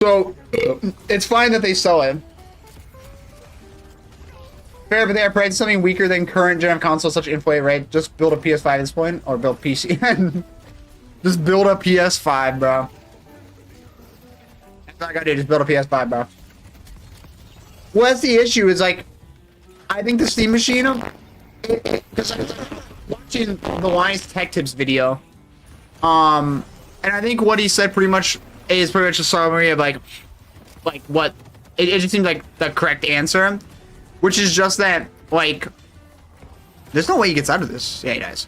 So it's fine that they sell it. Fair, but they are pricing something weaker than current gen of consoles, such inflate rate. Just build a PS5 at this point, or build PC. Just build a PS5, bro. That's all I gotta do. Just build a PS5, bro. Well, that's the issue. Is like, I think the Steam Machine, because I was watching the Lions Tech Tips video, and I think what he said pretty much is pretty much a summary of like what it just seems like the correct answer. Which is just that, like, there's no way he gets out of this. Yeah, he does.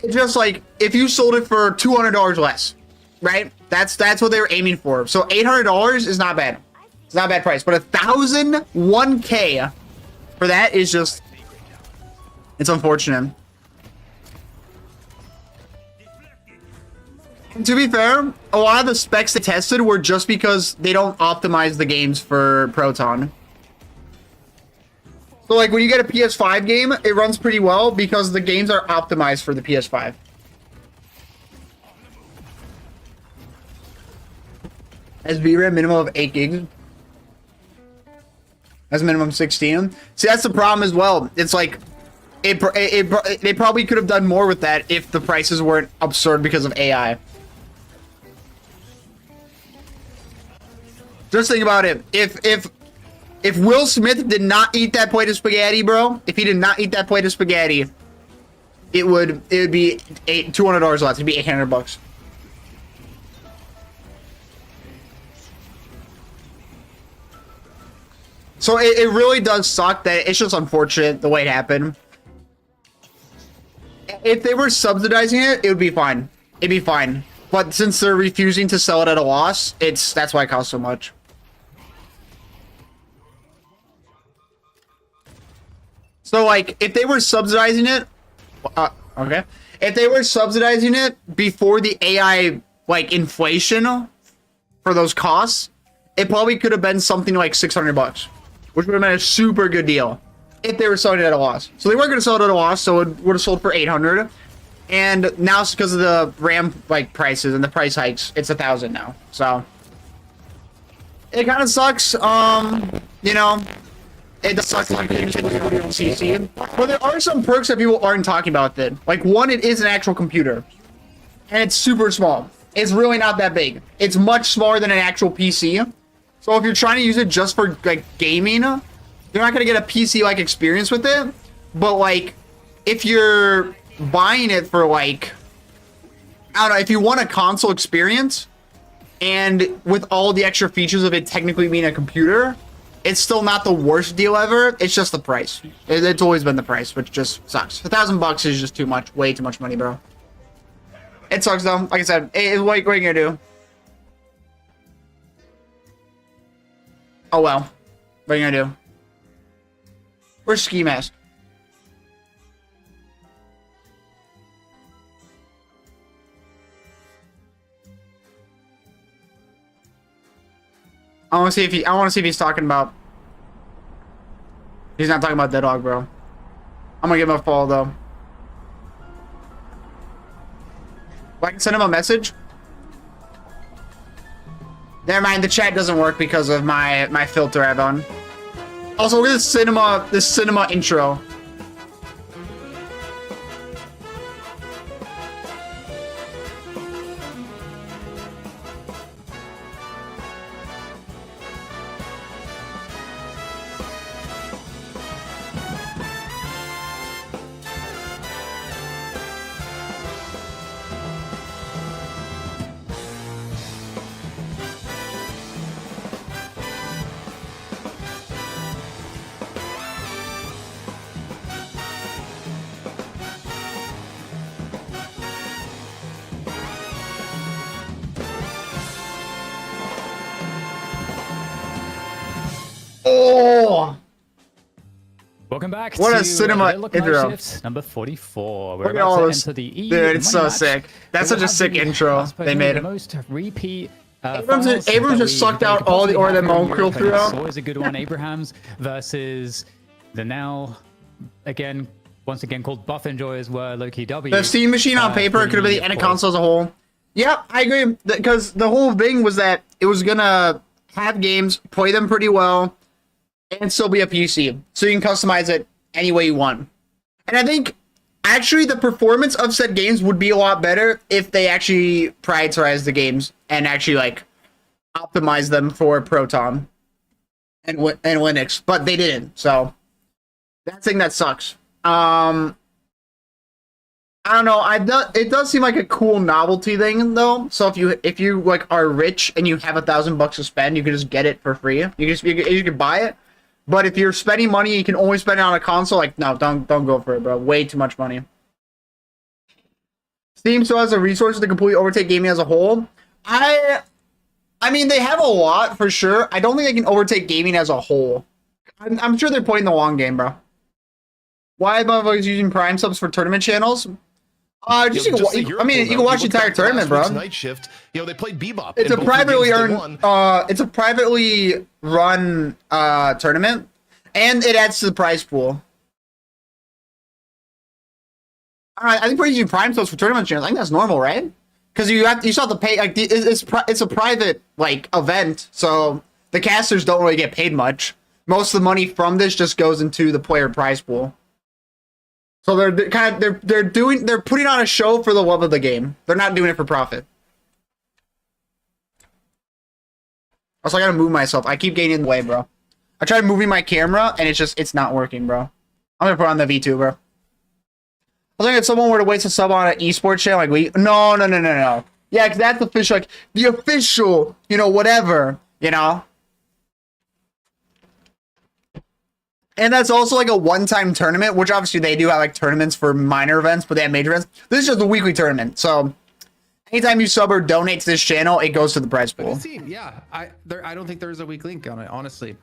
It's just like, if you sold it for $200 less, right? That's what they were aiming for. So $800 is not bad. It's not a bad price. But 1K for that is just, it's unfortunate. And to be fair, a lot of the specs they tested were just because they don't optimize the games for Proton. So, like, when you get a PS5 game, it runs pretty well because the games are optimized for the PS5. As VRAM minimum of 8 gigs. As minimum 16. See, that's the problem as well. It's like, they probably could have done more with that if the prices weren't absurd because of AI. Just think about it. If Will Smith did not eat that plate of spaghetti, bro, if he did not eat that plate of spaghetti, it would be $200 less. It'd be $800. So it really does suck that it's just unfortunate the way it happened. If they were subsidizing it, it would be fine. It'd be fine. But since they're refusing to sell it at a loss, that's why it costs so much. So, like, if they were subsidizing it, okay. If they were subsidizing it before the AI, like, inflation for those costs, it probably could have been something like $600, which would have been a super good deal if they were selling it at a loss. So they weren't going to sell it at a loss, so it would have sold for $800. And now it's because of the RAM, like, prices and the price hikes, it's $1,000 now. So it kind of sucks. You know. It does suck like CC. But there are some perks that people aren't talking about then. Like, one, it is an actual computer. And it's super small. It's really not that big. It's much smaller than an actual PC. So if you're trying to use it just for, like, gaming, you're not going to get a PC-like experience with it. But, like, if you're buying it for, like, I don't know, if you want a console experience, and with all the extra features of it technically being a computer, it's still not the worst deal ever. It's just the price. It's always been the price, which just sucks. $1,000 is just too much. Way too much money, bro. It sucks, though. Like I said, what are you gonna do? Oh, well. What are you gonna do? Where's Ski Mask? I want to see if he's talking about. He's not talking about Dead Dog, bro. I'm gonna give him a follow though. Well, I can send him a message. Never mind, the chat doesn't work because of my filter I have on. Also, look at this cinema intro. Oh! Welcome back what to a cinema intro. Number 44. We're about to enter the EU. Dude, it's so sick. That's such a sick intro they made. The most repeat Abrams just sucked out all the ore that Moncreel threw out. Always a good one. Abrahams versus the now, once again called Buff Enjoyers were low-key W. The Steam Machine on paper could have been the end of console as a whole. Yep, I agree. Because the whole thing was that it was gonna have games, play them pretty well, and still be a PC. So you can customize it any way you want. And I think actually the performance of said games would be a lot better if they actually prioritize the games and actually like optimize them for Proton and Linux. But they didn't. So that's the thing that sucks. I don't know. It does seem like a cool novelty thing though. So if you like are rich and you have $1,000 to spend, you can just get it for free. You can buy it. But if you're spending money, you can only spend it on a console. Like no, don't go for it, bro. Way too much money. Steam still has the resources to completely overtake gaming as a whole. I mean, they have a lot for sure. I don't think they can overtake gaming as a whole. I'm sure they're playing the long game, bro. Why motherfuckers using Prime subs for tournament channels? I mean, you can watch the entire tournament, bro. Night shift. They played Bebop. It's a privately run tournament, and it adds to the prize pool. I think we're using Prime subs for tournament channels. I think that's normal, right? Because you still have to pay. Like it's a private like event, so the casters don't really get paid much. Most of the money from this just goes into the player prize pool. So they're putting on a show for the love of the game. They're not doing it for profit. Also, I gotta move myself. I keep getting in the way, bro. I tried moving my camera and it's not working, bro. I'm gonna put on the V2, bro. I think if someone were to waste a sub on an esports channel, like no. Yeah, because that's official, like the official, whatever, And that's also like a one-time tournament, which obviously they do have like tournaments for minor events, but they have major events. This is just a weekly tournament. So anytime you sub or donate to this channel, it goes to the prize pool. Yeah, I don't think there's a weak link on it, honestly.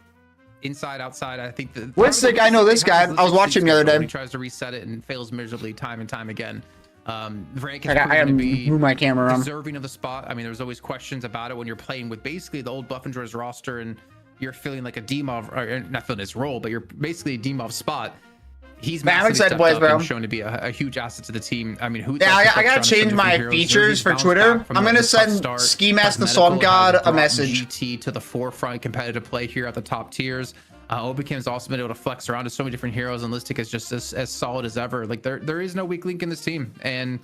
Inside, outside, I think that. Listic, I know this guy. I was watching the other day. He tries to reset it and fails miserably time and time again. Rank is I gotta move my camera around. Deserving of the spot. I mean, there's always questions about it when you're playing with basically the old Buff and Droids roster and you're feeling like a Demov, or not feeling his role, but you're basically a Demov spot. He's massively stepped up and shown to be a huge asset to the team. I mean, I gotta change my features for Twitter. I'm gonna send Ski Mask the Storm God a message. GT to the forefront, competitive play here at the top tiers. Obikim's also been able to flex around to so many different heroes, and Listic is just as solid as ever. Like there is no weak link in this team, and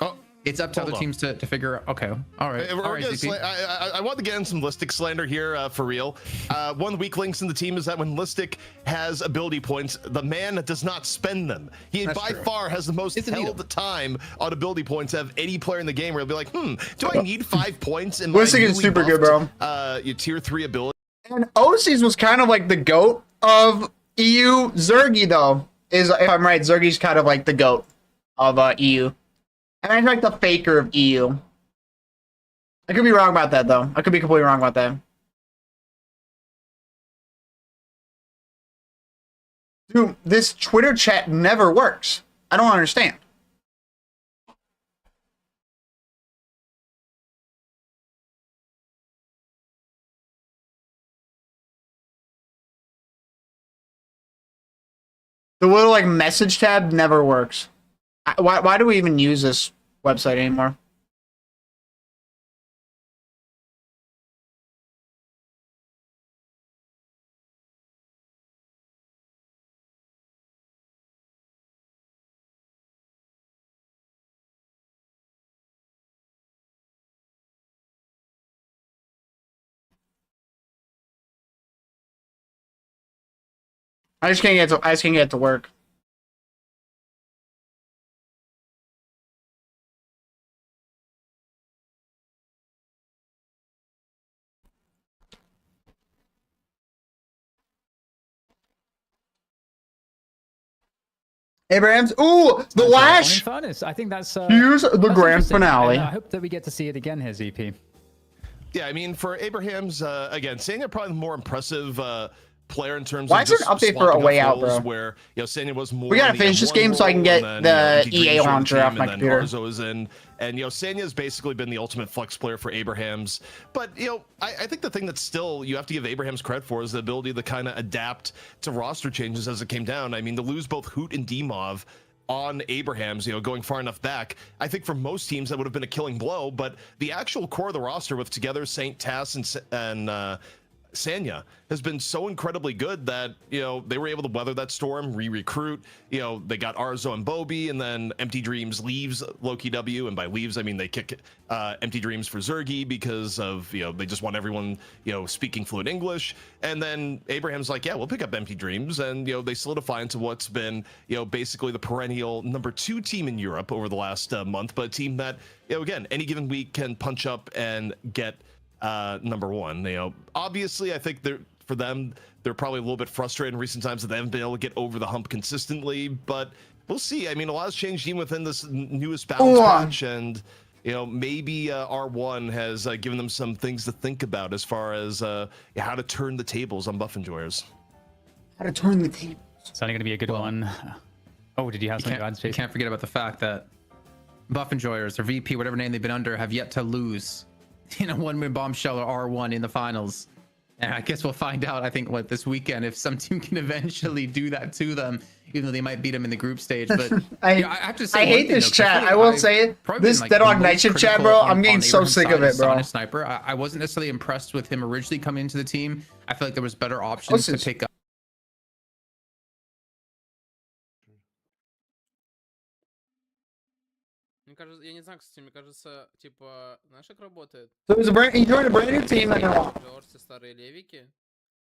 it's up to other teams to figure out. Okay, all right. I want to get in some Listic slander here for real. One of the weak links in the team is that when Listic has ability points, the man does not spend them. He by far has the most held time on ability points of any player in the game, where he'll be like, do I need 5 points in my Listic is super good, bro. Your tier 3 ability? And Osis was kind of like the GOAT of EU. Zergy, though, is, if I'm right, Zergy's kind of like the GOAT of EU. And I'm like the faker of EU. I could be wrong about that, though. I could be completely wrong about that. Dude, this Twitter chat never works. I don't understand. The little like message tab never works. Why do we even use this website anymore? I just can't get it to work. Abraham's. Ooh, the Lash. Furnace. I think that's. Here's the grand finale. I hope that we get to see it again here, ZP. Yeah, I mean, for Abraham's, again, Sanya probably the more impressive player in terms of. Why is there an update for a way out, bro? Where Sanya was more. We gotta finish this game so I can get the EA launcher off my computer. Arzo is in, and Sanya's basically been the ultimate flex player for Abraham's. But I think the thing that still you have to give Abraham's credit for is the ability to kind of adapt to roster changes as it came down. I mean, to lose both Hoot and Demov on Abraham's, going far enough back. I think for most teams that would have been a killing blow, but the actual core of the roster with together Saint, Tass, and Sanya has been so incredibly good that they were able to weather that storm, re-recruit. They got Arzo and Bobby, and then Empty Dreams leaves Loki W, and by leaves I mean they kick Empty Dreams for Zergy because of they just want everyone speaking fluent English. And then Abraham's like, yeah, we'll pick up Empty Dreams, and they solidify into what's been basically the perennial #2 team in Europe over the last month, but a team that again any given week can punch up and get #1. Obviously I think for them they're probably a little bit frustrated in recent times that they haven't been able to get over the hump consistently, but we'll see. I mean, a lot has changed even within this newest balance patch, and maybe R1 has given them some things to think about as far as how to turn the tables on Buff Enjoyers. How to turn the tables. It's only going to be a good one. Oh, did you have something to add, Jason? You can't forget about the fact that Buff Enjoyers or VP, whatever name they've been under, have yet to lose in a one-win bombshell or R1 in the finals. And I guess we'll find out, I think, this weekend, if some team can eventually do that to them, even though they might beat them in the group stage. But I have to say, I hate this chat. I will say it. This Deadlock Night Shift chat, bro, I'm getting so sick of it, bro. Sniper. I wasn't necessarily impressed with him originally coming into the team. I feel like there was better options to pick up. Я не знаю, кстати, мне кажется, типа, знаешь, как работает? So he joined a brand new team. Старые левики.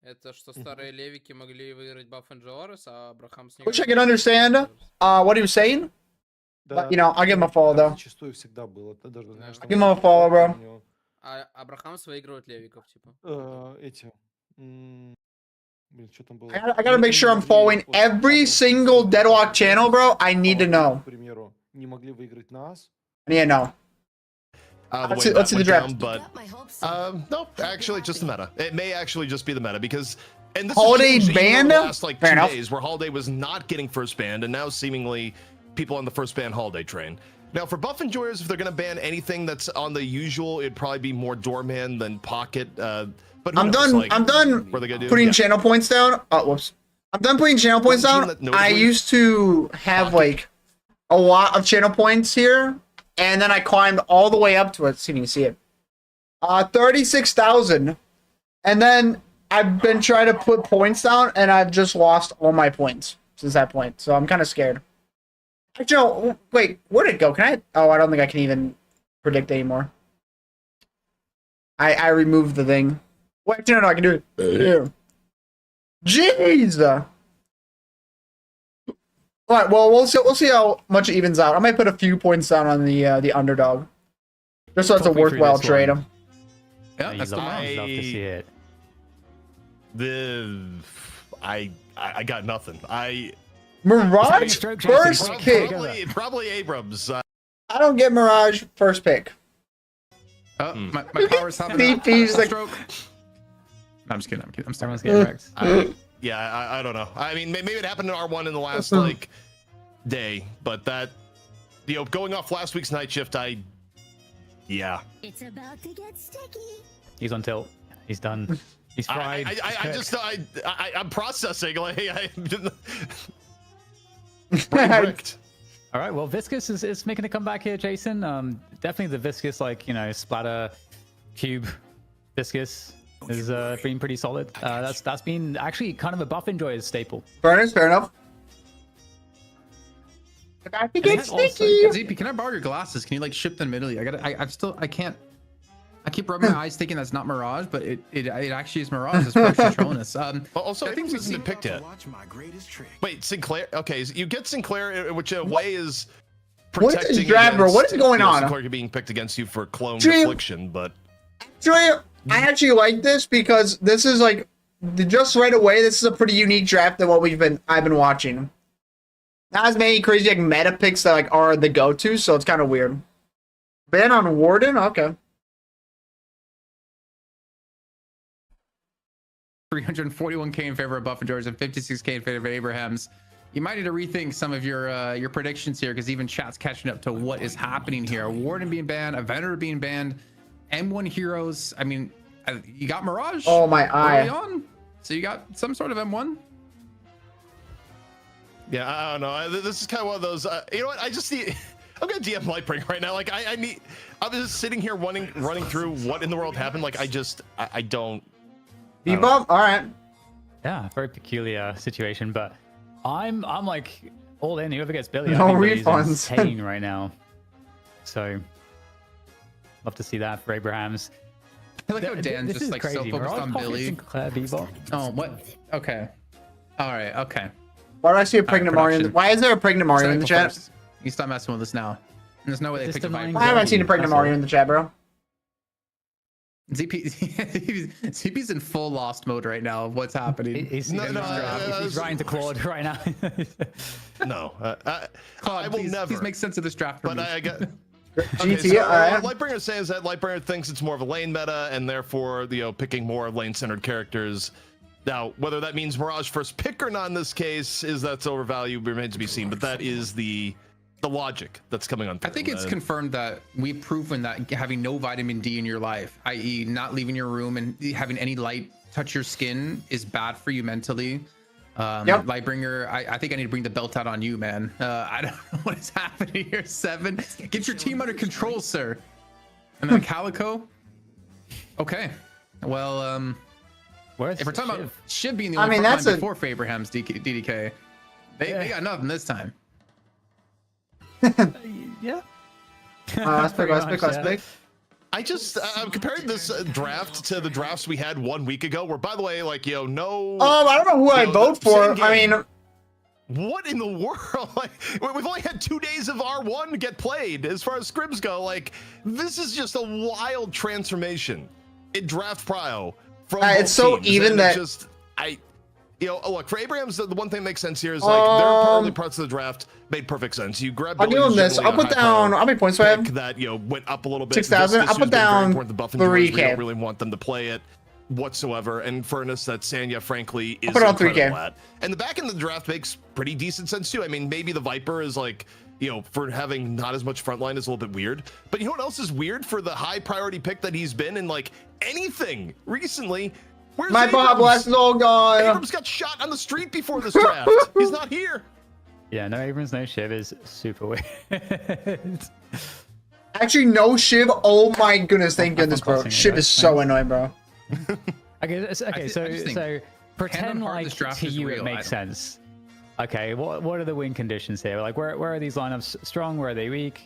Это что старые левики могли выиграть Buff and Joris, а Абрахам с ними... Which I can understand what he was saying. But, I'll give him a follow, though. Give him a follow, bro. А Абрахамс выигрывает левиков, типа. I gotta make sure I'm following every single Deadlock channel, bro. I need to know. Yeah, no. Let's see the draft. But no, actually, just the meta. It may actually just be the meta because this Holiday banned last 2 days where Holiday was not getting first banned, and now seemingly people on the first ban Holiday train. Now for Buff Enjoyers, if they're gonna ban anything that's on the usual, it'd probably be more Doorman than Pocket. But I'm done. I'm done putting channel points down. Oh, whoops. I'm done putting channel points down. I used to have a lot of channel points here, and then I climbed all the way up to it. See if you can see it. 36,000, and then I've been trying to put points down, and I've just lost all my points since that point. So I'm kind of scared. Actually, no, wait, where'd it go? Can I? Oh, I don't think I can even predict anymore. I removed the thing. Wait, no, I can do it. Jeez. All right, well, we'll see how much it evens out. I might put a few points down on the underdog, just so it's a worthwhile trade. Yeah, that's love to see it. I got nothing. Mirage first pick. Probably Abrams. I don't get Mirage first pick. Oh, my power's having a stroke. No, I'm just kidding. I'm starting to get wrecked. Yeah, I don't know. I mean, maybe it happened in R1 in the last day, but that going off last week's night shift, yeah. It's about to get sticky. He's on tilt. He's done. He's fried. I'm processing. Bricked. All right. Well, Viscous is making a comeback here, Jason. Definitely the Viscous, splatter cube Viscous is been pretty solid. That's been actually kind of a Buff Enjoyer's staple. Fair enough. I think it's sticky. ZP, can I borrow your glasses? Can you ship them to Italy? I can't. I keep rubbing my eyes thinking that's not Mirage, but it actually is Mirage. It's Patronus. Also, I think this isn't picked yet. Wait, Sinclair. Okay, you get Sinclair, which in a way is protecting. What is draft, bro? What is going on? Sinclair being picked against you for clone affliction, but. I actually like this because this is just right away. This is a pretty unique draft than what I've been watching. Not as many crazy meta picks that are the go-to, so it's kind of weird. Ban on Warden, okay. 341k in favor of Buff Enjoyers and 56k in favor of Abrahams. You might need to rethink some of your predictions here, because even chat's catching up to what is happening here. Warden being banned, a Venator being banned, M1 heroes. I mean, you got Mirage. Oh my eye. On, so you got some sort of M1. Yeah, I don't know. This is kind of one of those. You know what? I just need. I'm gonna DM Lightbringer right now. Like I need. I'm just sitting here running through what in the world happened. Like I don't. Bebop. All right. Yeah, very peculiar situation, but I'm like all in. Whoever gets Billy, No I think refunds. Billy's insane right now. So love to see that for Abrahams. I like how Dan This just is like crazy. so focused Mirage on Pockets Billy. and Claire Bebop. Oh, what? Okay. All right. Okay. Why do I see a pregnant Mario? production. Why is there a pregnant Mario in the chat? First. You stop messing with us now. There's no way they Just picked a denying Viper. Why haven't I seen a pregnant That's Mario it. in the chat, bro? ZP's in full lost mode right now of what's happening. He's writing to Claude right now. No. Claude, I will please, never. Please make sense of this draft for But me. I got. GT, all right. What Lightbringer is saying is that Lightbringer thinks it's more of a lane meta, and therefore, picking more lane-centered characters. Now, whether that means Mirage first pick or not in this case is that's overvalued remains to be seen. But that is the logic that's coming on. I think it's confirmed that we've proven that having no vitamin D in your life, i.e., not leaving your room and having any light touch your skin, is bad for you mentally. Yep. Lightbringer, I think I need to bring the belt out on you, man. I don't know what is happening here. 7, get your team under control, sir. And then Calico. Okay, well, if we're talking about Shiv being the only front line before for Abraham's DDK, they got nothing this time. Yeah. Let's pick. I'm comparing this draft to the drafts we had 1 week ago, where, by the way, I don't know who I vote for. I mean, what in the world? Like, we've only had 2 days of R1 get played as far as scrims go. Like, this is just a wild transformation in draft prio from both it's so teams. even And that look, for Abrams, the one thing that makes sense here is like their early parts of the draft made perfect sense. You grab. I'll give him this. I'll put down. How many points do I have? That went up a little bit. 6,000. I'll put down 3K. We don't really want them to play it whatsoever. And Furnace, that Sanya, frankly, is put on incredible 3K. at. And the back end of the draft makes pretty decent sense too. I mean, maybe the Viper is like, for having not as much frontline is a little bit weird. But you know what else is weird for the high priority pick that he's been in like anything recently? Where's My Abrams? Bob West is all gone. Abrams got shot on the street before this draft. He's not here. Yeah, no Abrams, no Shiv is super weird. Actually, no Shiv. Oh my goodness, thank goodness, bro. Shiv is so annoying, bro. Okay, so pretend like this draft to is you real. it makes sense. Okay, what are the win conditions here? Like, where are these lineups strong? Where are they weak?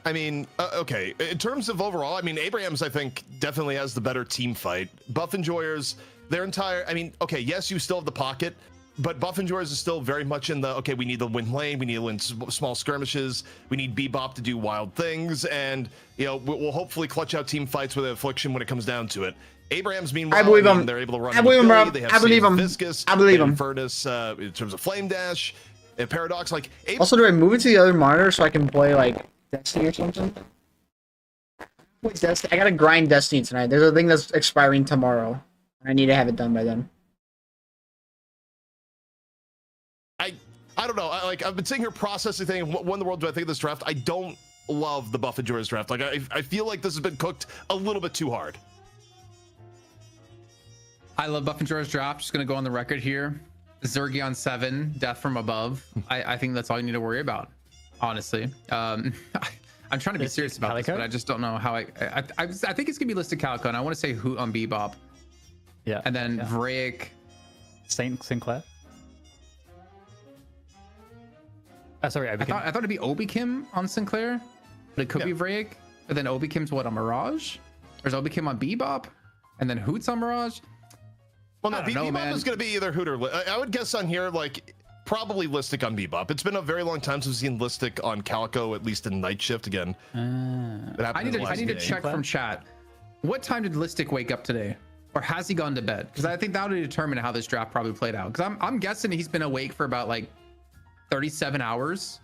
I mean, okay. In terms of overall, I mean, Abrams, I think, definitely has the better team fight. Buff Enjoyers, their entire, I mean, okay, yes, you still have the pocket, but Buff Enjoyers is still very much in the, okay, we need to win lane, we need to win small skirmishes, we need Bebop to do wild things, and, we'll hopefully clutch out team fights with Affliction when it comes down to it. Abrams, meanwhile, I believe him. They're able to run. I believe him, bro. They have I believe him. Viscous, I believe him. Furnace, in terms of Flame Dash, and Paradox, like. Also, do I move it to the other monitor so I can play like Destiny or something? Wait, Destiny. I gotta grind Destiny tonight. There's a thing that's expiring tomorrow. I need to have it done by then. I don't know. I've been sitting here processing, thinking, what in the world do I think of this draft? I don't love the Buff Enjoyers draft. Like, I feel like this has been cooked a little bit too hard. I love Buff Enjoyers draft. Just gonna go on the record here. Zergion 7, Death from Above. I think that's all you need to worry about, honestly. I'm trying to be serious about this, but I just don't know how I think it's gonna be listed Calico, and I want to say Hoot on Bebop. Yeah. And then Vraic. Sinclair. Sorry, I thought it'd be Obi Kim on Sinclair, but it could be Vraic. But then Obi Kim's what on Mirage? There's Obi Kim on Bebop, and then Hoot's on Mirage. Well, no, Bebop is going to be either Hoot or I would guess on here, like, probably Listic on Bebop. It's been a very long time since we've seen Listic on Calico, at least in Night Shift again. I need to check from chat. What time did Listic wake up today? Or has he gone to bed? Because I think that would determine how this draft probably played out. Because I'm guessing he's been awake for about like 37 hours.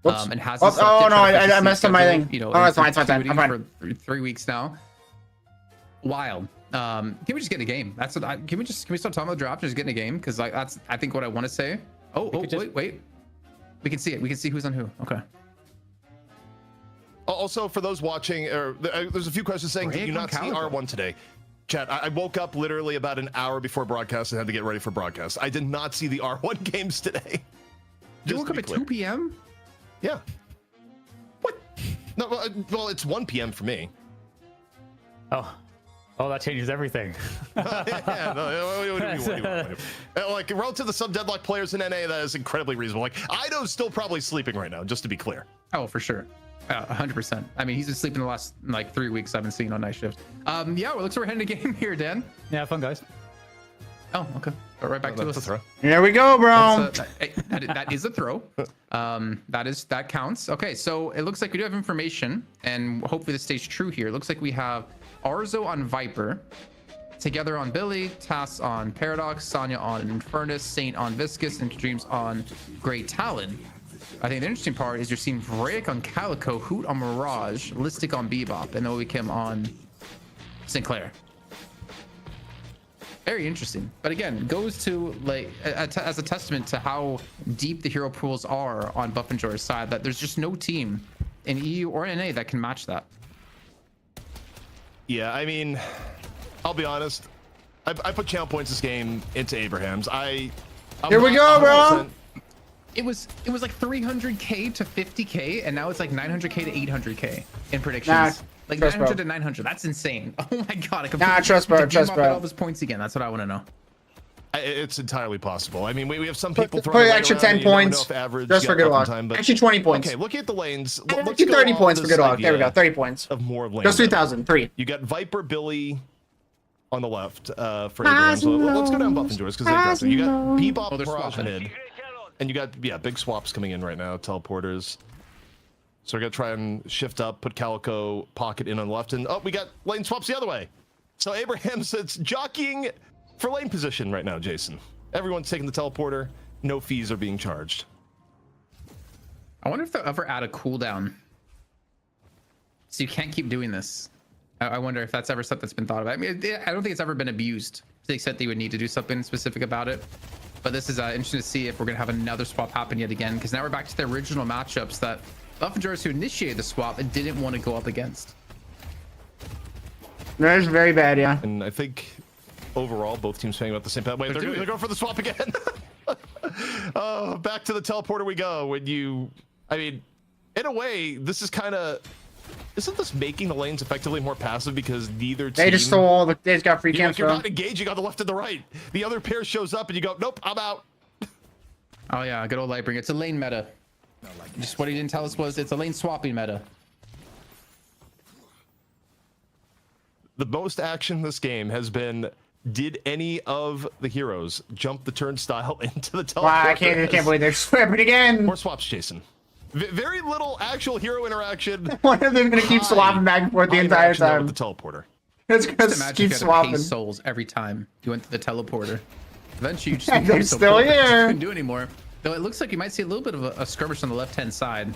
And hasn't slept. Oh no, I messed up my thing. It's fine. I'm fine. For 3 weeks now. Wild. Can we just get in a game? That's what can we start talking about the draft and just get in a game? Because like that's I think what I want to say. Wait. We can see it. We can see who's on who. Okay. Also, for those watching, there's a few questions saying, did you not see R1 today? Chat, I woke up literally about an hour before broadcast and had to get ready for broadcast. I did not see the R1 games today. You woke up at 2 p.m.? Yeah. What? No, well, it's 1 p.m. for me. Oh, that changes everything. Yeah, no, like relative to some deadlock players in NA, that is incredibly reasonable. Like Ido's still probably sleeping right now, just to be clear. Oh, for sure. 100%. I mean, he's been sleeping the last like 3 weeks I've been seeing on night shift. Yeah, well, looks like we're heading to game here, Dan. Yeah, fun guys. Oh, okay. Go right back to us. Throw. Here we go, bro. That is a throw. That counts. Okay, so it looks like we do have information, and hopefully this stays true here. It looks like we have Arzo on Viper, Together on Billy, Tass on Paradox, Sonya on Infernus, Saint on Viscous, and Dreams on Great Talon. I think the interesting part is you're seeing Vraic on Calico, Hoot on Mirage, Listic on Bebop, and Oikim on Sinclair. Very interesting. But again, goes to like as a testament to how deep the hero pools are on Buff and Jor's side, that there's just no team in EU or NA that can match that. Yeah, I mean, I'll be honest. I put channel points this game into Abraham's. Here we go, bro. It was like 300k to 50k, and now it's like 900k to 800k in predictions. Like 900 to 900. That's insane. Oh my god. Trust, bro. Trust, bro. All his points again. That's what I want to know. It's entirely possible. I mean, we have some people put an extra 10 points just for good luck. Actually, 20 points. Okay, look at the lanes. Let's do 30 points for good luck. There we go. 30 points. Of more of lanes. Just 3,000. 3. You got Viper Billy on the left for Abraham. So let's go down Buff and Jor's because they're aggressive. You got Bebop Mirage mid. And you got, big swaps coming in right now. Teleporters. So we're going to try and shift up, put Calico Pocket in on the left. And, we got lane swaps the other way. So Abraham sits jockeying for lane position right now, Jason. Everyone's taking the teleporter. No fees are being charged. I wonder if they'll ever add a cooldown. So you can't keep doing this. I wonder if that's ever something that's been thought about. I mean, I don't think it's ever been abused to the extent that you would need to do something specific about it. But this is interesting to see if we're going to have another swap happen yet again. Because now we're back to the original matchups that Buff and Jor's who initiated the swap and didn't want to go up against. That is very bad, yeah. And I think overall, both teams playing about the same path. Wait, they're going for the swap again. Oh, back to the teleporter we go. I mean, in a way, this is kind of... Isn't this making the lanes effectively more passive because neither team... They just stole all the... They just got free camps, You're not engaging on the left and the right. The other pair shows up and you go, nope, I'm out. Oh yeah, good old Lightbringer. It's a lane meta. Just what he didn't tell us was it's a lane swapping meta. The most action in this game has been, did any of the heroes jump the turnstile into the teleporter? Wow, I can't believe they're swapping again. More swaps, Jason. Very little actual hero interaction. One of them's gonna keep swapping back and forth the entire time. With the teleporter. It's gonna keep swapping. Souls every time you went to the teleporter. Eventually, you just and they're still here. You couldn't do anymore. Though it looks like you might see a little bit of a skirmish on the left-hand side.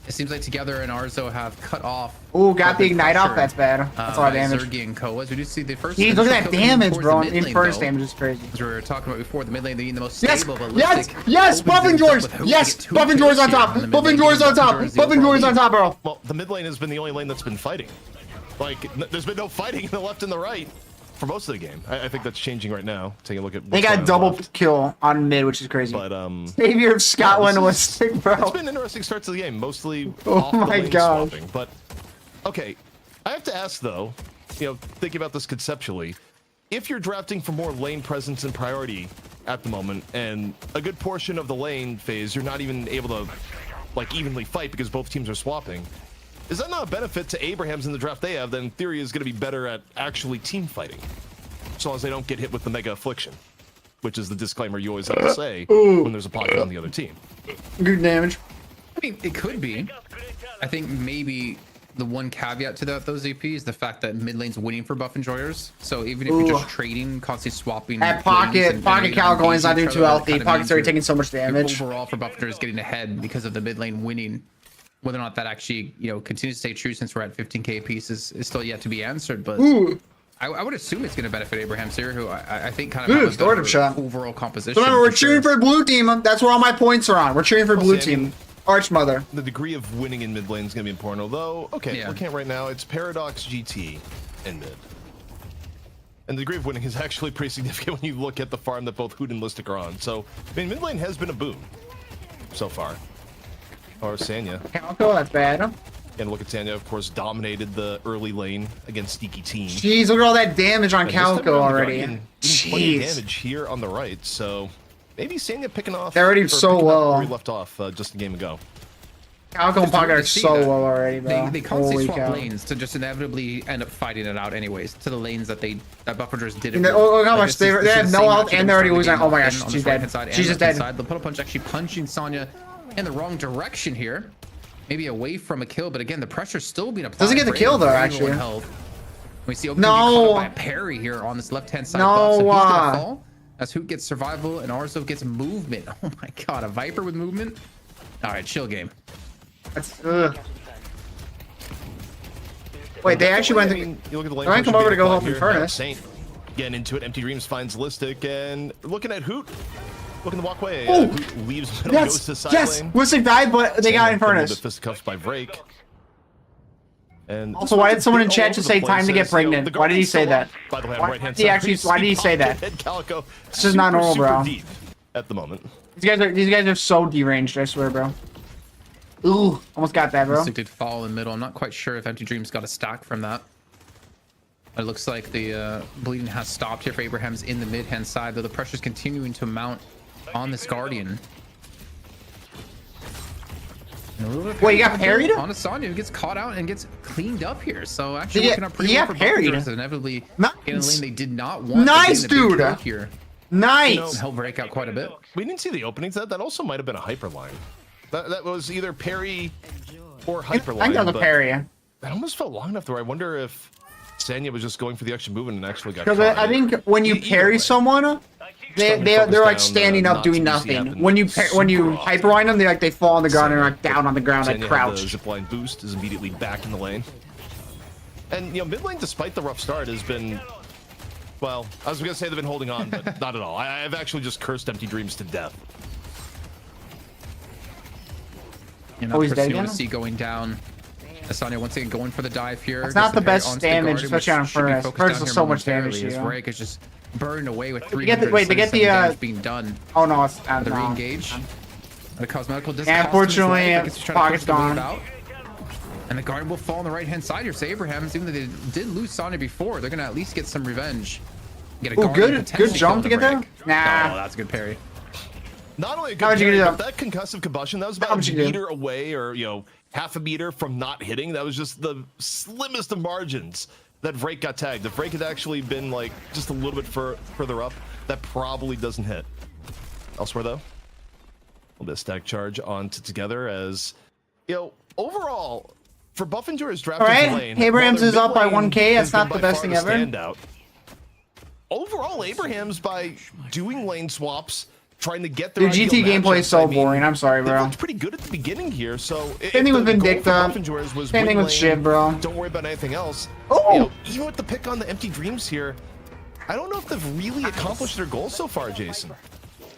It seems like Together and Arzo have cut off. Ooh, got the ignite off. That's bad. That's a lot of damage. Zergy and Koas. We do see the first. Jeez, look at that damage, bro. The first damage is crazy. As we were talking about before, the mid lane being the most yes, stable. Yes, Buff and Jor's. Yes, Buff and Jor's on top. Buff and Jor's on top. Buff and Jor's on top, bro. Well, the mid lane has been the only lane that's been fighting. Like, there's been no fighting in the left and the right for most of the game. I think that's changing right now. Taking a look at. They got double kill on mid, which is crazy. But Savior of Scotland was sick, bro. It's been interesting starts to the game, mostly. Oh my gosh. Swapping. But okay, I have to ask though. Thinking about this conceptually, if you're drafting for more lane presence and priority at the moment, and a good portion of the lane phase, you're not even able to like evenly fight because both teams are swapping. Is that not a benefit to Abraham's in the draft they have? Then in theory is going to be better at actually team fighting, as long as they don't get hit with the mega affliction, which is the disclaimer you always have to say when there's a pocket on the other team. Good damage. I mean, it could be. I think maybe the one caveat to those AP is the fact that mid lane's winning for Buff Enjoyers. So even if you're just trading, constantly swapping. That pocket Calico is not doing too healthy. Pocket's already taking so much damage. Overall, for Buff Enjoyers getting ahead because of the mid lane winning. Whether or not that actually, continues to stay true since we're at 15k piece is still yet to be answered. But I would assume it's going to benefit Abraham here, who I think kind of has a better overall composition. So remember, we're cheering for blue team. That's where all my points are on. We're cheering for blue team. Archmother. The degree of winning in mid lane is going to be important. Although, okay, looking at right now, it's Paradox GT in mid. And the degree of winning is actually pretty significant when you look at the farm that both Hoot and Listic are on. So, I mean, mid lane has been a boom so far. Or Sanya. Calco, that's bad. And look at Sanya, of course, dominated the early lane against Sneaky Team. Jeez, look at all that damage on Calco already. Plenty of damage here on the right, so maybe Sanya picking off. They're already so low. Where he left off just a game ago. Calco and Pocket are so low already, bro. They constantly swap lanes to just inevitably end up fighting it out anyways to the lanes that Buffingers didn't. Look how much they have no health and they're already losing. Oh my gosh, she's dead. She's just dead. The puddle punch actually punching Sanya in the wrong direction here. Maybe away from a kill, but again, the pressure's still being applied. Doesn't get the kill though, actually. We see Open caught by a parry here on this left-hand side. No, he's gonna fall as Hoot gets survival and Arzo gets movement. Oh my god, a Viper with movement. All right, chill game. That's, wait, they actually went. You look at the lane. I come over to go help Infernus. Saint getting into it. Empty Dreams finds Listic and looking at Hoot. Looking to walk away. Oh, Hoot leaves middle, goes to side lane. Listic died, but they got Infernus. The fisticuffs by Vrake. And also, why did someone in chat just say time to get pregnant? Why did he say that? By the way, on why right hand did he actually? Why did he say that? Calico, this is not normal, bro. Deep at the moment. These guys are so deranged. I swear, bro. Ooh, almost got that, bro. Listic did fall in the middle. I'm not quite sure if Empty Dreams got a stack from that. It looks like the bleeding has stopped here for Abraham's in the mid-hand side, though the pressure's continuing to mount on this Guardian. Wait, you got parried? On a Sanya who gets caught out and gets cleaned up here. So actually looking up pretty well for parried. Inevitably in a lane they did not want. Nice, dude. Here. Nice. Help break out quite a bit. We didn't see the openings. That also might have been a hyper line. That was either parry or hyper line. I think that was a parry. That almost felt long enough there. I wonder if Sanya was just going for the extra movement and actually got. Because I think when you parry someone, they're like standing up doing nothing. When you hyperline them, they fall on the ground and are like down on the ground like crouch. The zipline boost is immediately back in the lane. And mid lane, despite the rough start, has been. Well, I was gonna say they've been holding on, but not at all. I've actually just cursed Empty Dreams to death. He's dead again. See going down. Asanya once again going for the dive here. It's not the best damage, especially on Furnace. Furnace is so much damage to you. Rake is just burned away with 3 wait, they get the being done. Oh no, it's the re-engage. The cosmetical disc. Yeah, unfortunately, Pocket's gone. And the Guardian will fall on the right-hand side here. So Abraham's, even though they did lose Sanya before, they're gonna at least get some revenge. Get a good jump to get there. Nah, oh, that's a good parry. Not only a good parry, but that concussive combustion, that was about a meter away, or half a meter from not hitting. That was just the slimmest of margins that Vrake got tagged. If Vrake had actually been like just a little bit further up, that probably doesn't hit. Elsewhere though, a little bit of stack charge on together as overall for Buffingers drafting lane. Abrahams is up by 1K. That's not the best thing ever. Standout. Overall, Abraham's by doing lane swaps, trying to get the GT gameplay is so boring. I'm sorry, bro. It looked pretty good at the beginning here. So same thing with Vindicta. Same thing with Shiv, bro. Don't worry about anything else. Oh, even with the pick on the Empty Dreams here, I don't know if they've really accomplished their goals so far, Jason.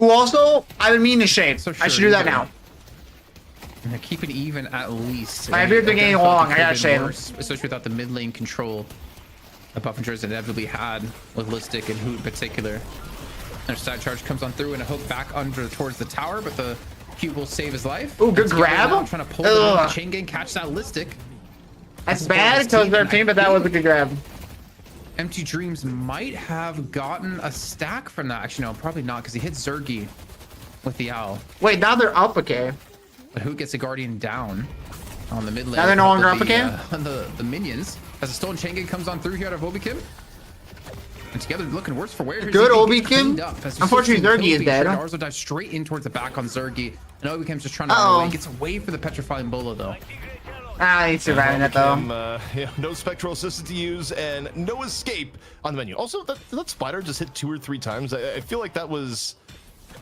Who also, I've been meaning to shave. So I should do that now. And keep it even at least. My beard's been getting long. I gotta shave. Especially without the mid lane control that Buffingers inevitably had with Listic and Hoot in particular. Their side charge comes on through and a hook back under towards the tower, but the cube will save his life. Oh, good grab. Trying to pull the chain gang, catch that Listic. That's bad because they're team, but that was a good grab. Empty Dreams might have gotten a stack from that. Actually, no, probably not, because he hit Zergy with the owl. Wait, now they're up, okay. But Hoot gets a Guardian down on the mid lane. Now they're no longer up again? The minions. As a stolen chain gang comes on through here out of Obikim. And together looking worse for wear. Good Obikim. Unfortunately, Zergy is dead. Arzo dives straight in towards the back on Zergy. And Obikim's just trying to run away. He gets away for the petrifying Bolo, though. He's surviving that, though. No spectral assistant to use and no escape on the menu. Also, that splatter just hit 2 or 3 times. I feel like that was,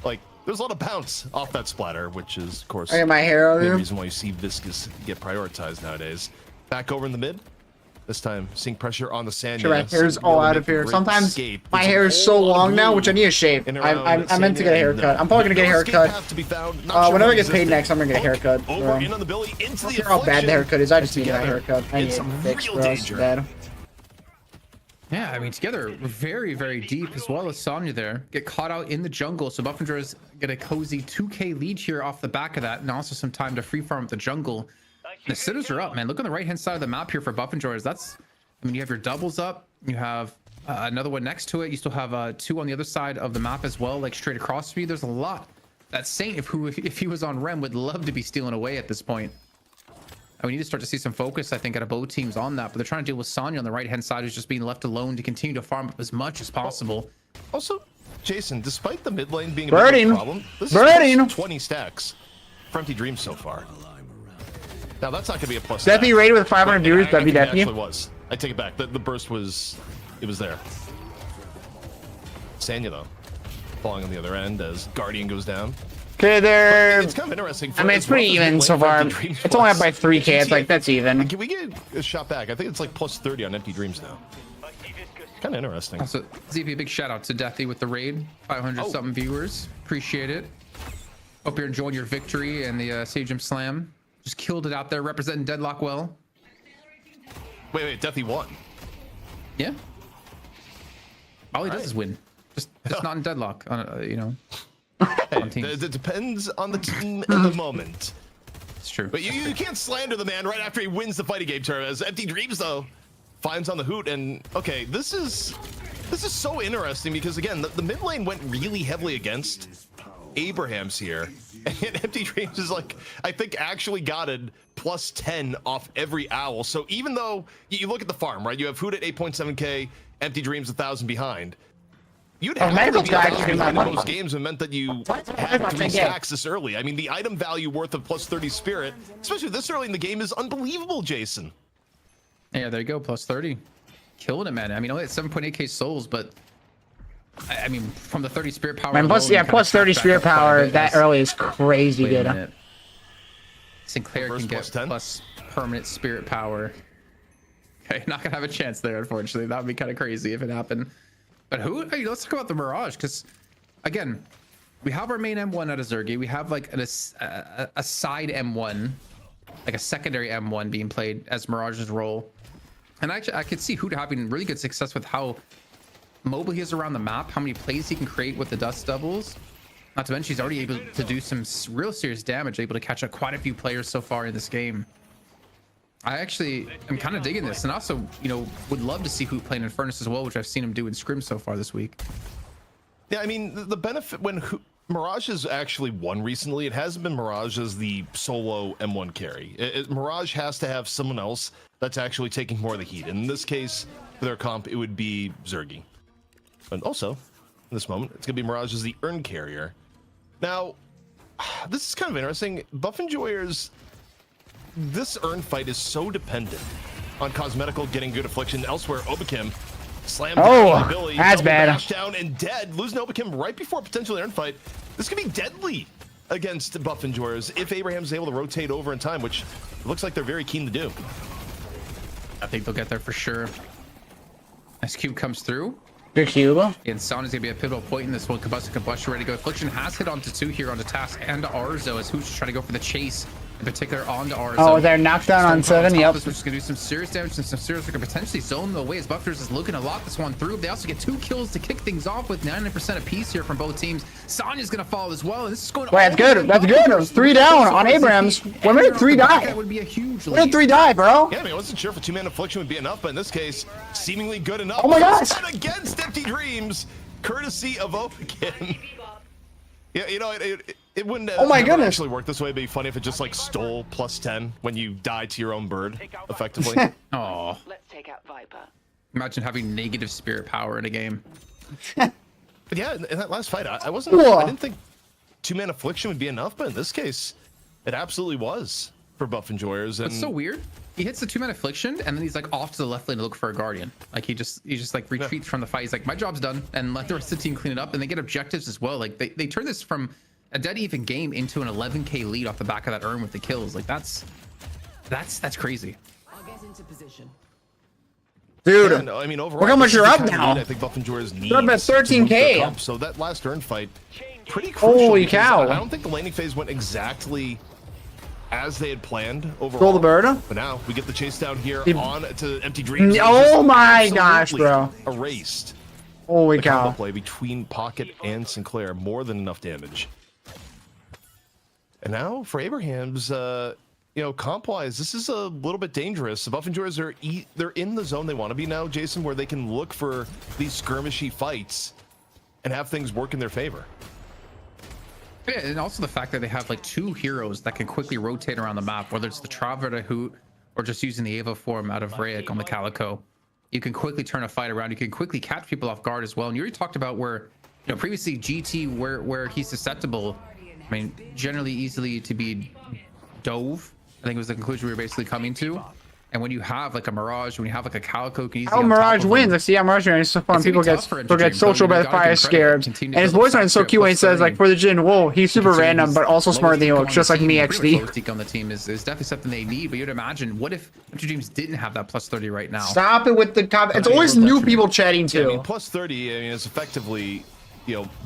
there's a lot of bounce off that splatter, which is, of course, my hero, the reason why you see Viscous get prioritized nowadays. Back over in the mid. This time, seeing pressure on the sand. Sure, my hair's all out of here. Sometimes my hair is so long now, which I need a shave. I meant to get a haircut. I'm probably gonna get a haircut. Whenever I get paid next, I'm gonna get a haircut. I don't care how bad the haircut is. I just need a haircut. I need it fixed, bro. It's bad. Yeah, I mean, together, very, very deep, as well as Sonya there. Get caught out in the jungle, so Buffingers get a cozy 2k lead here off the back of that, and also some time to free farm the jungle. The sitters are up, man. Look on the right-hand side of the map here for Buffingers. That's, I mean, you have your doubles up, you have another one next to it. You still have 2 on the other side of the map as well, like straight across from you. There's a lot. That Saint, if he was on Rem, would love to be stealing away at this point. And we need to start to see some focus, I think, out of both teams on that. But they're trying to deal with Sonya on the right-hand side, who's just being left alone to continue to farm up as much as possible. Also, Jason, despite the mid lane being a Birding. bit of a problem, this Birding. is 20 stacks for Empty Dreams so far. Now, that's not going to be a plus. Deathly rated with 500 viewers. I That'd be think it Deathly. actually was. I take it back. The burst was, it was there. Sanya, though, falling on the other end as Guardian goes down. Okay, there. It's kind of interesting. I mean, it's pretty even so far. It's only up by 3k. It's like, that's even. Can we get a shot back? I think it's like plus 30 on Empty Dreams now. Kind of interesting. Also, ZP, big shout out to Deathy with the raid. 500 something viewers. Appreciate it. Hope you're enjoying your victory and the Sagem Slam. Just killed it out there, representing Deadlock well. Wait, Deathy won. Yeah. All he does is win. Just not in Deadlock, you know. Hey, it depends on the team at the moment. It's true. But you can't slander the man right after he wins the fighting game tournament. As Empty Dreams, though, finds on the hoot. And okay, this is so interesting because again, the mid lane went really heavily against Abraham's here, and Empty Dreams is like, I think actually got it plus 10 off every owl. So even though you look at the farm, right, you have hoot at 8.7k, Empty Dreams 1,000 behind. You'd have to be in those games and meant that you had 3 stacks this early. I mean, the item value worth of plus 30 spirit, especially this early in the game, is unbelievable, Jason. Yeah, there you go, plus 30. Killing it, man. I mean, only at 7.8k souls, but I mean, from the 30 spirit power. Man, plus, yeah, plus 30 spirit power that early is crazy good. Sinclair can get plus permanent spirit power. Okay, not gonna have a chance there, unfortunately. That would be kind of crazy if it happened. But hey, let's talk about the Mirage, because again, we have our main M1 out of Zergy. We have like a side M1, like a secondary M1 being played as Mirage's role. And actually, I could see Hoot having really good success with how mobile he is around the map, how many plays he can create with the dust doubles. Not to mention, he's already able to do some real serious damage, able to catch up quite a few players so far in this game. I actually am kind of digging this, and also, you know, would love to see Hoot playing in Furnace as well, which I've seen him do in Scrim so far this week. Yeah, I mean, the benefit when Mirage has actually won recently, it hasn't been Mirage as the solo M1 carry. Mirage has to have someone else that's actually taking more of the heat. In this case, for their comp, it would be Zergy. And also, in this moment, it's going to be Mirage as the Urn carrier. Now, this is kind of interesting. Buff Enjoyers, this Urn fight is so dependent on Cosmetical getting good affliction. Elsewhere, Obakim slammed down Billy, that's bad. Down and dead, losing Obakim right before potential Urn fight. This could be deadly against Buff Enjoyers if Abraham's able to rotate over in time, which it looks like they're very keen to do. I think they'll get there for sure. As Cube comes through. Good cube. And Son is going to be a pivotal point in this one. Combustion ready to go. Affliction has hit onto 2 here onto Task and Arzo, as Hooch is trying to go for the chase, in particular onto Arzo. Oh, they're knocked down on 7, yep. Which is going to do some serious damage and some serious, we could potentially zone the way as Buffers is looking to lock this one through. They also get 2 kills to kick things off with 99% apiece here from both teams. Sonya's going to fall as well, and this is going Wait, that's good. That's good. It was 3 down on Abrams. When did 3 die? That would be a huge lead. When did 3 die, bro? Yeah, I mean, I wasn't sure if a 2-man affliction would be enough, but in this case, seemingly good enough. Oh my gosh! Against Empty Dreams, courtesy of Opikin. Yeah, you know, it wouldn't actually work this way. It'd be funny if it just like stole plus 10 when you die to your own bird, effectively. Oh. Let's take out Viper. Imagine having negative spirit power in a game. But yeah, in that last fight, I didn't think 2-man affliction would be enough, but in this case, it absolutely was for Buff Enjoyers. And it's so weird. He hits the 2-man affliction, and then he's like off to the left lane to look for a guardian. Like he just like retreats from the fight. He's like, my job's done, and let the rest of the team clean it up. And they get objectives as well. Like they turn this from a dead even game into an 11k lead off the back of that Urn with the kills. Like that's crazy. I'll get into position. Dude, yeah, no, I mean, overall, look how much you're up now. I think Buff Enjoyers need. You're up at 13k. So that last Urn fight, pretty crucial. Holy cow! I don't think the laning phase went exactly as they had planned overall. Stole the bird. But now we get the chase down here He- on to Empty Dreams. Oh my gosh, bro. Erased. Holy The cow. combo play between Pocket and Sinclair, more than enough damage. And now for Abraham's, comp-wise, this is a little bit dangerous. The Buff Enjoyers they're in the zone they want to be now, Jason, where they can look for these skirmishy fights and have things work in their favor. Yeah, and also the fact that they have like 2 heroes that can quickly rotate around the map, whether it's the Traveler to Hoot or just using the Ava form out of Rayek on the Calico. You can quickly turn a fight around. You can quickly catch people off guard as well. And you already talked about where, previously GT, where he's susceptible, I mean, generally easily to be dove. I think it was the conclusion we were basically coming to. And when you have like a Mirage, when you have like a Calico, can easily How Mirage wins. I see how Mirage wins so far. People get social by the fire scared. And his voice line is so cute when he says, like, for the Jin, whoa, he's super random, but also smarter than he looks, just like me, XD. On the team is definitely something they need, but you'd imagine, what if Empty Dreams didn't have that plus 30 right now? Stop it with the comment. It's always new people chatting too. Yeah, I mean, plus 30, I mean, it's effectively,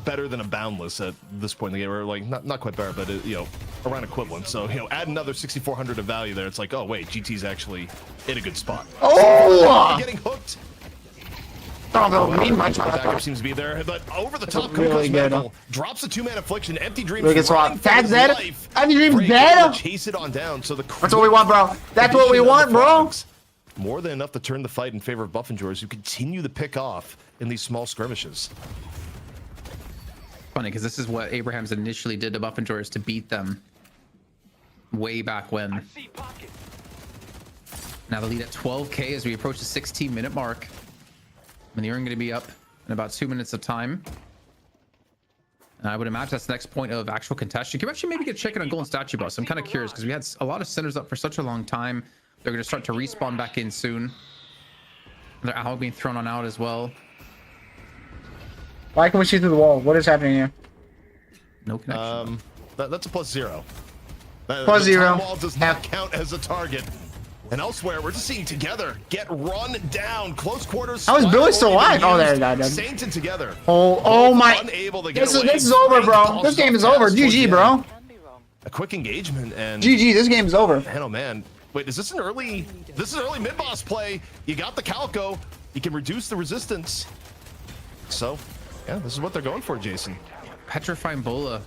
better than a Boundless at this point in the game, or like not quite better, but around equivalent. So add another 6,400 of value there. It's like, oh wait, GT's actually in a good spot. Oh, getting hooked. Mean much. Backup seems to be there, but over the top, Really good. drops a 2-man affliction. Empty Dreams. Look at swap. Tag's dead. Empty Dreams Break, dead. Chase it on down. So That's what we want, bro. That's what we want, bro. More than enough to turn the fight in favor of Buff Enjoyers, who continue to pick off in these small skirmishes. Funny, because this is what Abraham's initially did to Buff Enjoyers to beat them way back when. Now the lead at 12k as we approach the 16-minute mark. And the earn going to be up in about 2 minutes of time. And I would imagine that's the next point of actual contestation. Can we actually maybe get checking on Golden Statue Bus? I'm kind of curious because we had a lot of centers up for such a long time. They're going to start to respawn back in soon. They're all being thrown on out as well. Why can we see through the wall? What is happening here? No connection. That's a +0. +0. The wall does not count as a target. And elsewhere, we're just seeing Together get run down. Close quarters. How is Billy still alive? Oh, there he died. Saint and Together. Oh my. Unable to get This away. is over, bro. This game is over. GG, bro. A quick engagement and GG. This game is over. man, oh man. Wait, is this an early? This is an early mid-boss play. You got the Calico. You can reduce the resistance. So, yeah, this is what they're going for, Jason. Petrifying Bola.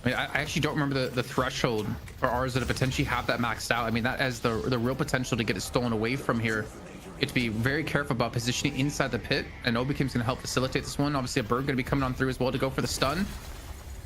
I mean, I actually don't remember the threshold for ours that potentially have that maxed out. I mean, that has the real potential to get it stolen away from here. You have to be very careful about positioning inside the pit. And Obikim's going to help facilitate this one. Obviously, a bird going to be coming on through as well to go for the stun.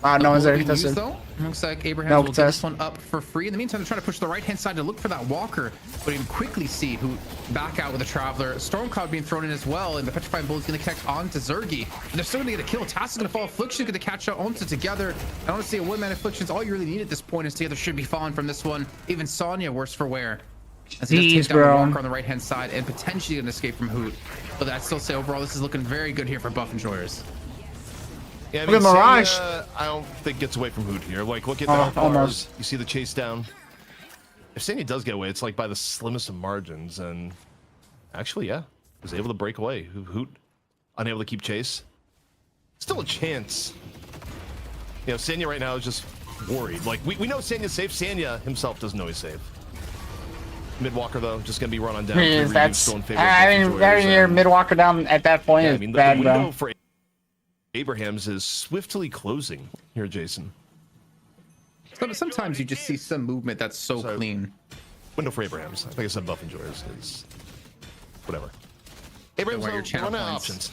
No one's there. Used, though. Looks like Abraham will get this one up for free. In the meantime, they're trying to push the right-hand side to look for that walker, but you can quickly see who back out with a Traveler. Stormcloud being thrown in as well, and the Petrifying Bull is going to connect onto Zergy. And they're still going to get a kill. Task is going to fall. Affliction's going to catch up onto Together. And honestly, a one-man Affliction's all you really need at this point is Together should be falling from this one. Even Sonya, worse for wear. As he just takes down the walker on the right-hand side and potentially going to escape from Hoot. But I'd still say overall, this is looking very good here for Buff Enjoyers. Yeah, I mean, Mirage. I don't think gets away from Hoot here. Like, look at that. Almost. You see the chase down. If Sanya does get away, it's like by the slimmest of margins. And actually, yeah, was able to break away. Hoot unable to keep chase. Still a chance. Sanya right now is just worried. Like, we know Sanya's safe. Sanya himself doesn't know he's safe. Midwalker, though, just going to be run on down. Very near Midwalker down at that point is bad, the bro. window for Abraham's is swiftly closing here, Jason. Sometimes you just see some movement that's so clean. Window for Abraham's. I think I said Buff Enjoyers is whatever. Abraham's Your channel run out points. options.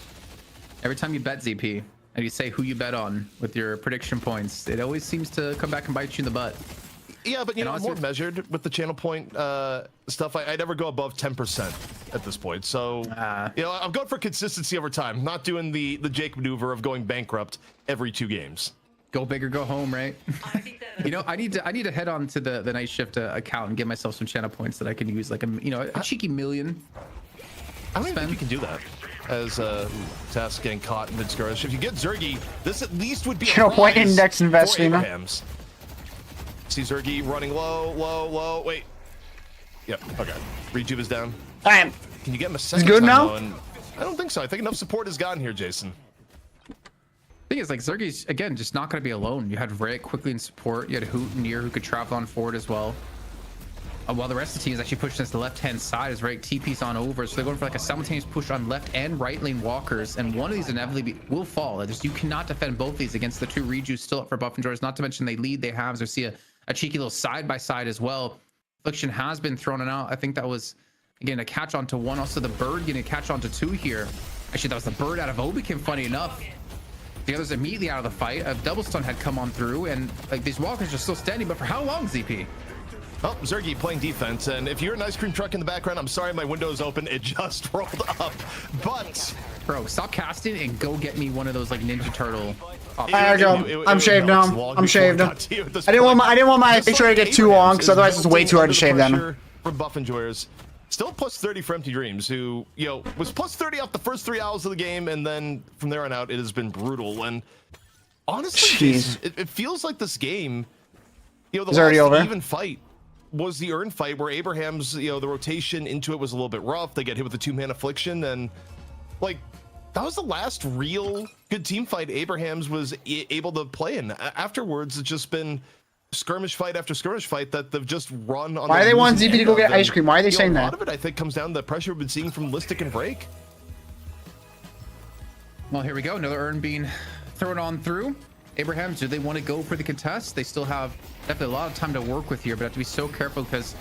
Every time you bet ZP and you say who you bet on with your prediction points, it always seems to come back and bite you in the butt. Yeah, but I'm more measured with the channel point stuff. I never go above 10% at this point. So I'm going for consistency over time. Not doing the Jake maneuver of going bankrupt every 2 games. Go big or go home, right? I need to head on to the night shift account and get myself some channel points that I can use, like a cheeky million. I don't even think you can do that as Task getting caught in mid-skirmish. If you get Zergy, this at least would be a Channel point index investing. See Zergy running low. Wait. Yep. Okay. Rejuve is down. Alright. Can you get him a second good time, now? though? And I don't think so. I think enough support has gotten here, Jason. Thing is, like, Zergi's again just not going to be alone. You had Rick quickly in support. You had Hoot and Nier who could travel on forward as well. While the rest of the team is actually pushing us to the left-hand side as Rick TP's on over. So they're going for like a simultaneous push on left and right lane walkers. And one of these inevitably will fall. You cannot defend both these against the two Rejus still up for buff and Jors. Not to mention they lead, they have. So see a cheeky little side-by-side as well. Affliction has been thrown out. I think that was, again, a catch onto one. Also the bird getting a catch onto two here. Actually, that was the bird out of Obikin, funny enough. The others immediately out of the fight. A double stun had come on through, and like these walkers are still standing, but for how long, ZP? Oh, Zergi playing defense, and if you're an ice cream truck in the background, I'm sorry my window's open. It just rolled up, but bro, stop casting and go get me one of those like Ninja Turtle. I go. I'm shaved now. I'm shaved. I didn't want my picture to get too long, because otherwise it's way too hard to shave them. From buff enjoyers, still plus 30 for Empty Dreams, who was plus 30 off the first 3 hours of the game, and then from there on out it has been brutal. And honestly, it feels like this game, the last even fight was the Urn fight, where Abraham's, the rotation into it was a little bit rough. They get hit with the 2-man affliction, and like that was the last real good team fight Abraham's was able to play in. Afterwards, it's just been skirmish fight after skirmish fight that they've just run on. Why do they want ZP to go get ice cream? Why are they saying that? A lot of it, I think, comes down to the pressure we've been seeing from Listic and Break. Well, here we go. Another Urn being thrown on through. Abrahams, do they want to go for the contest? They still have definitely a lot of time to work with here, but have to be so careful because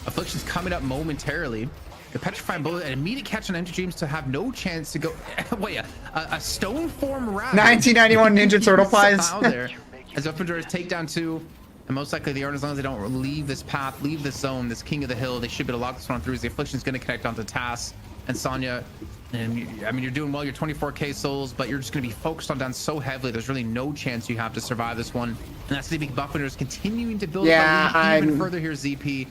Affliction's coming up momentarily. The Petrifying Bullet, an immediate catch on Empty Dreams to have no chance to go. Wait, a stone form round. 1991 Ninja Turtle pies. there. As Uppenders take down 2, and most likely the Urn, as long as they don't leave this path, leave this zone, this King of the Hill, they should be able to lock this one through as the Affliction's going to connect onto Tass and Sonya. And I mean, you're doing well, you're 24k souls, but you're just going to be focused on down so heavily. There's really no chance you have to survive this one. And that's the big Buffenders continuing to build even further here, ZP.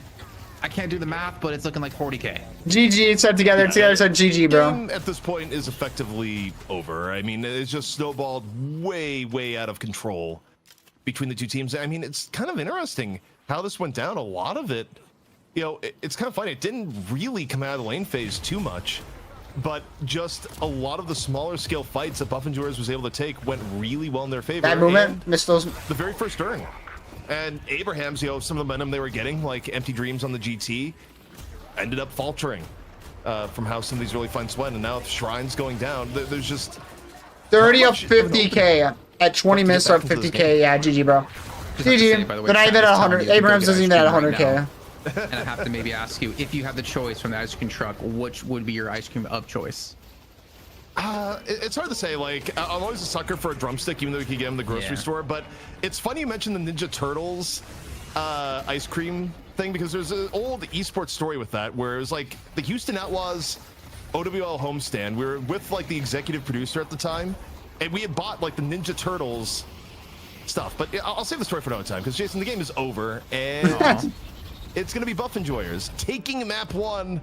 I can't do the math, but it's looking like 40k. GG, it's up together. Together, so GG, bro. At this point is effectively over. I mean, it's just snowballed way out of control between the two teams. I mean, it's kind of interesting how this went down. A lot of it, it's kind of funny. It didn't really come out of the lane phase too much, but just a lot of the smaller scale fights that Buff and Jors was able to take went really well in their favor. That movement, missed those. The very first turn. And Abraham's, some of the momentum they were getting, like Empty Dreams on the GT, ended up faltering from how some of these really fights went. And now if Shrine's going down, there's just 30 up 50k at 20 minutes up 50k. Yeah, GG, bro. GG. But I even at 100. Abraham's isn't even at 100k. And I have to maybe ask you, if you have the choice from the ice cream truck, which would be your ice cream of choice? It's hard to say. Like, I'm always a sucker for a drumstick, even though you can get them in the grocery store. But it's funny you mentioned the Ninja Turtles ice cream thing, because there's an old esports story with that, where it was like the Houston Outlaws OWL homestand. We were with like the executive producer at the time, and we had bought like the Ninja Turtles stuff. But I'll save the story for another time, because Jason, the game is over, and it's gonna be Buff Enjoyers taking map 1.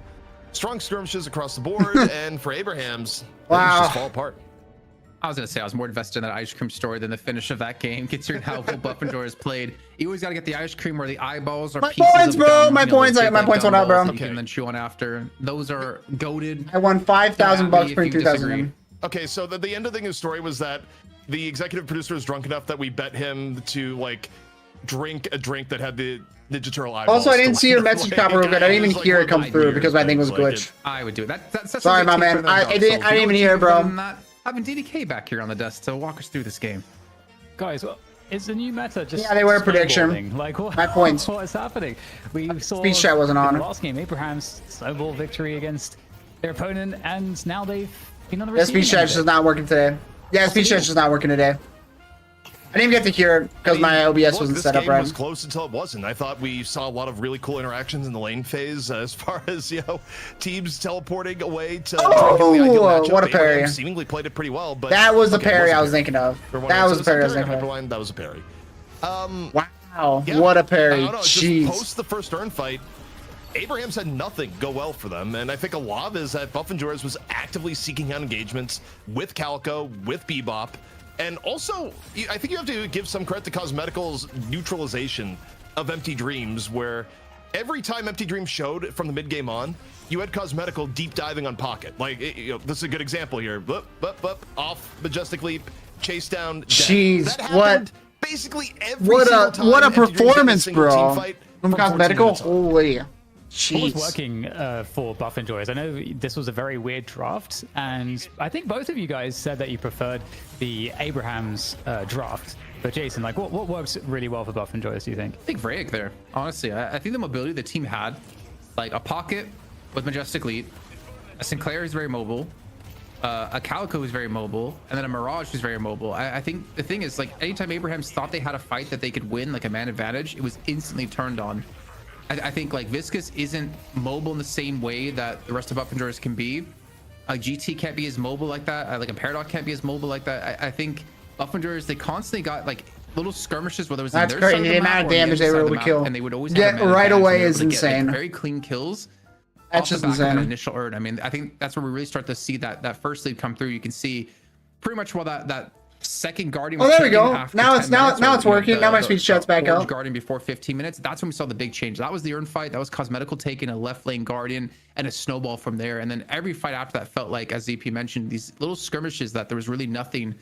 Strong skirmishes across the board, and for Abraham's, wow, just fall apart. I was gonna say I was more invested in that ice cream story than the finish of that game, considering how well Buff and Jors played. You always gotta get the ice cream where the eyeballs are pieces points, of bro. gum, My points went out, bro. Okay. And then chew on after. Those are goated. I won $5,000 for 2,000. Okay, so the end of the story was that the executive producer was drunk enough that we bet him to like drink a drink that had the Ninja Turtle eyeballs. Also, I didn't see your message copy real good. I didn't even hear it come through because my thing was glitched. I would do it. That's sorry, my man. I didn't even hear it, bro. Having DDK back here on the desk to walk us through this game. Guys, it's a new meta. Just yeah, they were a prediction. Like what? My points. What is happening? We saw speech chat wasn't on. Last game, Abraham's snowball victory against their opponent, and now they've been on the. Yeah, speech chat just not working today. Yeah, speech chat just not working today. I didn't get to hear it because my OBS wasn't set up right. This game was close until it wasn't. I thought we saw a lot of really cool interactions in the lane phase, as far as teams teleporting away to. Oh, what a parry! Seemingly played it pretty well, but that was the parry I was thinking of. That was the parry I was thinking of. That was a parry. Wow, what a parry! Jeez. Post the first turn fight, Abraham's had nothing go well for them, and I think a lot of it is that Buff and Jors was actively seeking out engagements with Calico, with Bebop. And also, I think you have to give some credit to Cosmetical's neutralization of Empty Dreams, where every time Empty Dreams showed from the mid game on, you had Cosmetical deep diving on Pocket. Like, this is a good example here. Off Majestic Leap, chase down. Jeez, that what? Basically every What a time performance, bro. From From Cosmetical, holy. What was Jeez. working for Buff Enjoyers? I know this was a very weird draft, and I think both of you guys said that you preferred the Abraham's draft. But Jason, like, what works really well for Buff Enjoyers, do you think? I think Vrayek there, honestly. I think the mobility the team had, like a Pocket with Majestic Lead, a Sinclair who's very mobile, a Calico who's very mobile, and then a Mirage who's very mobile. I think the thing is, like, anytime Abrahams thought they had a fight that they could win, like a man advantage, it was instantly turned on. I think like Viscous isn't mobile in the same way that the rest of Buff Enjoyers can be. Like GT can't be as mobile like that. Like a Paradox can't be as mobile like that. I think Buff Enjoyers, they constantly got like little skirmishes, whether it was That's in their crazy. side The of the amount map of or damage the they other were side of able the to map, kill. and they would always Get have a man right advantage, away and they were is able to get, like, insane. very clean kills. That's off just the back of that insane. initial earn. I mean, I think that's where we really start to see that first lead come through. You can see pretty much while that second Guardian. Oh, was there we taken go. after Now 10 it's now minutes, or, it's you know, working. Now my speed shot's back orange up. Guardian before 15 minutes. That's when we saw the big change. That was the earn fight. That was Cosmetical taking a left lane Guardian and a snowball from there. And then every fight after that felt like, as ZP mentioned, these little skirmishes that there was really nothing.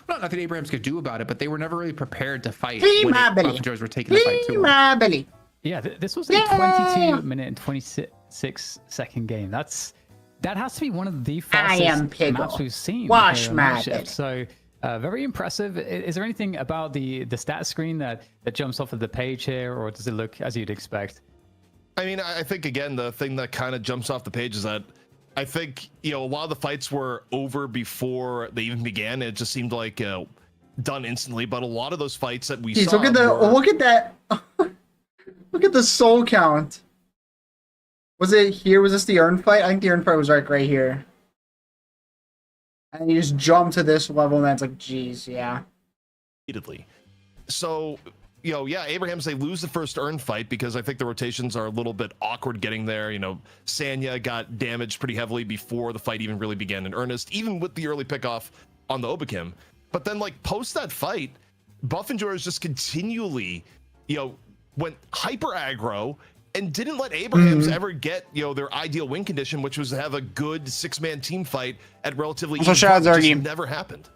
Not nothing Abrahams could do about it, but they were never really prepared to fight when Buff Enjoyers were taking the fight to them. Yeah, this was a 22-minute and 26-second game. That has to be one of the fastest maps we've seen. Wash my shift. So very impressive. Is there anything about the stat screen that jumps off of the page here, or does it look as you'd expect? I mean, I think again the thing that kind of jumps off the page is that I think, you know, a lot of the fights were over before they even began. It just seemed like done instantly. But a lot of those fights that we saw. Look at that. Look at the soul count. Was it here? Was this the earn fight? I think the earn fight was right here. And you just jump to this level, and that's like, geez, yeah. Repeatedly. So, you know, yeah, Abrahams, they lose the first earn fight because I think the rotations are a little bit awkward getting there. You know, Sanya got damaged pretty heavily before the fight even really began in earnest, even with the early pickoff on the Obakim. But then, like, post that fight, Buff Enjoyers just continually, you know, went hyper aggro and didn't let Abrahams ever get, you know, their ideal win condition, which was to have a good 6-man team fight at relatively easy. Just never happened.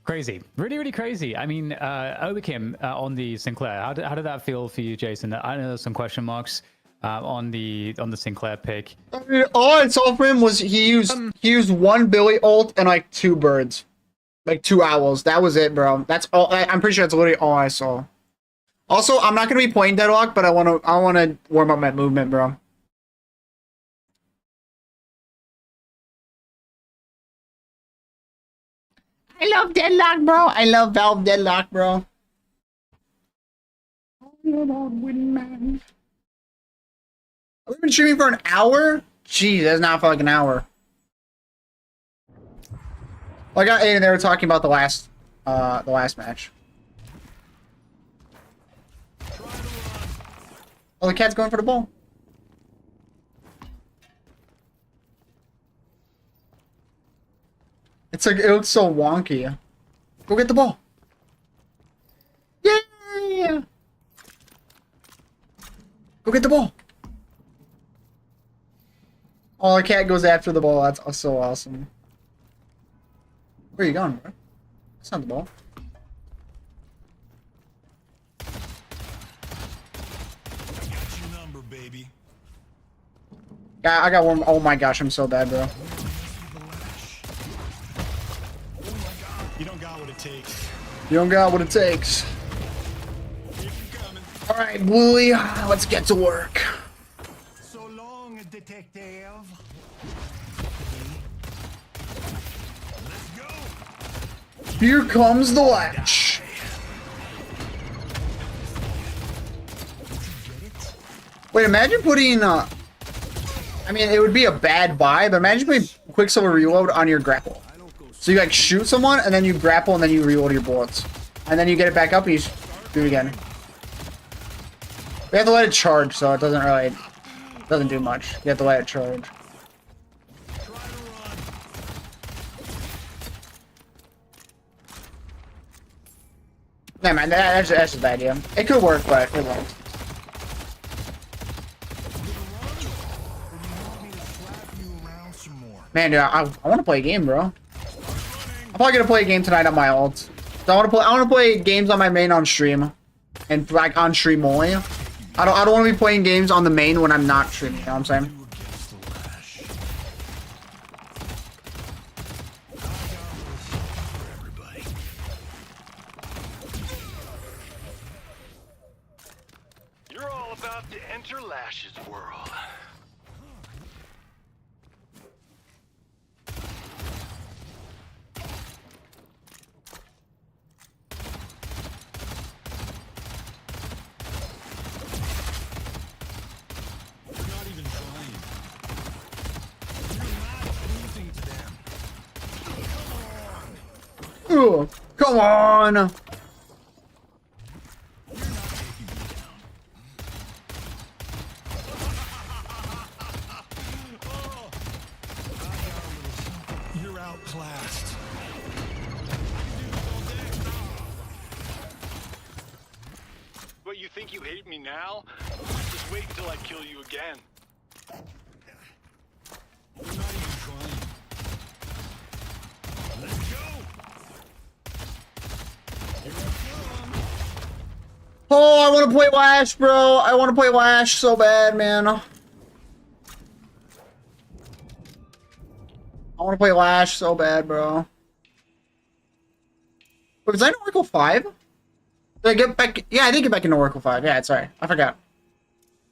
Crazy, really crazy. I mean, Obakim on the Sinclair, how did that feel for you, Jason? I know there's some question marks on the Sinclair pick. I mean, all I saw from him was he used one Billy ult and like 2 birds, like 2 owls. That was it, bro. That's all. I'm pretty sure that's literally all I saw. Also, I'm not gonna be playing Deadlock, but I wanna warm up my movement, bro. I love Deadlock, bro. I love Valve Deadlock, bro. We've been streaming for an hour? Jeez, that's not for like an hour. Well, I got Aiden. They were talking about the last match. Oh, the cat's going for the ball. It's like, it looks so wonky. Go get the ball. Yeah. Go get the ball. Oh, the cat goes after the ball. That's so awesome. Where are you going, bro? That's not the ball. Yeah, I got one. Oh my gosh, I'm so bad, bro. You don't got what it takes. You don't got what it takes. All right, Bluey, let's get to work. So long, detective. Let's go. Here comes the latch. Wait, imagine putting I mean, it would be a bad buy, but imagine putting Quicksilver Reload on your grapple. So you like shoot someone, and then you grapple, and then you reload your bullets. And then you get it back up, and you do it again. We have to let it charge, so it doesn't do much. You have to let it charge. Nah, man, that's just a bad idea. It could work, but it won't. Man, dude, I want to play a game, bro. I'll probably gonna play a game tonight on my alt. So I want to play games on my main on stream, and like on stream only. I don't want to be playing games on the main when I'm not streaming. You know what I'm saying? You're all about to enter Lash's world. You're not even trying. You're not losing to them. Ooh, come on. You're outclassed. But you think you hate me now? Just wait until I kill you again. You're not even trying. Let's go. Here I come. Oh, I want to play Lash, bro. I want to play Lash so bad, man. I want to play Lash so bad, bro. Wait, was I in Oracle 5? Did I get back? Yeah, I did get back into Oracle 5. Yeah, sorry. I forgot.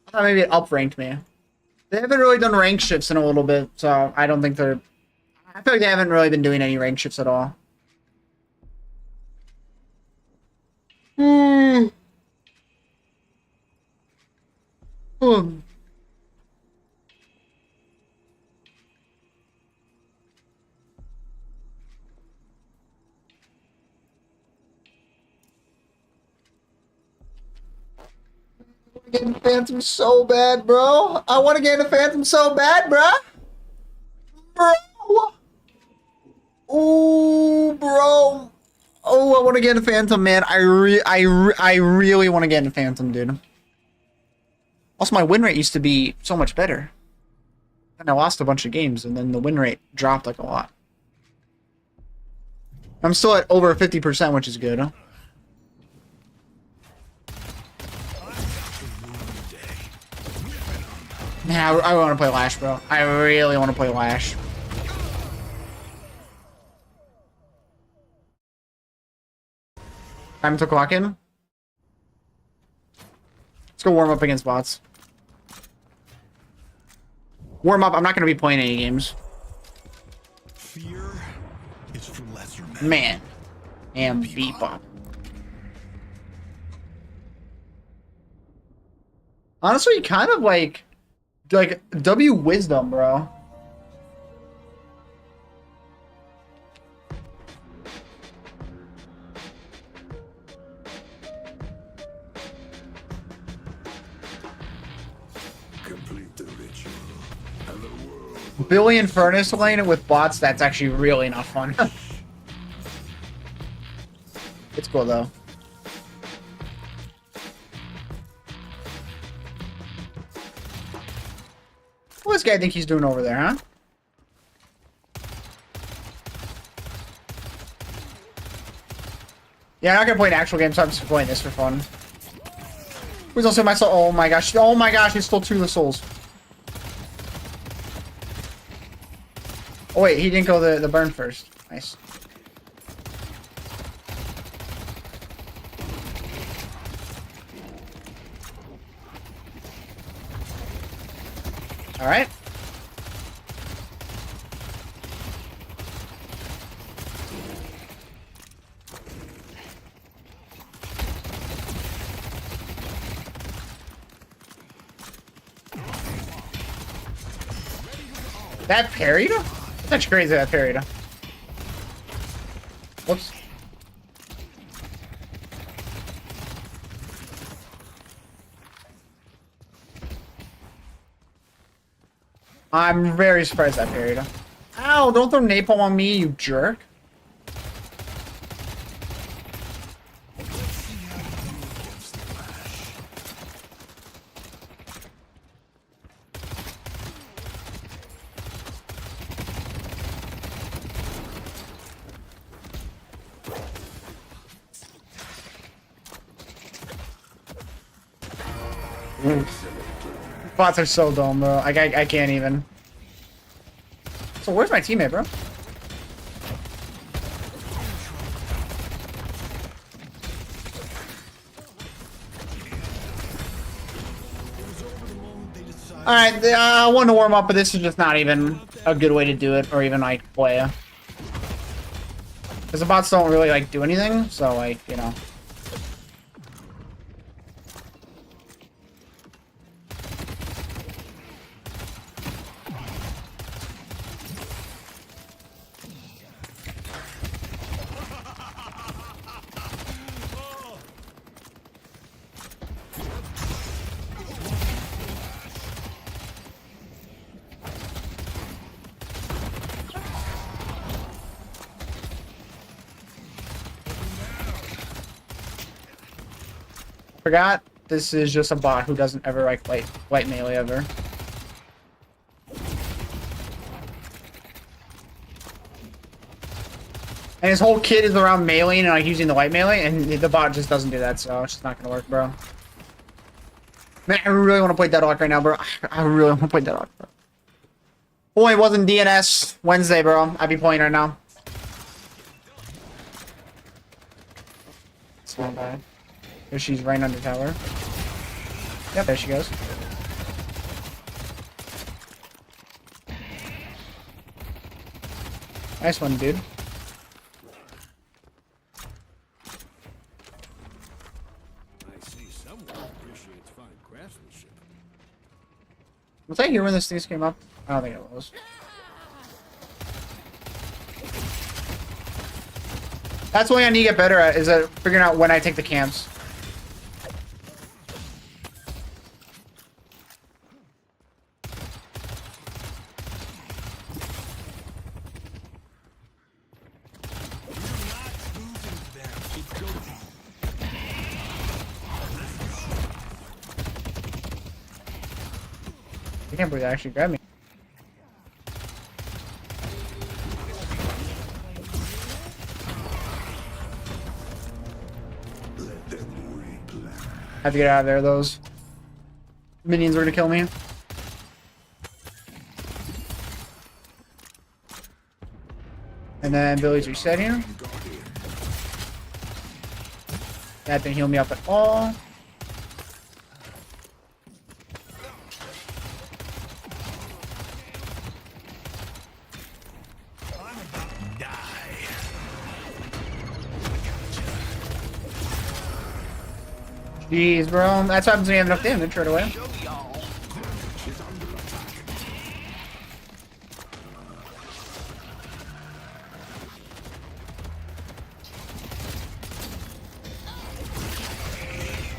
I thought maybe it upranked me. They haven't really done rank shifts in a little bit, so I don't think they're... I feel like they haven't really been doing any rank shifts at all. Get into Phantom so bad, bro. I want to get into Phantom so bad, bro. Bro. Ooh, bro. Oh, I want to get into Phantom, man. I really want to get into Phantom, dude. Also, my win rate used to be so much better. And I lost a bunch of games, and then the win rate dropped like a lot. I'm still at over 50%, which is good, huh? Yeah, I want to play Lash, bro. I really want to play Lash. Time to clock in. Let's go warm up against bots. Warm up. I'm not going to be playing any games. Fear is for lesser men. Man. And Bebop. Honestly, kind of like W Wisdom, bro. Complete the ritual. And the world. Billion Furnace lane with bots, that's actually really not fun. It's cool though. What does this guy think he's doing over there, huh? Yeah, I'm not gonna play an actual game, so I'm just playing this for fun. Who's also my soul? Oh my gosh! Oh my gosh! He stole 2 of the souls. Oh wait, he didn't go the burn first. Nice. All right. That parried? That's crazy that parried. Whoops. I'm very surprised that parried. Ow, don't throw napalm on me, you jerk. Bots are so dumb, bro. I can't even. So where's my teammate, bro? Alright, I want to warm up, but this is just not even a good way to do it, or even, like, play. Because the bots don't really, like, do anything, so, like, you know. Forgot this is just a bot who doesn't ever like light melee ever. And his whole kit is around melee and like using the light melee, and the bot just doesn't do that, so it's just not gonna work, bro. Man, I really want to play Deadlock right now, bro. I really want to play Deadlock, bro. Boy, it wasn't DNS Wednesday, bro. I'd be playing right now. It's not bad. There she's right under tower. Yep, there she goes. Nice one, dude. I see someone appreciates fine craftsmanship. Was I here when this thing came up? I don't think it was. That's what I need to get better at, is figuring out when I take the camps. I can't believe they actually grabbed me. I have to get out of there, those minions are gonna kill me. And then Billy's reset here. That didn't heal me up at all. Jeez, bro. That's what happens when you have enough damage right away.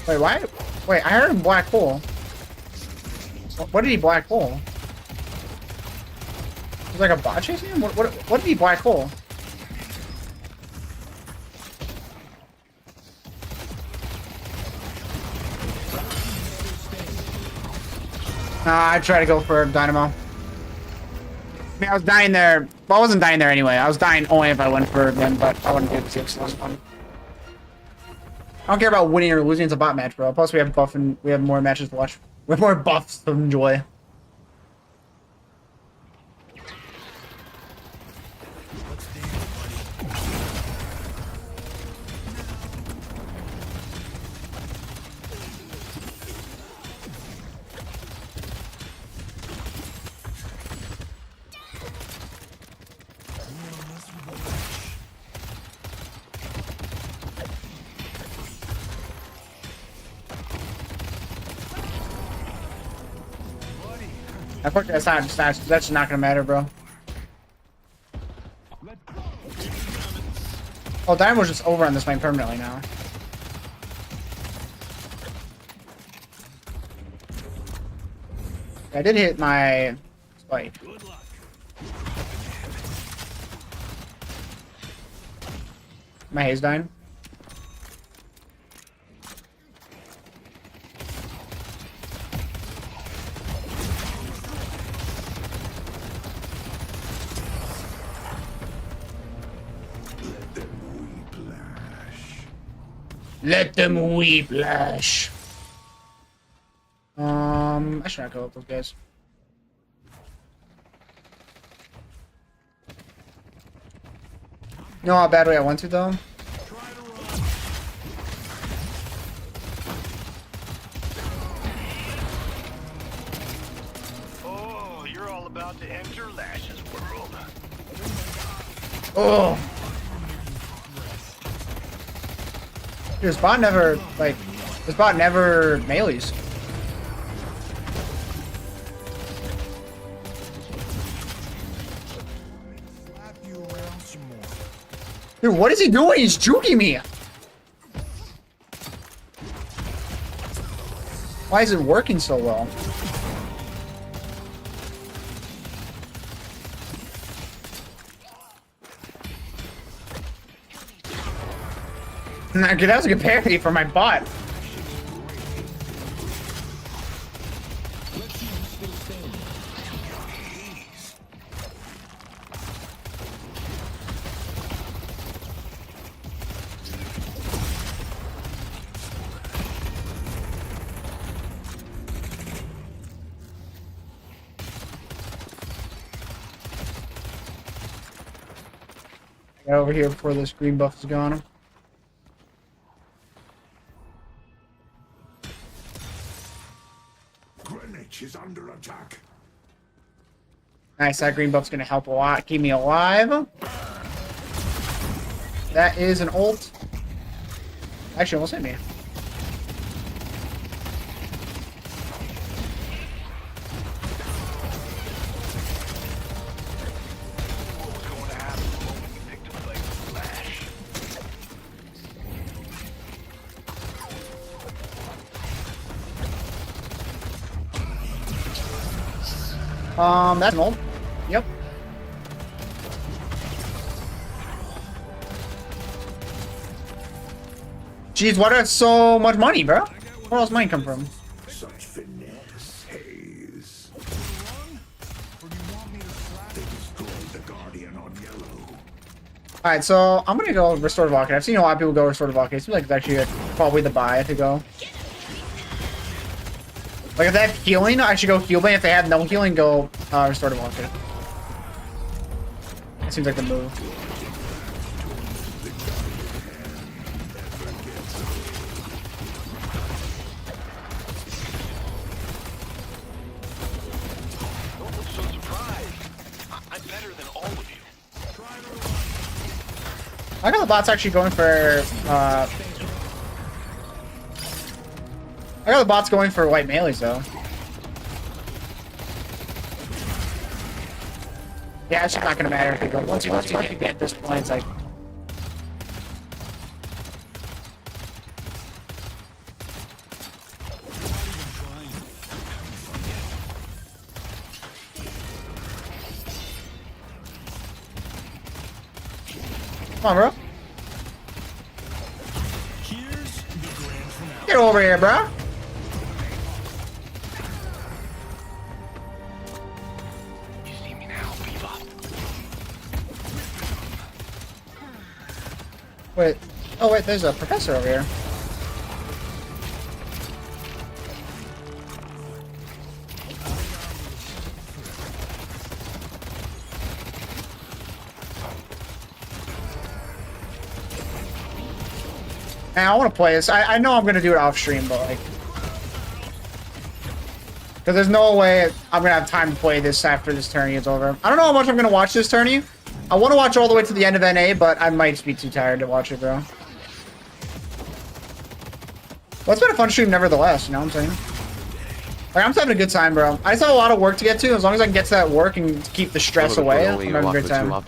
Wait, why? Wait, I heard him black hole. What did he black hole? Was like a bot chasing him? What did he black hole? I tried to go for Dynamo. I mean, I was dying there. Well, I wasn't dying there anyway. I was dying only if I went for them, but I wouldn't do it because it was fun. I don't care about winning or losing. It's a bot match, bro. Plus, we have buff and we have more matches to watch. We have more buffs to enjoy. I think that's not gonna matter, bro. Oh, Dynamo's just over on this lane permanently now. I did hit my spike. My haze dying. Let them weep, Lash. I should not go up those guys. You know how bad way I went to though? Oh, you're all about to enter Lash's world. Oh. Dude, this bot never melees. Dude, what is he doing? He's juking me. Why is it working so well? Nah, that was a good parry for my bot. Get over here before this green buff is gone. Greenwich is under attack. Nice, that green buff's gonna help a lot. Keep me alive. That is an ult. Actually, almost hit me. That's an ult. Yep. Jeez, why do I have so much money, bro? Where else money come from? Such finesse, Haze. Alright, so I'm gonna go Restorative Arcade. I've seen a lot of people go Restorative Arcade. It seems like it's actually probably the buy to go. Like if they have healing, I should go heal bane. If they have no healing, go Restorative Arcade. That seems like the move. Don't look so surprised. I'm better than all of you. I got the bots actually going for I got the bots going for white melees though. Yeah, it's just not gonna matter if you go. Once you get this point, it's like. Come on, bro. Get over here, bro. Wait. Oh, wait, there's a professor over here. Man, I want to play this. I know I'm going to do it off stream, but like... Because there's no way I'm going to have time to play this after this tourney is over. I don't know how much I'm going to watch this tourney. I want to watch all the way to the end of NA, but I might just be too tired to watch it, bro. Well, it's been a fun stream nevertheless, you know what I'm saying? Like, I'm just having a good time, bro. I just have a lot of work to get to. As long as I can get to that work and keep the stress away, I'm having a great time. Or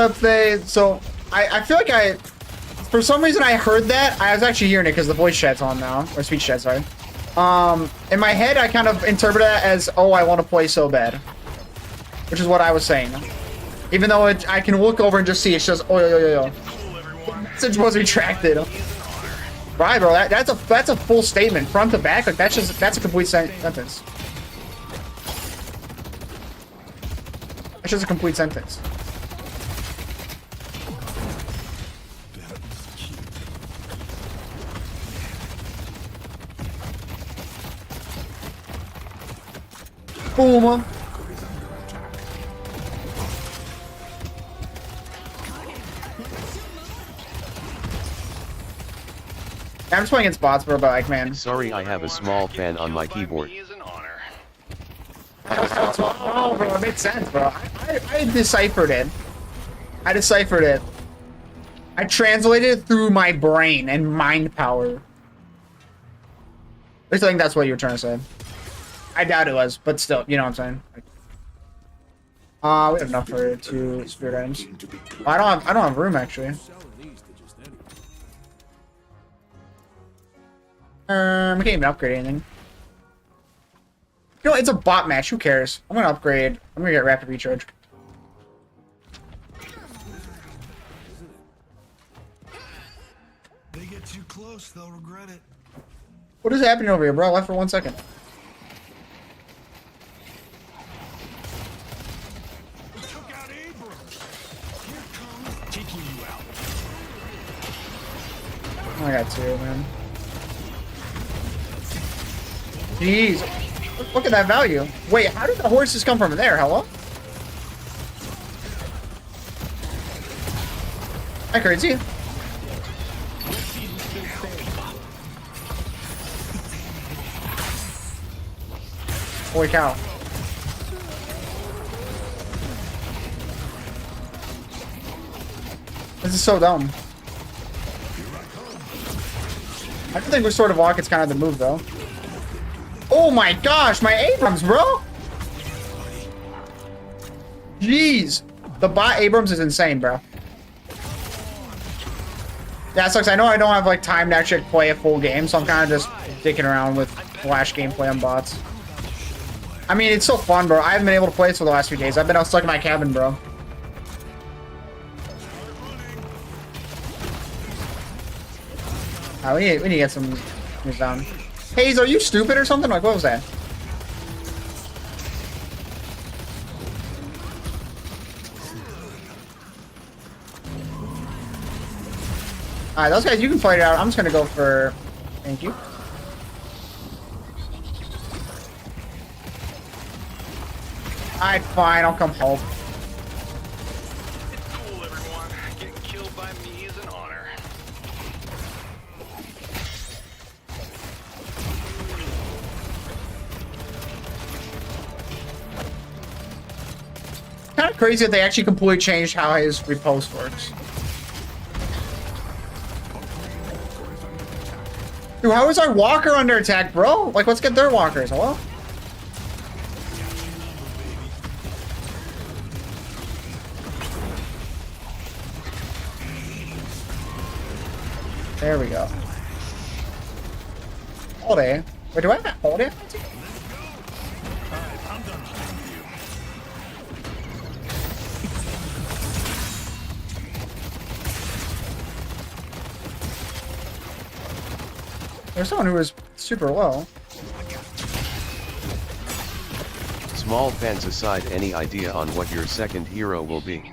if they... So, I feel like for some reason I heard that. I was actually hearing it because the voice chat's on now. Or speech chat, sorry. In my head, I kind of interpreted it as, oh, I want to play so bad. Which is what I was saying. Even though I can look over and just see it's just, oh, yo. The message was retracted. Right, bro, that's a full statement. Front to back, like, that's a complete sentence. That's just a complete sentence. Boom. I'm just playing against bots, bro, but like, man. Sorry, I have a small fan on my keyboard. Oh, bro, it made sense, bro. I deciphered it. I deciphered it. I translated it through my brain and mind power. At least I think that's what you were trying to say. I doubt it was, but still, you know what I'm saying. We have enough for 2 spirit items. Oh, I don't have room actually. I can't even upgrade anything. You know, it's a bot match. Who cares? I'm gonna upgrade. I'm gonna get rapid recharge. They get too close, they'll regret it. What is happening over here, bro? I left for 1 second. We took out Abrams. Here comes taking you out. Oh, I got 2, man. Jeez. Look at that value. Wait, how did the horses come from there? Hello? Hi, crazy. Holy cow. This is so dumb. I think Restore to Walk is kind of the move, though. Oh my gosh, my Abrams, bro! Jeez. The bot Abrams is insane, bro. Yeah, it sucks. I know I don't have, like, time to actually play a full game, so I'm kind of just dicking around with Flash gameplay on bots. I mean, it's so fun, bro. I haven't been able to play this for the last few days. I've been out stuck in my cabin, bro. We need to get some things down. Hayes, are you stupid or something? Like, what was that? Alright, those guys, you can fight it out. I'm just gonna go for... Thank you. Alright, fine. I'll come help. Cool, everyone. Getting killed by me is an honor. Kind of crazy that they actually completely changed how his repost works. Dude, how is our walker under attack, bro? Like, let's get their walkers. Hello? There we go. Holiday. Wait, do I have that holiday? There's someone who was super low. Small fans aside, any idea on what your second hero will be?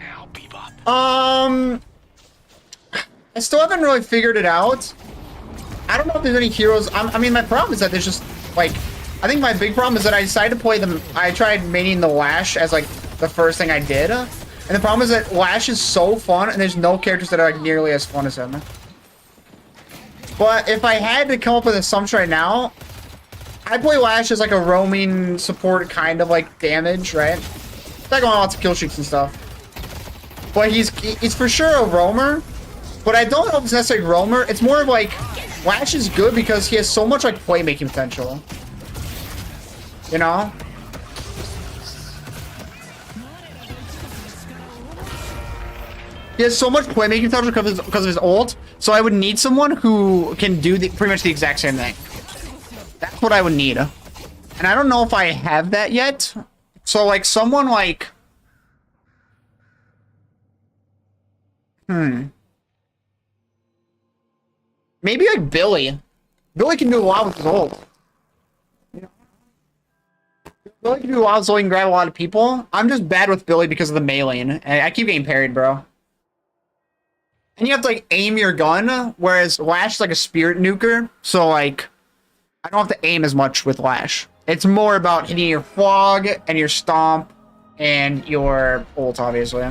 I still haven't really figured it out. I don't know if there's any heroes. I mean, my problem is that there's just, like, I think my big problem is that I decided to play them. I tried maining the Lash as, like, the first thing I did. And the problem is that Lash is so fun, and there's no characters that are, like, nearly as fun as him. But if I had to come up with an assumption right now, I'd play Lash as, like, a roaming support kind of, like, damage, right? Like, on lots of kill streaks and stuff. But he's for sure a roamer. But I don't know if it's necessarily roamer. It's more of like, Lash is good because he has so much like playmaking potential. You know? He has so much playmaking potential because of his ult. So I would need someone who can do pretty much the exact same thing. That's what I would need. And I don't know if I have that yet. So like someone like... Maybe like Billy. Billy can do a lot with his ult. Billy can do a lot so he can grab a lot of people. I'm just bad with Billy because of the melee. And I keep getting parried, bro. And you have to like aim your gun, whereas Lash is like a spirit nuker. So like, I don't have to aim as much with Lash. It's more about hitting your fog and your stomp and your ult, obviously.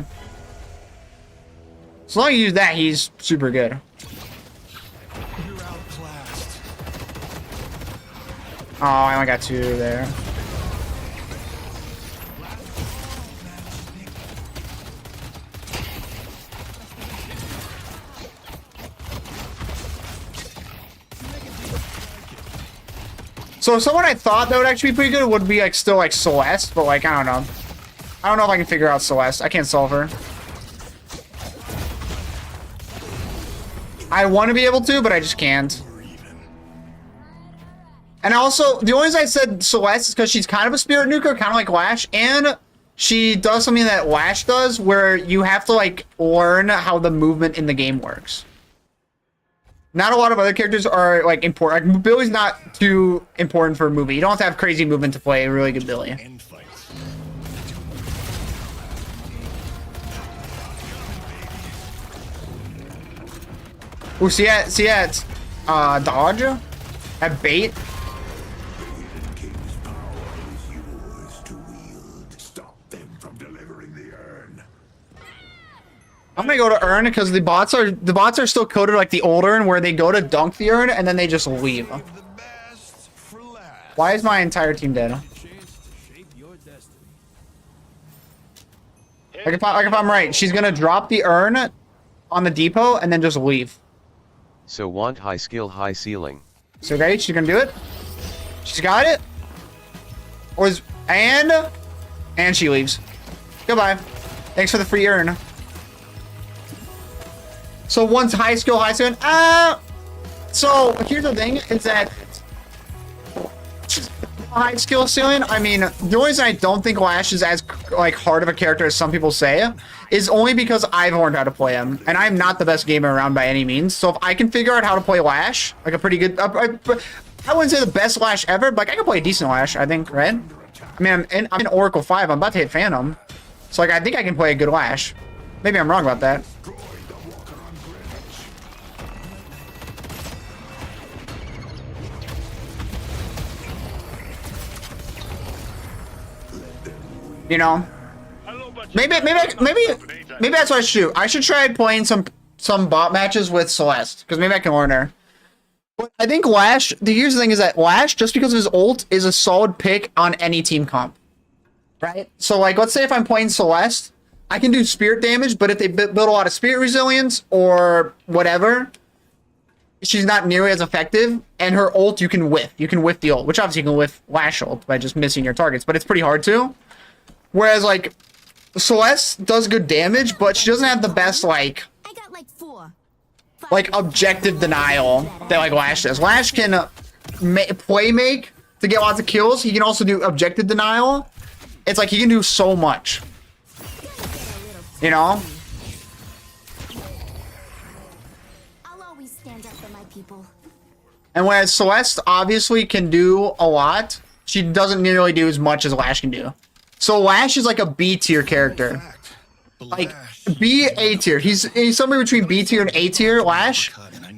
As long as you use that, he's super good. You're outclassed. Oh, I only got 2 there. So someone I thought that would actually be pretty good would be like still like Celeste, but like I don't know. I don't know if I can figure out Celeste. I can't solve her. I want to be able to, but I just can't. And also, the only reason I said Celeste is because she's kind of a spirit nuker, kind of like Lash, and she does something that Lash does, where you have to like learn how the movement in the game works. Not a lot of other characters are like important. Like, Billy's not too important for a movie. You don't have to have crazy movement to play a really good Billy. Ooh, see at dodge? At bait? I'm gonna go to urn because the bots are still coded like the old urn where they go to dunk the urn and then they just leave. Why is my entire team dead? Like if I'm right, she's gonna drop the urn on the depot and then just leave. So want high skill, high ceiling. So okay, she's gonna do it. She's got it. And she leaves. Goodbye. Thanks for the free urn. So one's high skill, high ceiling. So here's the thing: is that high skill ceiling. I mean, the only reason I don't think Lash is as like hard of a character as some people say is only because I've learned how to play him, and I'm not the best gamer around by any means. So if I can figure out how to play Lash, like a pretty good, I wouldn't say the best Lash ever, but like I can play a decent Lash. I think, right? I mean, I'm in Oracle 5. I'm about to hit Phantom, so like I think I can play a good Lash. Maybe I'm wrong about that. You know, maybe that's what I should do. I should try playing some bot matches with Celeste because maybe I can learn her. But I think Lash. Here's the thing: is that Lash, just because of his ult, is a solid pick on any team comp, right? So like, let's say if I'm playing Celeste, I can do spirit damage, but if they build a lot of spirit resilience or whatever, she's not nearly as effective. And her ult, you can whiff. You can whiff the ult, which obviously you can whiff Lash ult by just missing your targets, but it's pretty hard to. Whereas, like, Celeste does good damage, but she doesn't have the best, like objective denial that, like, Lash does. Lash can play make to get lots of kills. He can also do objective denial. It's like he can do so much. You know? I'll always stand up for my people. And whereas Celeste obviously can do a lot, she doesn't nearly do as much as Lash can do. So Lash is like a B tier character, like B A tier. He's somewhere between B tier and A tier. Lash,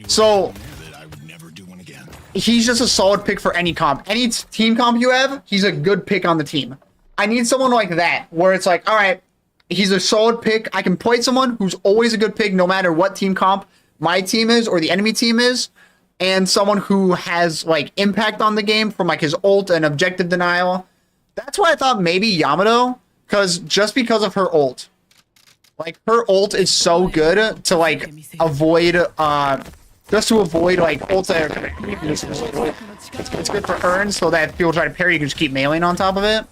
so he's just a solid pick for any comp, any team comp you have. He's a good pick on the team. I need someone like that where it's like, all right, he's a solid pick. I can play someone who's always a good pick, no matter what team comp my team is or the enemy team is, and someone who has like impact on the game from like his ult and objective denial. That's why I thought maybe Yamato, just because of her ult. Like, her ult is so good to, like, avoid, just to avoid, like, ults that are it's good for urns, so that if people try to parry, you can just keep meleeing on top of it.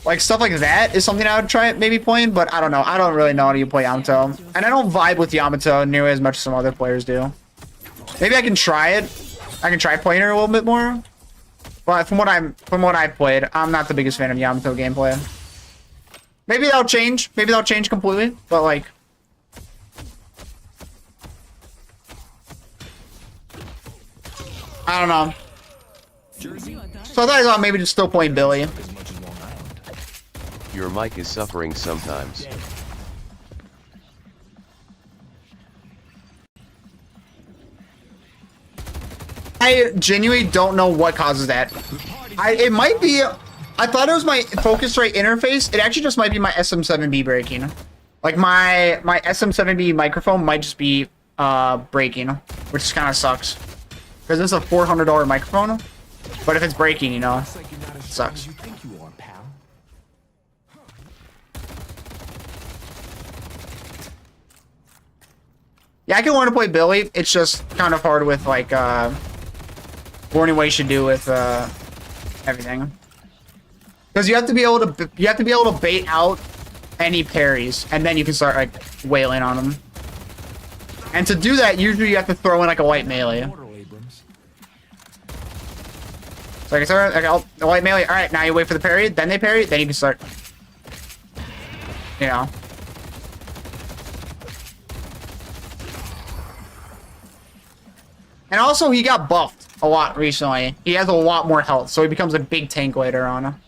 Like, stuff like that is something I would try maybe playing, but I don't know. I don't really know how to play Yamato. And I don't vibe with Yamato nearly as much as some other players do. Maybe I can try it. I can try playing her a little bit more. But from what I've played, I'm not the biggest fan of Yamato gameplay. Maybe that'll change. Maybe that'll change completely. But like, I don't know. So I thought maybe just still playing Billy. Your mic is suffering sometimes. I genuinely don't know what causes that. It might be. I thought it was my focus rate interface. It actually just might be my SM7B breaking. Like my SM7B microphone might just be breaking, which kind of sucks. Because this is a $400 microphone. But if it's breaking, you know, it sucks. Yeah, I can want to play Billy. It's just kind of hard with like learning what you should do with everything. Because you have to be able to bait out any parries, and then you can start like wailing on them. And to do that, usually you have to throw in like a light melee. So I can start like a light melee. All right, now you wait for the parry, then they parry, then you can start. You know. And also, he got buffed a lot recently. He has a lot more health, so he becomes a big tank later on.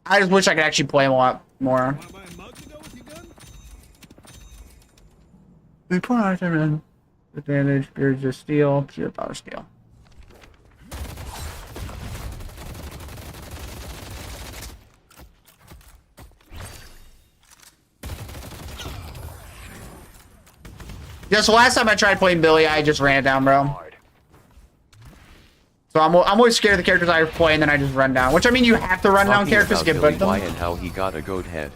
I just wish I could actually play him a lot more. We put item in advantage, pure just steel, pure power steel. Yeah, so last time I tried playing Billy, I just ran it down, bro. So I'm always scared of the characters I play, and then I just run down. Which, I mean, you have to run down characters to get good at them. Why and how he got a goat head.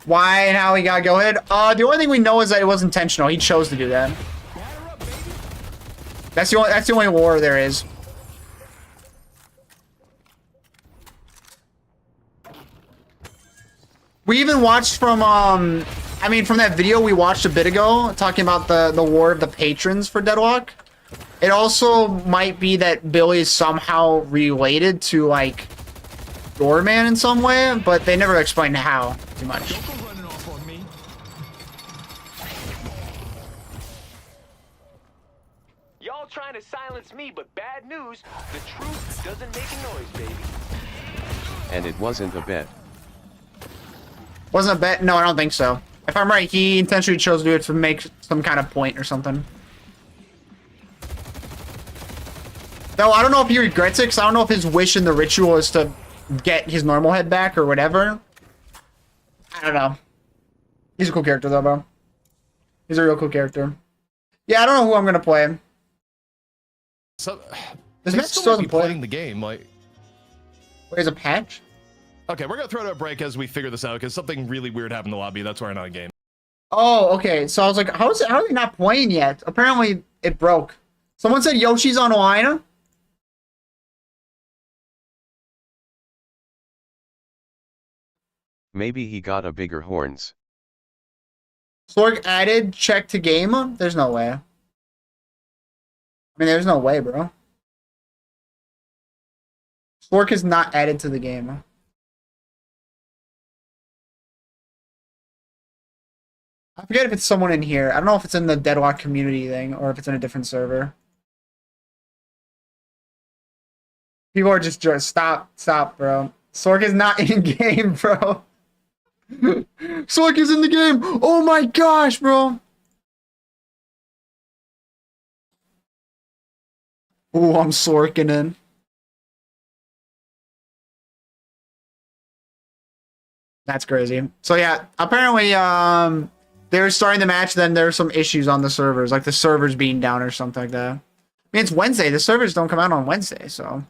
Why and how he got a go ahead? The only thing we know is that it was intentional. He chose to do that. That's the only lore there is. We even watched from I mean, from that video we watched a bit ago talking about the war of the patrons for Deadlock. It also might be that Billy is somehow related to like Doorman in some way, but they never explained how too much. Y'all trying to silence me, but bad news. The truth doesn't make a noise, baby. And it wasn't a bet. Wasn't a bet? No, I don't think so. If I'm right, he intentionally chose to do it to make some kind of point or something. Though I don't know if he regrets it, because I don't know if his wish in the ritual is to get his normal head back or whatever. I don't know. He's a cool character though, bro. He's a real cool character. Yeah, I don't know who I'm gonna play. So this match still doesn't play. Playing the game, like. Wait, is a patch? Okay, we're gonna throw to a break as we figure this out because something really weird happened in the lobby. That's why we're not in game. Oh, okay. So I was like, how are they not playing yet? Apparently, it broke. Someone said Yoshi's online. Maybe he got a bigger horns. Slork added check to game? There's no way. I mean, there's no way, bro. Slork is not added to the game. I forget if it's someone in here. I don't know if it's in the Deadlock community thing or if it's in a different server. People are just stop, bro. Slork is not in game, bro. Slork is in the game. Oh my gosh, bro. Oh, I'm Slorking in. That's crazy. So yeah, apparently they were starting the match, then there's some issues on the servers, like the servers being down or something like that. I mean, it's Wednesday. The servers don't come out on Wednesday, so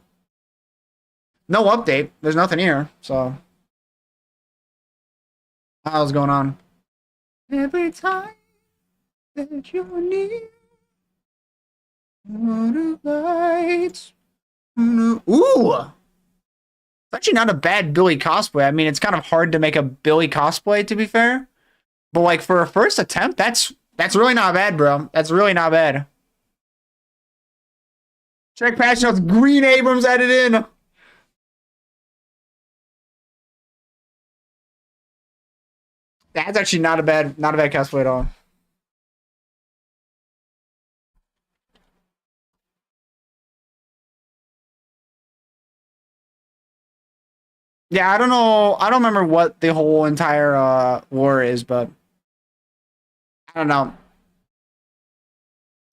no update. There's nothing here, so how's going on? Every time that you need lights. Ooh, it's actually not a bad Billy cosplay. I mean, it's kind of hard to make a Billy cosplay, to be fair. But like for a first attempt, that's really not bad, bro. That's really not bad. Check patch notes. Green Abrams added in. That's actually not a bad cosplay at all. Yeah, I don't know. I don't remember what the whole entire lore is, but I don't know.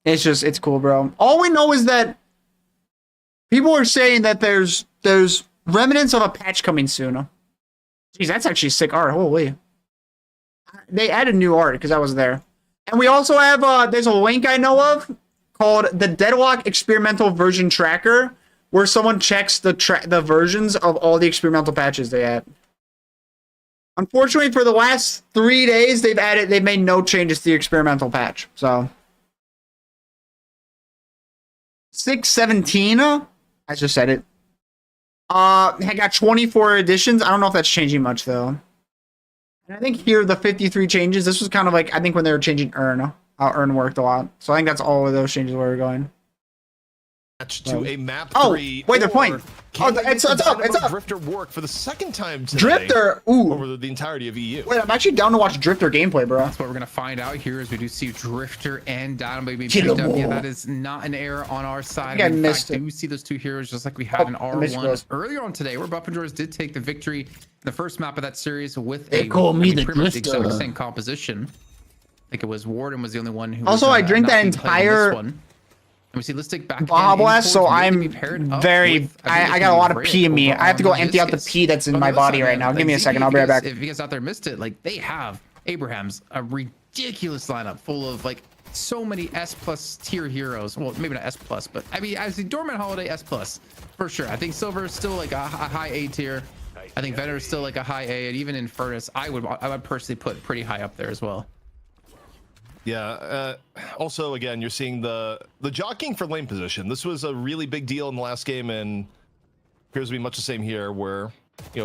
It's cool, bro. All we know is that people are saying that there's remnants of a patch coming soon. Jeez, that's actually sick art. Holy. They added new art because I was there. And we also have, there's a link I know of called the Deadlock Experimental Version Tracker, where someone checks the versions of all the experimental patches they add. Unfortunately, for the last 3 days, they've made no changes to the experimental patch. So 617, I just said it. I got 24 editions. I don't know if that's changing much though. And I think here the 53 changes. This was kind of like I think when they were changing Earn, how Earn worked a lot. So I think that's all of those changes where we're going. To a map 3. Oh, wait, they're playing. Oh, it's up. It's up. Drifter work for the second time today. Drifter, ooh. Over the entirety of EU. Wait, I'm actually down to watch Drifter gameplay, bro. That's what we're gonna find out here as we do see Drifter and Dynamo being picked up. Yeah, that is not an error on our side. I missed it. Do see those two heroes just like we had in R1 earlier on today, where Buff and Joyers did take the victory in the first map of that series with they call me the pretty much the Drifter. same composition. I think it was Warden was the only one who. Also, was, I drink that entire. And we see Listic back Baja Blast, so I'm very. I got a lot of pee in me. I have to go empty out the pee that's in my body right now. Give me a second. I'll be right back. If you guys out there missed it, like they have Abraham's a ridiculous lineup full of like so many S+ tier heroes. Well, maybe not S+, but I mean, I see Dormant Holiday S+ for sure. I think Silver is still like a high A tier. I think Venom is still like a high A, and even in Furnace, I would personally put pretty high up there as well. Yeah. Also, again, you're seeing the jockeying for lane position. This was a really big deal in the last game, and appears to be much the same here, where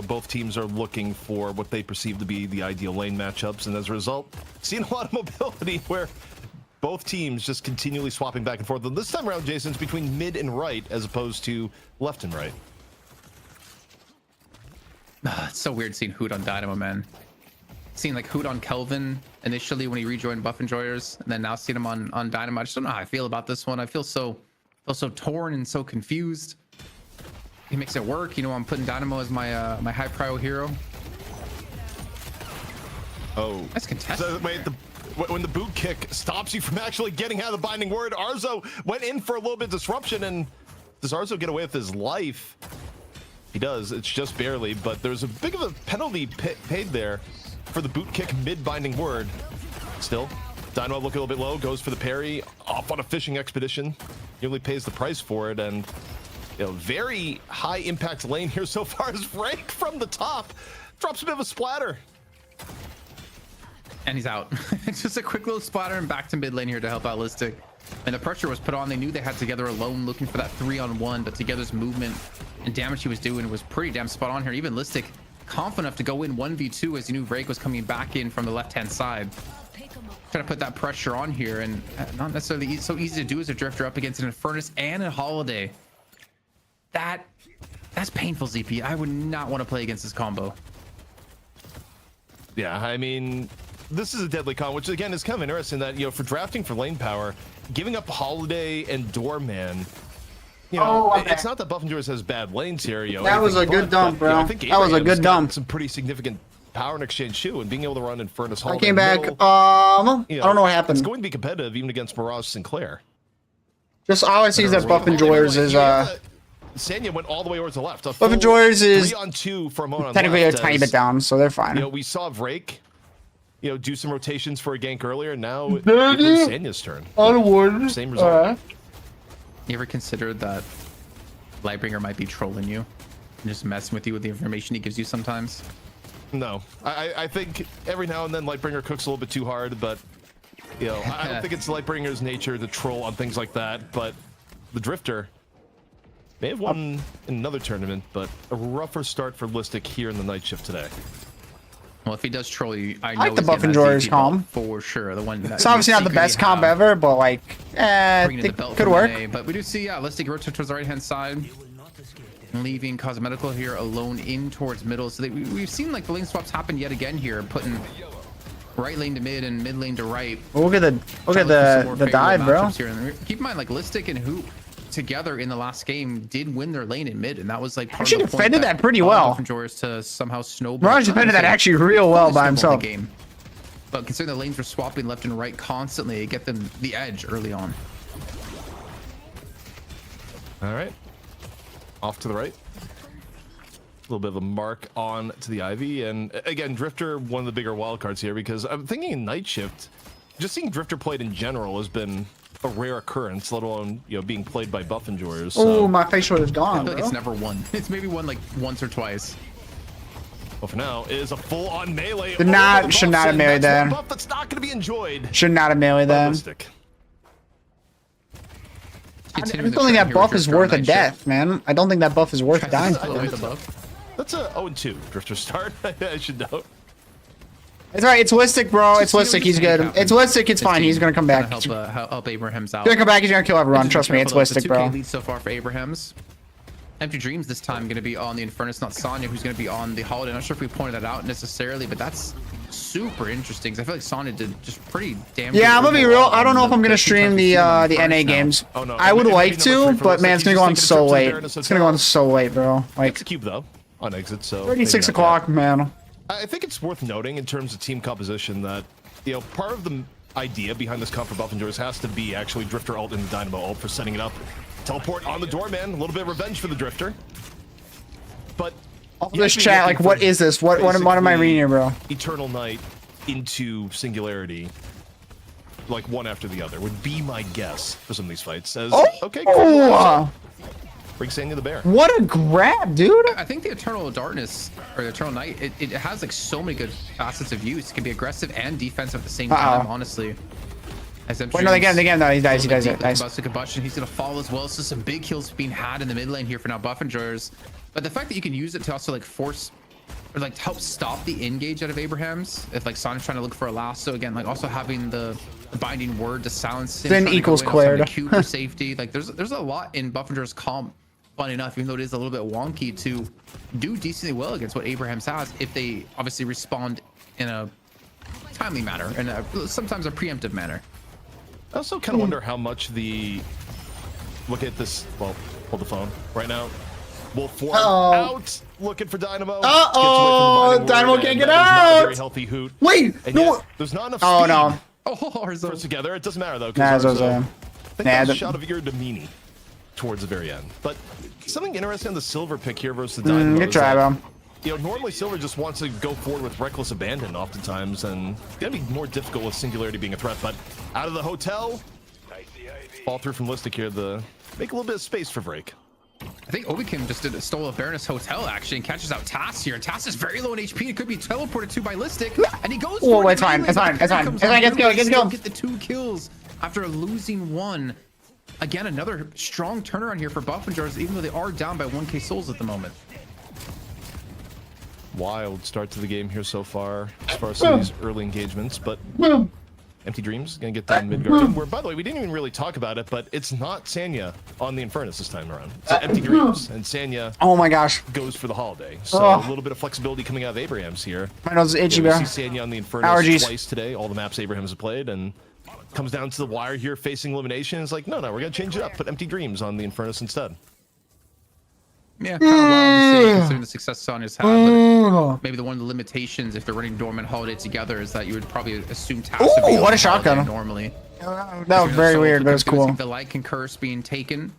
both teams are looking for what they perceive to be the ideal lane matchups, and as a result, seeing a lot of mobility where both teams just continually swapping back and forth. And this time around, Jason, it's between mid and right as opposed to left and right. It's so weird seeing Hoot on Dynamo, man. Seeing like Hoot on Kelvin initially when he rejoined Buff and Joyers, and then now seeing him on Dynamo. I just don't know how I feel about this one. I feel so torn and so confused. He makes it work. I'm putting Dynamo as my my high prio hero. Oh, that's contested. So wait, when the boot kick stops you from actually getting out of the binding word, Arzo went in for a little bit of disruption, and does Arzo get away with his life? He does. It's just barely, but there's a big of a penalty paid there for the boot kick mid binding word. Still, Dynamo looking a little bit low, goes for the parry, off on a fishing expedition. He only pays the price for it, and very high impact lane here so far as Frank from the top drops a bit of a splatter. And he's out. Just a quick little splatter and back to mid lane here to help out Listic. And the pressure was put on. They knew they had Together alone looking for that 3-on-1, but Together's movement and damage he was doing was pretty damn spot on here. Even Listic confident enough to go in 1v2 as he knew Rake was coming back in from the left-hand side. Trying to put that pressure on here, and not necessarily so easy to do as a Drifter up against an Infernus and a Holiday. That's painful, ZP. I would not want to play against this combo. Yeah, I mean, this is a deadly combo, which again is kind of interesting that, for drafting for lane power, giving up Holiday and Doorman, it's not that Buff and Joyers has bad lanes here. That was a good dump, bro. I think that was a good dump. Some pretty significant power in exchange too, and being able to run Infernus Holiday. I came back. I don't know what happened. It's going to be competitive even against Mirage Sinclair. Just all I see is that Buff and Joyers is Sanya went all the way over to the left. Buff and Joyers is 3-on-2 for a moment. Technically a tiny bit down, so they're fine. We saw Vrake, do some rotations for a gank earlier. Now it was Sanya's turn. Onward. Same result. You ever considered that Lightbringer might be trolling you and just messing with you with the information he gives you sometimes? No, I think every now and then Lightbringer cooks a little bit too hard, but I don't think it's Lightbringer's nature to troll on things like that. But the Drifter may have won in another tournament, but a rougher start for Listic here in the night shift today. Well, if he does troll you, I know like the Buff and Joyers comp for sure. The one it's obviously not the best comp ever, but like, it could work. But we do see, Listic rotate towards the right hand side, leaving Cosmetical here alone in towards middle. So we've seen like the lane swaps happen yet again here, putting right lane to mid and mid lane to right. Well, look at the dive, bro. Here. Keep in mind, like Listic and Hoop together in the last game did win their lane in mid, and that was like actually defended that pretty well. Joyers to somehow snowball. Mirage defended that actually real well by himself. But considering the lanes were swapping left and right constantly, it get them the edge early on. All right. Off to the right. A little bit of a mark on to the Ivy. And again, Drifter, one of the bigger wildcards here, because I'm thinking in Night Shift, just seeing Drifter played in general has been a rare occurrence, let alone, you know, being played by buff enjoyers. So. Oh, my facial is gone, I feel like bro. it's never won. It's maybe won like once or twice. Well, for now, it is a full-on melee. Should not have melee that. Buff that's not going to be enjoyed. Should not have melee that. I don't think that buff is worth a death, man. I don't think that buff is worth dying for. That's a 0-2 Drifter start, I should note. It's alright, it's Listic, bro. It's Listic, he's good. It's Listic, it's fine. He's gonna come back. Help Abraham's out. He's gonna come back, he's gonna kill everyone. Trust me, it's Listic, bro. 2K lead so far for Abraham's. Empty Dreams this time going to be on the Infernus, not Sonya, who's going to be on the Holiday. I'm not sure if we pointed that out necessarily, but that's super interesting because I feel like Sonya did just pretty damn. Yeah, I'm gonna be real. I don't know if I'm gonna stream the NA games. Oh, no. I would like to, but man, it's gonna go on so late. It's gonna go on so late, bro. Like it's a cube though on exit, so 36 o'clock, man. I think it's worth noting in terms of team composition that, you know, part of the idea behind this comp for buff enjoyers has to be actually Drifter ult and Dynamo ult for setting it up. Teleport on the doorman, a little bit of revenge for the Drifter. But this chat, like, what is this? What am I reading here, bro? Eternal Night into Singularity, like one after the other, would be my guess for some of these fights. As okay, cool. Bring Sanya the Bear. What a grab, dude! I think the Eternal Darkness or the Eternal Night, it has like so many good facets of use. It can be aggressive and defensive at the same time, honestly. Wait, no, again, no, he dies, Nice. Combustion. He's gonna fall as well. So some big kills being had in the mid lane here for now buff enjoyers. But the fact that you can use it to also like force or like help stop the engage out of Abraham's, if like Sonya's trying to look for a lasso again, like also having the binding word to silence him, then equals cleared. Q for safety. Like there's a lot in buff enjoyers comp. Fun enough, even though it is a little bit wonky, to do decently well against what Abraham's has if they obviously respond in a timely manner and sometimes a preemptive manner. I also kind of wonder how much look at this. Well, hold the phone right now. We'll form out looking for Dynamo. Dynamo can't get out. Very healthy hoot. Wait, no. There's not enough speed no. for us together. It doesn't matter though. Nah, I think that's a shot of your Domini towards the very end. But something interesting on the Silver pick here versus the Dynamo. Good try, bro. You know, normally Silver just wants to go forward with reckless abandon oftentimes, and it's gonna be more difficult with Singularity being a threat. But out of the hotel, fall through from Listic here, make a little bit of space for Vrake. I think Obikim just stole a Baroness Hotel actually and catches out Tass here. And Tass is very low in HP. It could be teleported to by Listic, and he goes. Oh, it's fine. It's fine. Let's go. Get the 2 kills after losing 1. Again, another strong turnaround here for buff enjoyers, even though they are down by 1k souls at the moment. Wild start to the game here so far as far as some of these early engagements, but Empty Dreams gonna get down Midgard, where, by the way, we didn't even really talk about it, but it's not Sanya on the Infernus this time around. It's Empty Dreams, and Sanya oh my gosh goes for the Holiday. So a little bit of flexibility coming out of Abraham's here. My nose is itchy, we bro. see Sanya on the Infernus twice today, all the maps Abraham's have played, and comes down to the wire here facing elimination. It's like, no, we're gonna change it up, put Empty Dreams on the Infernus instead. Yeah, kind of wild to see considering the success Sonya's had, but maybe one of the limitations if they're running Dormant Holiday together is that you would probably assume Tass would be what a shotgun normally. That was very weird, but it was cool. The light and curse being taken.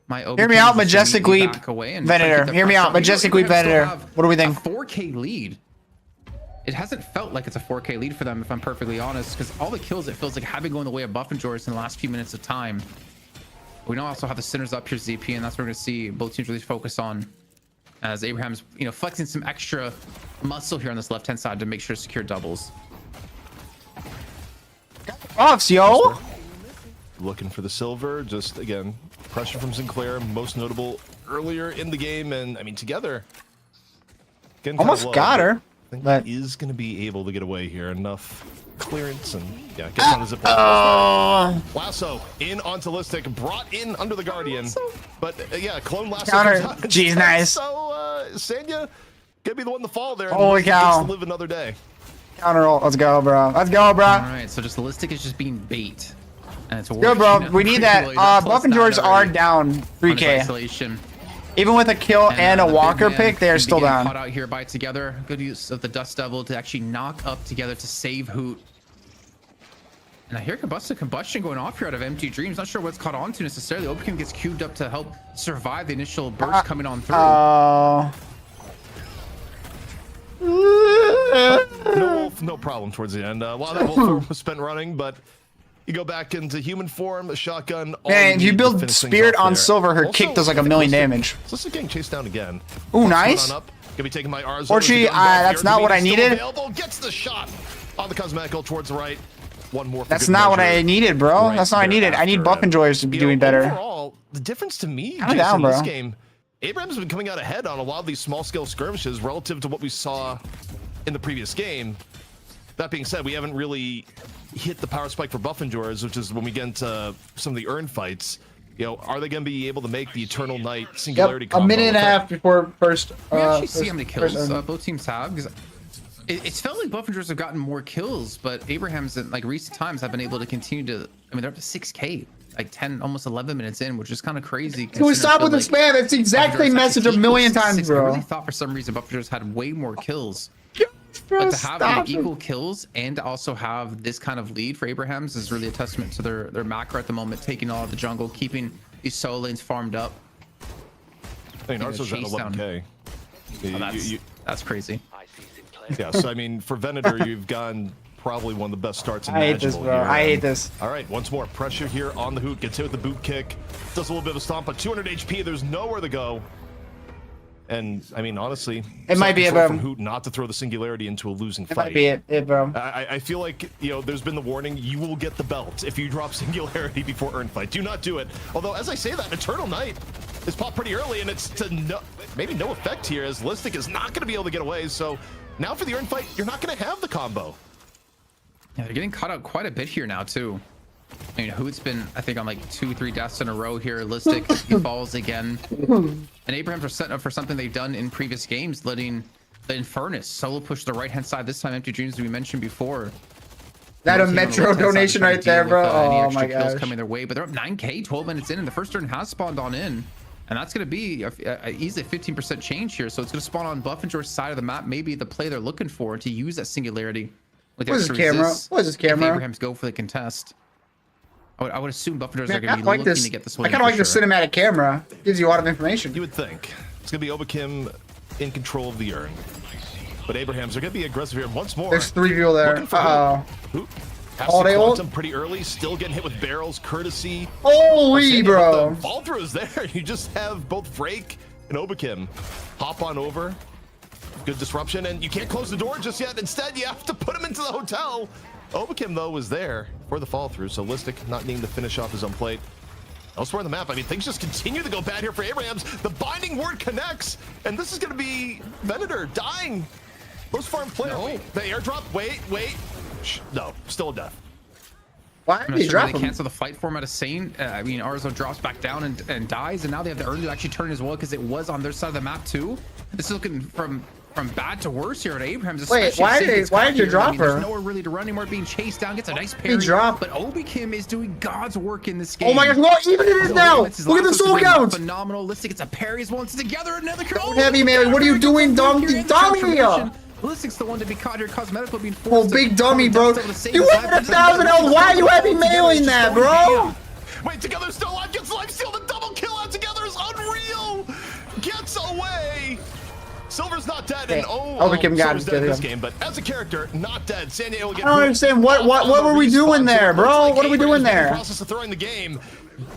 Hear me out, Majestic Leap Venator. Hear me out, Majestic Leap Venator. What do we think? A 4k lead. It hasn't felt like it's a 4k lead for them, if I'm perfectly honest, because all the kills it feels like have been going the way of buff enjoyers in the last few minutes of time. We now also have the Sinners up here, ZP, and that's what we're going to see both teams really focus on as Abraham's, flexing some extra muscle here on this left-hand side to make sure to secure doubles. Offs, yo! Looking for the Silver, just, again, pressure from Sinclair, most notable earlier in the game, and, I mean, together. Almost got her. I think he is going to be able to get away here. Enough clearance and gets on the zip line. Lasso in onto Listic, brought in under the Guardian, but clone Lasso. Counter. Jeez, nice. So Sanya gonna be the one to fall there. Holy cow! To live another day. Counter ult. Let's go, bro. Let's go, bro. All right, so just Listic is just being bait, and it's good, bro. We need that. Buff and George are down 3k. Isolation. Even with a kill and a Walker pick, they are still down. Caught out here by Together. Good use of the Dust Devil to actually knock up Together to save Hoot. And I hear combustion going off here out of Empty Dreams. Not sure what's caught on to necessarily. Obicam gets queued up to help survive the initial burst coming on through. No problem towards the end. While that wolf form was spent running, but you go back into human form, a shotgun. Man, if you build Spirit on Silver, her kick does like a million damage. So this is getting chased down again. Ooh, nice. Gonna be taking my R's. Fortunately, that's not what I needed. Gets the shot on the cosmetical towards the right. One more. That's not what I needed, bro. That's not what I needed. I need buff enjoyers to be doing better. Overall, the difference to me, Calm down, in bro. this game, Abraham's been coming out ahead on a lot of these small-scale skirmishes relative to what we saw in the previous game. That being said, we haven't really hit the power spike for buff enjoyers, which is when we get into some of the earn fights. You know, are they going to be able to make the Eternal Night Singularity combo? A minute and a half before first. We actually see how many kills both teams have. Because it's felt like buff enjoyers have gotten more kills, but Abraham's in like recent times have been able to continue to. I mean, they're up to 6K, like 10, almost 11 minutes in, which is kind of crazy. Can we stop with the spam? It's the exact same message a million times, bro. I really thought for some reason buff enjoyers had way more kills. But to have like, equal kills and to also have this kind of lead for Abrahams is really a testament to their macro at the moment, taking all of the jungle, keeping these solo lanes farmed up. I mean, ours was at 11K. That's crazy. Yeah, so I mean, for Venator, you've gotten probably one of the best starts imaginable. I hate this, bro. Here. I hate this. All right, once more pressure here on the Hoot. Gets hit with the boot kick. Does a little bit of a stomp, but 200 HP. There's nowhere to go. And I mean, honestly, it might be from Hoot not to throw the Singularity into a losing fight. Might be it, bro. I feel like, you know, there's been the warning, you will get the belt if you drop Singularity before earn fight. Do not do it. Although, as I say that, Eternal Night is popped pretty early, and it's to maybe no effect here, as Listic is not going to be able to get away. So now for the earn fight, you're not going to have the combo. Yeah, they're getting caught out quite a bit here now, too. I mean, Hoot's been, I think, on like 2-3 deaths in a row here. Listic, he falls again. And Abrahams are setting up for something they've done in previous games, letting the Infernus solo push the right-hand side. This time, Empty Dreams, as we mentioned before. That a Metro donation right there, bro. Oh my gosh. Coming their way, but they're up 9K, 12 minutes in, and the first turn has spawned on in. And that's going to be a easily 15% change here. So it's going to spawn on Buff and George's side of the map. Maybe the play they're looking for to use that Singularity. With what is this camera? What is this camera? If Abrahams go for the contest. I would assume Buff and George are going to be looking to get this one. I kind of like the cinematic camera. Gives you a lot of information. You would think. It's going to be Obakim in control of the earn. But Abrahams are going to be aggressive here once more. There's 3 people there. Uh-oh. Holiday ult pretty early, still getting hit with barrels, courtesy. Holy, bro. Fall through is there. You just have both Frake and Obakim hop on over. Good disruption, and you can't close the door just yet. Instead, you have to put him into the hotel. Obakim, though, was there for the fall through, so Listic not needing to finish off his own plate. Elsewhere on the map, I mean, things just continue to go bad here for Abrahams. The binding word connects, and this is going to be Venator dying. Most farm player. No. The airdrop. Wait. No, still a death. Why did he drop him? Cancel the fight for him out of Sane. I mean, Arzo drops back down and dies, and now they have the earn to actually turn as well because it was on their side of the map too. This is looking from bad to worse here at Abrahams. Wait, why did you drop her? There's nowhere really to run anymore. Being chased down, gets a nice parry. He dropped. But Obikim is doing God's work in this game. Oh my gosh, look, even it is now. Look at the soul count. Phenomenal. Listic gets a parry as well. It's together another kill. Heavy man, what are you doing, dummy? Listic's the one to be caught here. Cosmetical being forced. Oh, big dummy, bro. You had 1,000 health. Why are you heavy mailing that, bro? Wait, together still alive. Gets life steal. The double kill out together is unreal. Gets away. Silver's not dead, and Obakim got Silver's dead in this game, but as a character, not dead. Sanya will get. I don't understand what were we doing there, bro? What are we doing there? Process of throwing the game,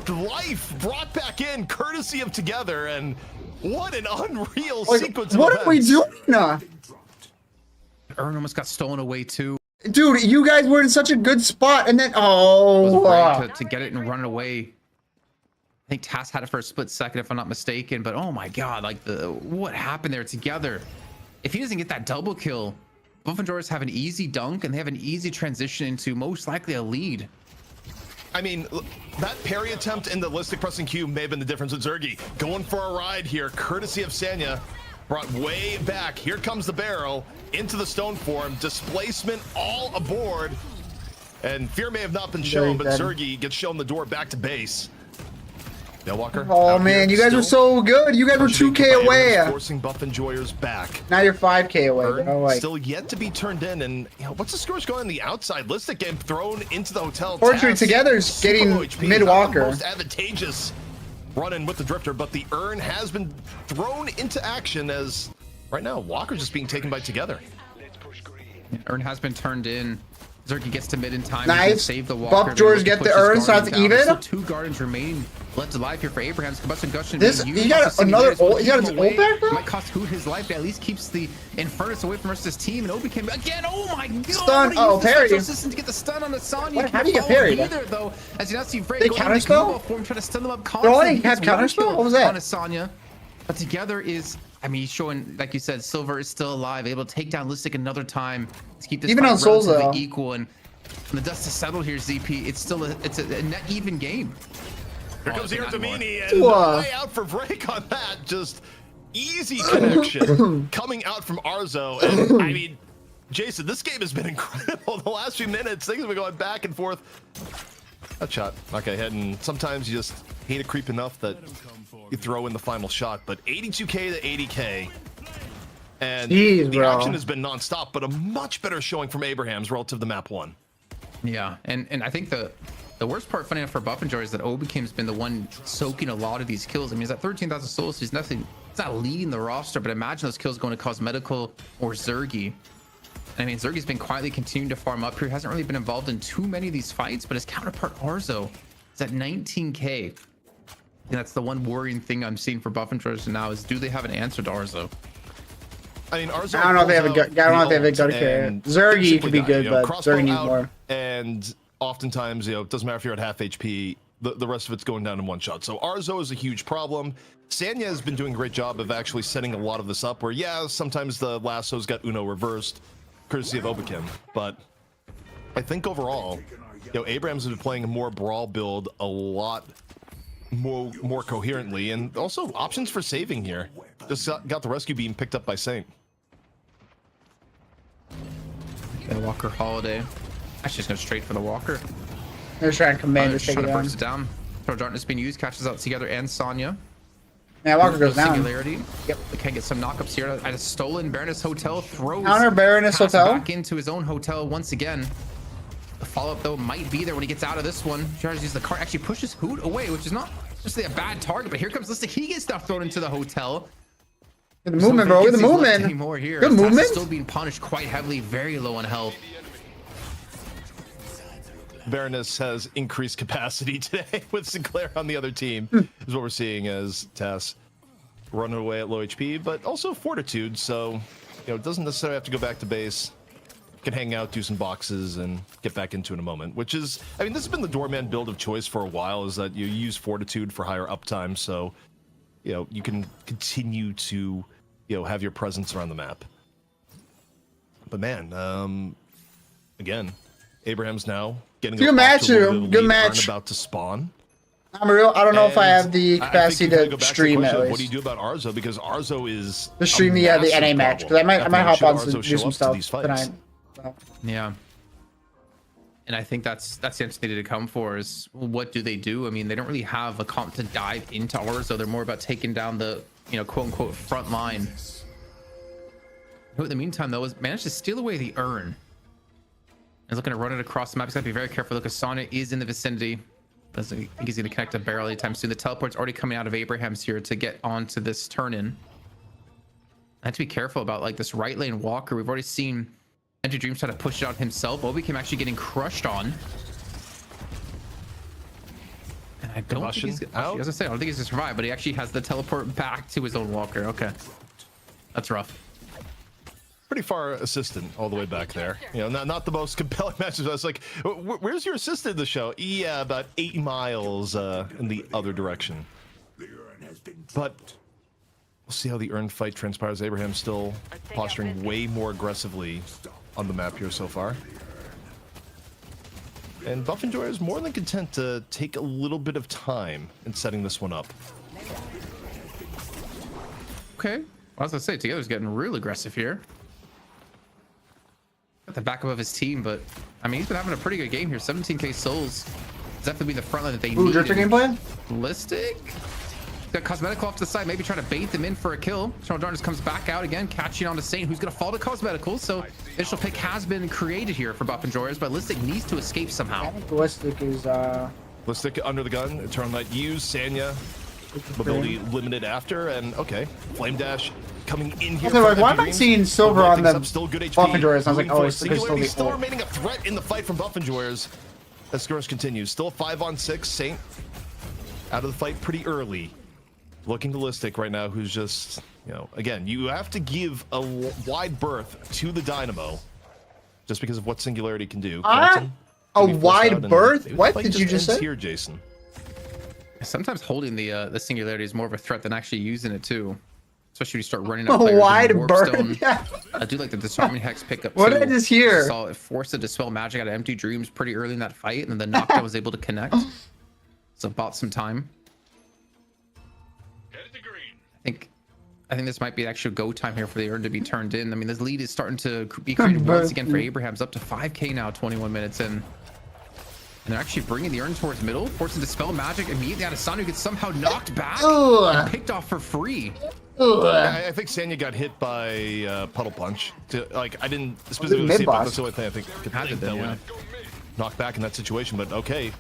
life brought back in, courtesy of Together, and what an unreal sequence. What are we doing? Earn almost got stolen away too. Dude, you guys were in such a good spot, and then to get it and run it away. I think Tass had it for a split second, if I'm not mistaken. But oh my god, like what happened there Together? If he doesn't get that double kill, Buff and Joris have an easy dunk, and they have an easy transition into most likely a lead. I mean, that parry attempt in the Listic pressing Q may have been the difference with Zergy. Going for a ride here, courtesy of Sanya. Brought way back. Here comes the barrel into the stone form. Displacement all aboard. And fear may have not been shown, but Zergy gets shown the door back to base. Yeah, Walker. Oh man, you guys were so good. You guys were 2K away. Forcing Buff Enjoyers back. Now you're 5K away. Earn Bro. Like, still yet to be turned in, and you know, what's the scores going on the outside? Listic getting thrown into the hotel. Fortunately, Together's getting mid Walker. Most advantageous run-in with the Drifter, but the Earn has been thrown into action as right now Walker's just being taken by Together. Earn has been turned in. Zerky gets to mid in time. Nice. Save the Walker. Buff George get the Earn, so it's even. Still 2 Gardens remain left alive here for Abraham's combustion gushing. This he got another ult. He got his ult back, bro. Might cost Hoot his life, but at least keeps the Infernus away from the rest of his team. And Obi came again. Oh my god! Stun. Oh, parry. Assistant to get the stun on the Sonya. How do you get parried? Either though, as you now see Frey they counter spell. Trying to stun them up. They only have counter spell. What was that? On a Sonya, but Together is. I mean, he's showing, like you said, Silver is still alive, able to take down Listic another time to keep this even on Souls though equal. And when the dust is settled here, ZP, it's still a net even game. Here comes here Domini, and way out for break on that. Just easy connection coming out from Arzo. And I mean, Jason, this game has been incredible. The last few minutes, things have been going back and forth. That shot, okay, hit, and sometimes you just hate a creep enough that you throw in the final shot. But 82K to 80K. And the action has been non-stop, but a much better showing from Abraham's relative to map 1. Yeah, and I think the worst part, funny enough, for Buff and Joy is that Obikim's been the one soaking a lot of these kills. I mean, he's at 13,000 souls. He's nothing. It's not leading the roster, but imagine those kills going to Cosmetical or Zergy. I mean, Zergy's been quietly continuing to farm up here. Hasn't really been involved in too many of these fights, but his counterpart Arzo is at 19K. And that's the one worrying thing I'm seeing for Buff and Joy now is, do they have an answer to Arzo? I mean, Arzo, I don't know if they have a good. I don't know if they have a good carry. Zergy could be good, but Zergy needs more. And oftentimes, you know, it doesn't matter if you're at half HP. The rest of it's going down in one shot. So Arzo is a huge problem. Sanya has been doing a great job of actually setting a lot of this up. Where yeah, sometimes the lasso's got Uno reversed, courtesy of Obikim. But I think overall, you know, Abrams has been playing a more brawl build a lot more coherently, and also options for saving here. Just got the rescue beam picked up by Saint. Okay, Walker Holiday. Actually, just go straight for the Walker. They're trying to command to take it down. Burst it down. Throw Darkness being used, catches out Together and Sonya. Yeah, Walker goes down. Singularity. Yep. They can get some knockups here at a stolen Baroness Hotel. Throws counter Baroness Hotel back into his own hotel once again. The follow-up though might be there when he gets out of this one. Tries to use the car. Actually pushes Hoot away, which is not just a bad target, but here comes Listic. He gets stuff thrown into the hotel. Good movement, bro. Good movement. Here. Good movement. Still being punished quite heavily, very low on health. Baroness has increased capacity today with Sinclair on the other team, is what we're seeing as Tess running away at low HP, but also Fortitude, so you know, it doesn't necessarily have to go back to base. Can hang out, do some boxes, and get back into in a moment, which is, I mean, this has been the doorman build of choice for a while, is that you use Fortitude for higher uptime, so you know, you can continue to, you know, have your presence around the map. But man, again, Abraham's now getting good match. Good match. About to spawn. I don't know if I have the capacity to stream at least. What do you do about Arzo? Because Arzo is to stream the NA match, because I might hop on to do some stuff tonight. So. Yeah. And I think that's the answer they needed to come for is, what do they do? I mean, they don't really have a comp to dive into Arzo. They're more about taking down the, you know, quote unquote front line. Who in the meantime though has managed to steal away the Urn. He's looking to run it across the map. He's got to be very careful. Look, Asana is in the vicinity. Doesn't think he's going to connect a barrel anytime soon. The teleport's already coming out of Abraham's here to get onto this turn-in. I have to be careful about like this right lane Walker. We've already seen Enter Dreams try to push it out himself. Obikim actually getting crushed on. And I don't think he's out. As I say, I don't think he's going to survive, but he actually has the teleport back to his own Walker. Okay. That's rough. Pretty far assistant all the way back there. You know, not the most compelling matches. I was like, where's your assistant in the show? Yeah, about 8 miles in the other direction. But we'll see how the Urn fight transpires. Abraham's still posturing way more aggressively on the map here so far. And Buff Enjoyer is more than content to take a little bit of time in setting this one up. Okay. Well, as I say, Together's getting real aggressive here. Got the backup of his team, but I mean, he's been having a pretty good game here. 17k souls. definitely be the front line that they Ooh, need. Drifter gameplay? Ballistic. Got Cosmetical off to the side, maybe trying to bait them in for a kill. Eternal Darkness comes back out again, catching on to Saint, who's going to fall to Cosmetical. So initial pick has been created here for Buff Enjoyers, but Ballistic needs to escape somehow. I think Ballistic is Ballistic under the gun. Eternal Knight used. Sanya mobility limited after, and okay, Flame Dash coming in here. Like, why am I seeing Silver on the still good HP. Buff Enjoyers? I was like, oh, it's Singularity still old. remaining a threat in the fight from Buff Enjoyers. As Skirmish continues, still 5-on-6. Saint out of the fight pretty early. Looking Ballistic right now, who's just, you know, again, you have to give a wide berth to the Dynamo just because of what Singularity can do. A wide berth? What did you just say? Here, Jason. Sometimes holding the Singularity is more of a threat than actually using it too. Especially when you start running out A players wide in berth? Warpstone. Yeah. I do like the Disarming Hex pickup. What did I just hear? Saw it forced to dispel magic out of Empty Dreams pretty early in that fight, and then the knockdown was able to connect. So bought some time. I think this might be actual go time here for the Urn to be turned in. I mean, this lead is starting to be created once again for Abraham's, up to 5k now, 21 minutes in. And they're actually bringing the Urn towards middle, forcing Dispel Magic immediately out of Sanu, gets somehow knocked back and picked off for free. Yeah, I think Sanya got hit by Puddle Punch. Like, I didn't specifically see it, but that's the only thing I think that would knock back in that situation. But okay,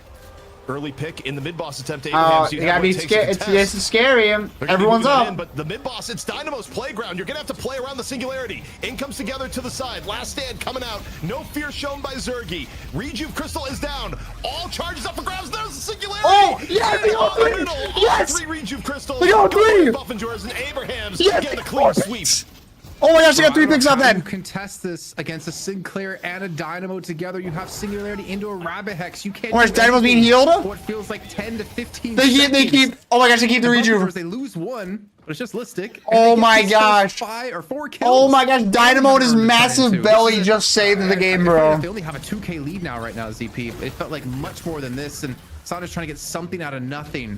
early pick in the mid-boss attempt. Oh, you gotta be scared. It's scary. Everyone's up. But the mid-boss, it's Dynamo's playground. You're gonna have to play around the Singularity. In comes Together to the side. Last Stand coming out. No fear shown by Zergy. Rejuve Crystal is down. All charges up for grabs. There's the Singularity. Oh, yes, they got three. Yes. 3 Rejuve Crystals. They got 3. Buff and Jordan and Abrahams. Yes, Getting a clean sweep. Oh my gosh, they got 3 picks off You then. contest this against a Sinclair and a Dynamo together. You have Singularity into a Rabbit Hex. You can't. Oh, is Dynamo's being healed? What feels like 10 to 15 They keep. Oh my gosh, they keep the rejuve. They lose one, but it's just Listic. Oh my gosh. 5 or 4 kills. Oh my gosh, Dynamo and his massive belly just saved the game, bro. They only have a 2k lead now right now, ZP. It felt like much more than this, and Sandra's trying to get something out of nothing.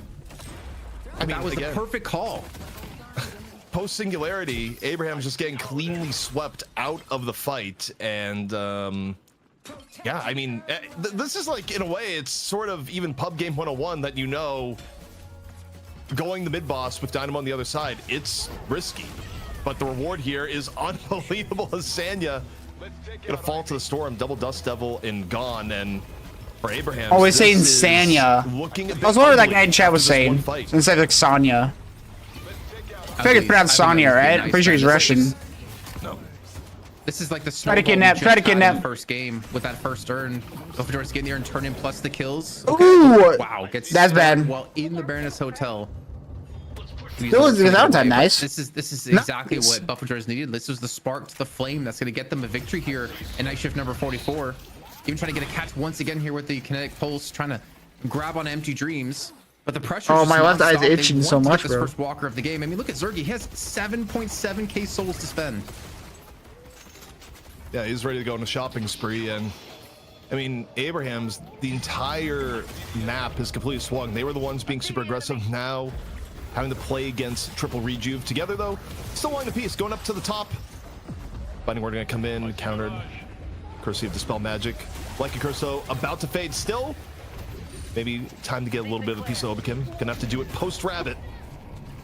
I mean, that was the perfect call. Post Singularity, Abraham's just getting cleanly swept out of the fight, and yeah, I mean, this is like, in a way, it's sort of even pub game 101 that, you know, going the mid boss with Dynamo on the other side, it's risky, but the reward here is unbelievable as Sanya gonna fall to the storm, double Dust Devil and gone, and for Abraham, oh, he's saying Sanya. I was wondering what that guy in chat was saying instead of like Sanya. I think it's pronounced Sonya, right? I'm pretty sure he's Russian. No. This is like the try to kidnap. First game with that first Urn. Buffador's getting the Urn turn in plus the kills. Okay. Ooh, wow, gets that's bad. While in the Baroness Hotel. That was nice. This is exactly what Buffador's needed. This was the spark to the flame that's going to get them a victory here in night shift number 44. Even trying to get a catch once again here with the kinetic pulse, trying to grab on Empty Dreams. But the pressure. Oh, my left eye's itching so much, bro. First walker of the game. I mean, look at Zergy. He has 7.7k souls to spend. Yeah, he's ready to go on a shopping spree, and I mean, Abraham's, the entire map has completely swung. They were the ones being super aggressive. Now, having to play against triple Rejuve together, though, still wanting the piece, going up to the top. Finding where they're gonna come in, countered. Courtesy of Dispel Magic. Lucky Curso about to fade still. Maybe time to get a little bit of a piece of Obakim. Gonna have to do it post-Rabbit.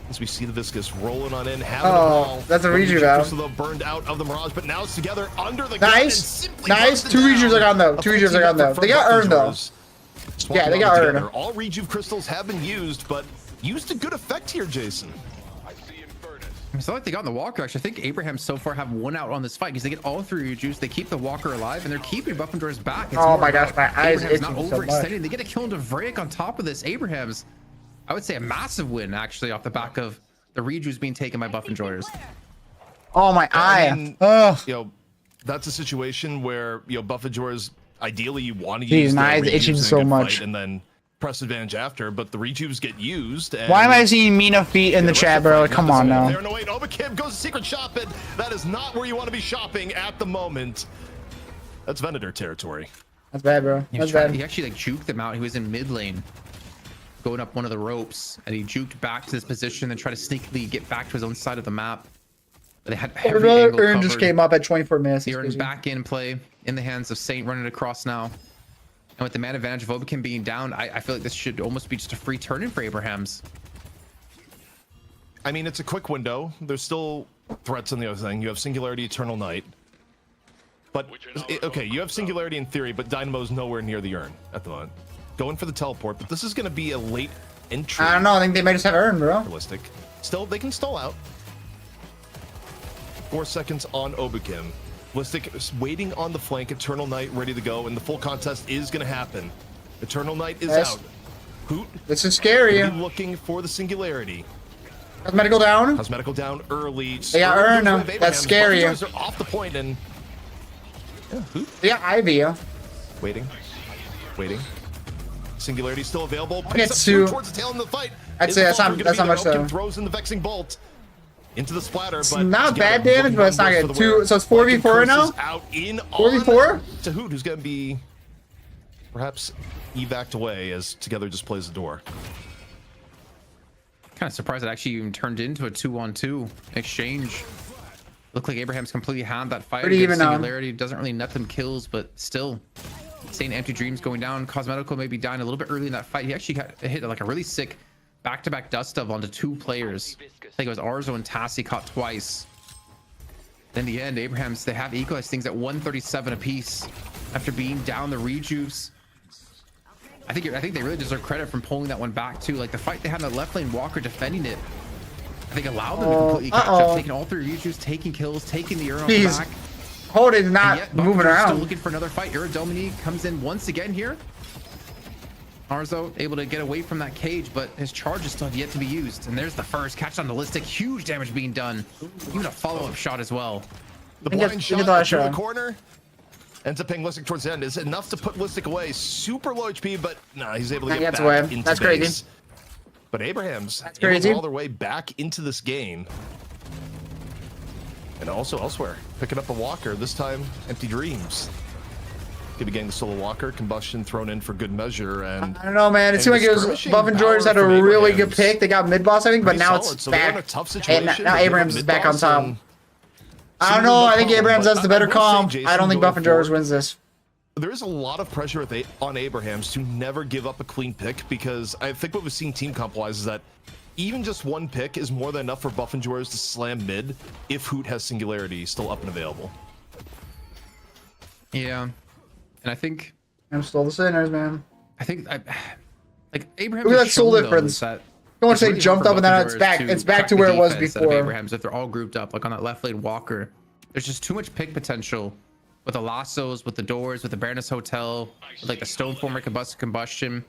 As we see the Viscous rolling on in, having the ball. That's a Rejuve out. Though burned out of the Mirage, but now it's together under the nice. Nice. 2 Rejuves are gone though. 2 Rejuves are gone though. They got earned though. Yeah, they got earned. All Rejuve crystals have been used, but used to good effect here, Jason. It's not like they got in the Walker. Actually, I think Abraham so far have one out on this fight because they get all 3 Rejuves. They keep the Walker alive, and they're keeping Buffendor's back. It's oh my gosh, my eyes itching not so overextending. much. They get a kill into Vraic on top of this. Abraham's, I would say, a massive win actually off the back of the Rejuves being taken by Buffenjoyers. Oh my eye. I mean, you know, that's a situation where, you know, Buffenjoyers, ideally you want to use my eyes itching so much, and then press advantage after, but the Rejuves get used. And why am I seeing Mina feet in the chat, bro? Like, come on now. There, no, wait, Obakim goes to secret shopping. That is not where you want to be shopping at the moment. That's Venator territory. That's bad, bro. That's bad. He actually like juked them out. He was in mid lane, going up one of the ropes, and he juked back to his position and tried to sneakily get back to his own side of the map. But they had every angle Urn just came up at 24 minutes. The Urn's back in play in the hands of Saint, running across now. And with the man advantage of Obikim being down, I feel like this should almost be just a free turn in for Abrahams. I mean, it's a quick window. There's still threats on the other thing. You have Singularity, Eternal Night. But, okay, you have Singularity in theory, but Dynamo's nowhere near the urn at the moment. Going for the teleport, but this is going to be a late entry. I don't know. I think they may just have urn, bro. Realistic. Still, they can stall out. 4 seconds on Obikim. Ballistic is waiting on the flank. Eternal Night ready to go, and the full contest is going to happen. Eternal Night is out. Hoot. This is scary. Looking for the Singularity. Cosmetical down. Cosmetical down early. They got urn. That's scary. Are off the point and. Yeah, Ivy. Waiting. Singularity still available. Gets two towards the tail end of the fight. I'd say that's not much though. Throws in the Vexing Bolt into the splatter. It's but not bad damage, but it's not good. So it's 4v4 now. 4v4. To Hoot, who's gonna be perhaps evac'd away as Together just plays the door. Kind of surprised it actually even turned into a 2-on-2 exchange. Looked like Abraham's completely had that fight. Pretty even Singularity doesn't really net them kills, but still. Seeing Empty Dreams going down. Cosmetical maybe dying a little bit early in that fight. He actually got hit like a really sick back-to-back dust of onto 2 players. I think it was Arzo and Tassi caught twice. In the end, Abrahams, they have equalized things at 137 apiece after being down the rejuves. I think they really deserve credit from pulling that one back too. Like the fight they had in the left lane, Walker defending it, I think allowed them to completely catch up, taking all 3 rejuves, taking kills, taking the Ur on the back. Hold it, not moving around. Still looking for another fight. Dominique comes in once again here. Arzo able to get away from that cage, but his charge is still yet to be used. And there's the first catch on the Ballistic. Huge damage being done. Even a follow-up shot as well. The blind shot through the corner ends up paying Ballistic towards the end. Is enough to put Ballistic away. Super low HP, but nah, he's able to get back into That's base. crazy. But Abrahams able to all their way back into this game. And also elsewhere, picking up a Walker, this time Empty Dreams. Could be getting the solo Walker, Combustion thrown in for good measure. And I don't know, man. It seemed like it was Buff and George had a really good pick. They got mid boss, I think, but now it's back. And now Abrahams is back on top. I don't know. I think Abrahams has the better comp. I don't think Buff and George wins this. There is a lot of pressure on Abrahams to never give up a clean pick, because I think what we've seen team comp-wise is that even just one pick is more than enough for Buff and George to slam mid if Hoot has Singularity still up and available. Yeah. And I think I'm still the sinners, man. I think like Abraham. Look at that soul difference. I don't want to say jumped up and then it's back. It's back to where it was before. Abrahams, if they're all grouped up, like on that left lane Walker, there's just too much pick potential with the lassos, with the doors, with the Baroness Hotel, with like the Stoneformer combustion.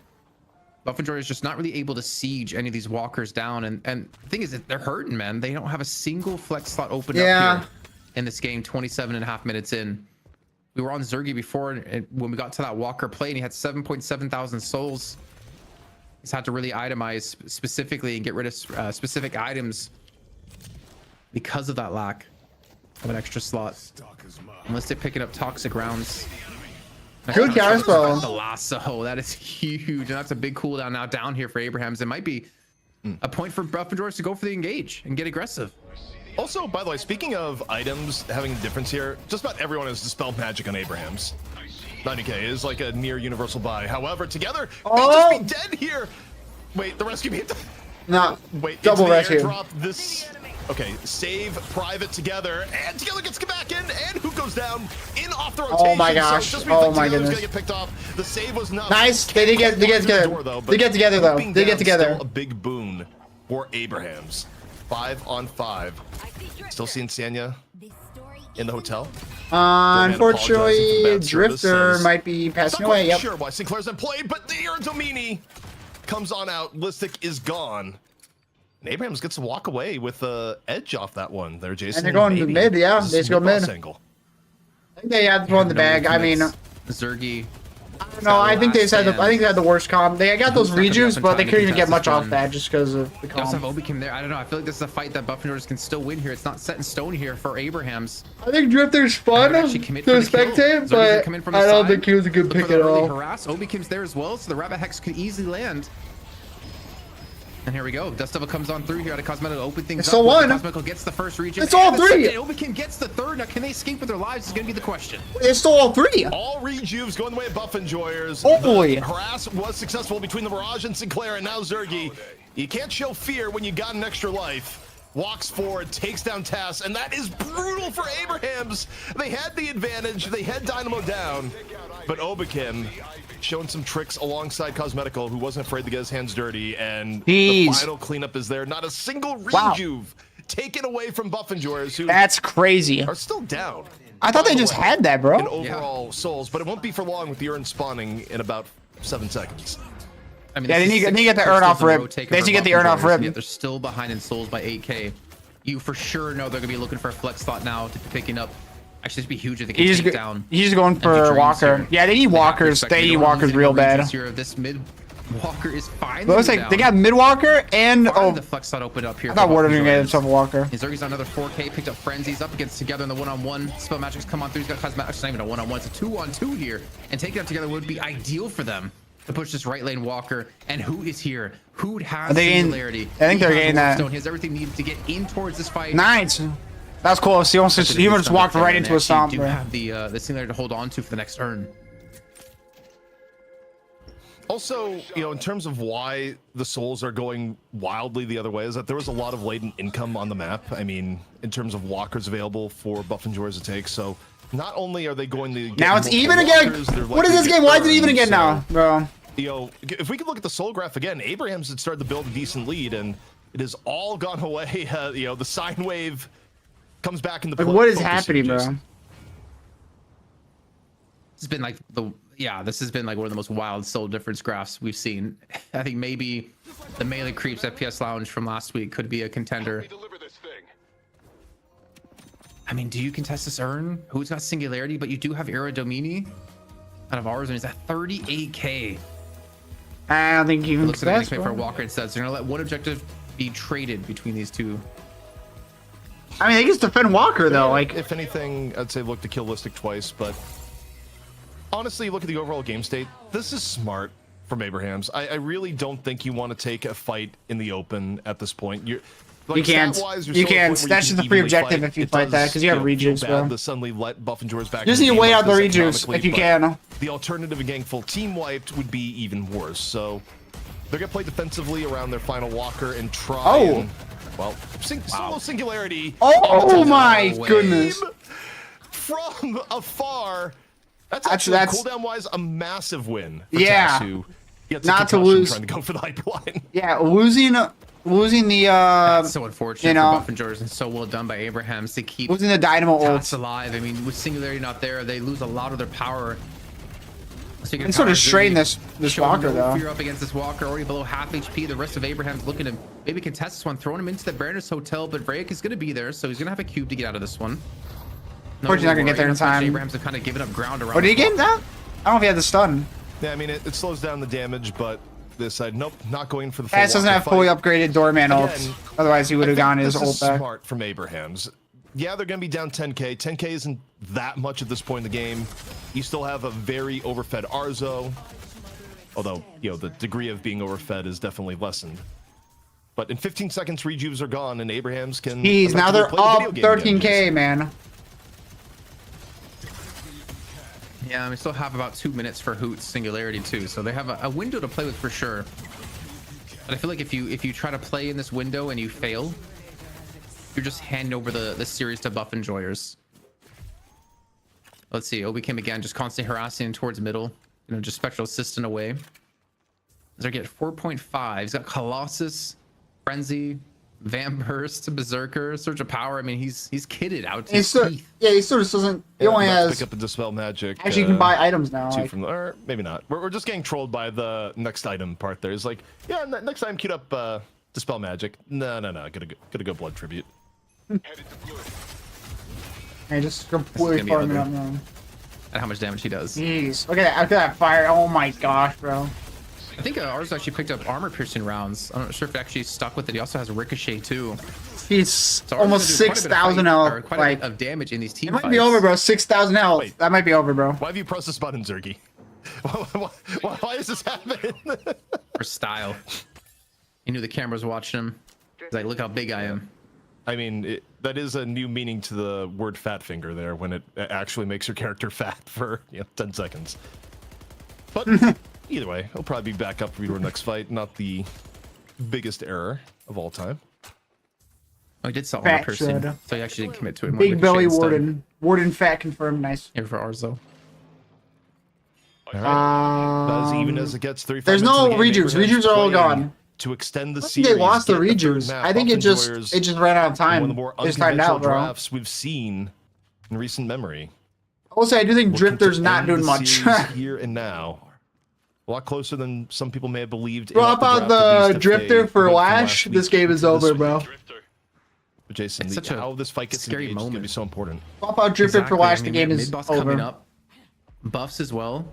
Buff and George is just not really able to siege any of these walkers down, and the thing is that they're hurting, man. They don't have a single flex slot opened up here in this game. 27.5 minutes in. We were on Zergy before, and when we got to that Walker play, and he had 7.7 thousand souls. He's had to really itemize specifically and get rid of specific items because of that lack of an extra slot. Unless they're picking up toxic rounds. Good counterspell. The lasso, that is huge, and that's a big cooldown now down here for Abrahams. It might be a point for Buff and George to go for the engage and get aggressive. Also, by the way, speaking of items having a difference here, just about everyone has dispelled magic on Abrahams. 90k is like a near universal buy. However, Together may just be dead here. Wait, the rescue beat. No, wait, double rescue. Airdrop this. Okay, save Private Together, and Together gets back in, and who goes down in off the rotation. Oh my gosh! So oh my goodness! Gonna get picked off. The save was not nice. They get together. They get together though. They get together. Still a big boon for Abrahams. 5-on-5. Still seeing Sanya in the hotel. Unfortunately, Drifter might be passing away. Yep. Sure why Sinclair's in play, but the Domini comes on out. Listic is gone. And Abrahams gets to walk away with the edge off that one there, Jason. And they're going to mid, yeah. They just go mid. Angle. I think they had one in the bag. I mean, Zergy. No, I think they said they had the worst comp. They got those rejuves, but they couldn't even get much off that just because of the comp. Also have Obikim there. I don't know. I feel like this is a fight that Buff and George can still win here. It's not set in stone here for Abrahams. I think Drifter's fun to spectate, but I don't think he was a good pick at all. Harass. Obikim's there as well, so the Rabbit Hex could easily land. And here we go. Dust Devil comes on through here out of Cosmetic to open things It's up. still one. Cosmetic gets the first region. It's all three. Obikin gets the third. Now, can they escape with their lives is going to be the question. It's still all three. All rejuves going the way of Buff Enjoyers. Oh boy. Harass was successful between the Mirage and Sinclair, and now Zergy. You can't show fear when you got an extra life. Walks forward, takes down Tass, and that is brutal for Abrahams. They had the advantage. They had Dynamo down, but Obikim showing some tricks alongside Cosmetical, who wasn't afraid to get his hands dirty, and the final cleanup is there. Not a single rejuve taken away from Buff Enjoyers, who that's crazy. are still down. I thought they just had that, bro. In overall souls, but it won't be for long with the urn spawning in about 7 seconds. I mean, Yeah, they need to get the urn off rip. They need to get the urn off rip. They're still behind in souls by 8K. You for sure know they're gonna be looking for a flex slot now to be picking up. Actually, this would be huge if they can take down. He's going for Walker. Yeah, they need walkers. They need walkers real bad. This mid Walker is fine. Looks like they got mid Walker and the flex slot opened up here. I thought Warden was gonna get himself a Walker. Zergy's on another 4K, picked up Frenzies up against together in the one-on-one. Spell Magic's come on through. He's got Cosmetics. It's not even a one-on-one. It's a 2-on-2 here, and taking them together would be ideal for them to push this right lane Walker. And who is here? Who has Singularity? I think they're getting that. He has everything needed to get in towards this fight. Nice. That's close. He almost just walked right into a stomp. You have the Singularity to hold on to for the next turn. Also, you know, in terms of why the souls are going wildly the other way, is that there was a lot of latent income on the map. I mean, in terms of walkers available for Buff Enjoyers to take. So not only are they going to get now it's even again. What is this game? Why is it even again now, bro? You know, if we could look at the soul graph again, Abrahams had started to build a decent lead, and it has all gone away. You know, the sine wave comes back in the. Like, what is happening, bro? It's been like this has been like one of the most wild soul difference graphs we've seen. I think maybe the melee creeps at PS Lounge from last week could be a contender. I mean, do you contest this urn? Who's got Singularity? But you do have Era Domini out of ours, and he's at 38K. I don't think you can. Looks like for Walker instead. So they're gonna let one objective be traded between these two. I mean, they just defend Walker though. Like, if anything, I'd say look to kill Listic twice, but honestly, look at the overall game state. This is smart from Abrahams. I really don't think you want to take a fight in the open at this point. Like, you can't. You can't. That's just a free objective if you fight that, because you have rejuves, bro. To suddenly let Buff Enjoyers back. Just need to wait out the rejuves if you can. The alternative in getting full team wiped would be even worse. So they're gonna play defensively around their final Walker and try. And, well, solo Singularity. Oh my goodness! From afar. That's actually cooldown wise a massive win. For Tassu. Not to lose. Trying to go for the hyperline. Yeah, losing the that's so unfortunate for Buff Enjoyers, and so well done by Abrahams to keep losing the Dynamo ult alive. I mean, with Singularity not there, they lose a lot of their power. So and sort of strain this Walker though. Fear up against this Walker, already below half HP. The rest of Abraham's looking to maybe contest this one, throwing him into the Baroness Hotel, but Vrayek is going to be there, so he's going to have a cube to get out of this one. Unfortunately, not going to get there in time. Abrahams have kind of given up ground around. Oh, did he get that? I don't know if he had the stun. Yeah, I mean, it slows down the damage, but this side, nope, not going for the full Tass doesn't have fully upgraded Doorman ult. Otherwise, he would have gone his ult back. Smart from Abrahams. Yeah, they're going to be down 10k. 10k isn't that much at this point in the game. You still have a very overfed Arzo. Although, you know, the degree of being overfed is definitely lessened. But in 15 seconds, rejuves are gone, and Abrahams can... Jeez, now they're up 13k, man. Yeah, we still have about 2 minutes for Hoot's Singularity too, so they have a window to play with for sure. But I feel like if you try to play in this window and you fail, you're just handing over the series to Buff Enjoyers. Let's see, Obi Kim again, just constantly harassing towards middle, you know, just Spectral Assistant away. They're getting 4.5. He's got Colossus, Frenzy, Vamburst, Berserker, Surge of Power. I mean, he's kitted out to his teeth. Yeah, he sort of doesn't. He only has. Pick up a Dispel Magic. Actually, you can buy items now. Two from the, or maybe not. We're just getting trolled by the next item part. There is like, yeah, next time queued up Dispel Magic. No. Gotta go Blood Tribute. Hey, just completely farming up now. And how much damage he does. Jeez, look at that fire! Oh my gosh, bro. I think ours actually picked up armor piercing rounds. I'm not sure if he actually stuck with it. He also has Ricochet too. He's so almost 6,000 health. Quite a bit of damage in these team fights. It might be over, bro. 6,000 health. Wait, that might be over, bro. Why have you pressed this button, Zergy? Why is this happening? For style. He knew the camera was watching him. He's like, look how big I am. I mean, that is a new meaning to the word fat finger there, when it actually makes your character fat for 10 seconds. But either way, he'll probably be back up for your next fight. Not the biggest error of all time. Oh, he did sell one person, so he actually didn't commit to it. Big belly warden. Warden fat confirmed. Nice. Here for ours though. All right. That is even as it gets. 35 there's minutes no of the game. rejuice. Rejuice are all gone. To extend the I think series, they lost the get third rejuice. map. I think it just ran out of time. One of the more It's timed unconventional out, bro. drafts we've seen in recent memory. I'll say I do think Looking Drifter's to not end doing the much. series here and now. A lot closer than some people may have believed. Bro, about the Drifter for Lash, this game is over, bro. But Jason, It's such how a this fight gets scary engaged is going to moment. be so important. Swap out Drifter for Lash, the game mid is boss coming over. up. Buffs as well.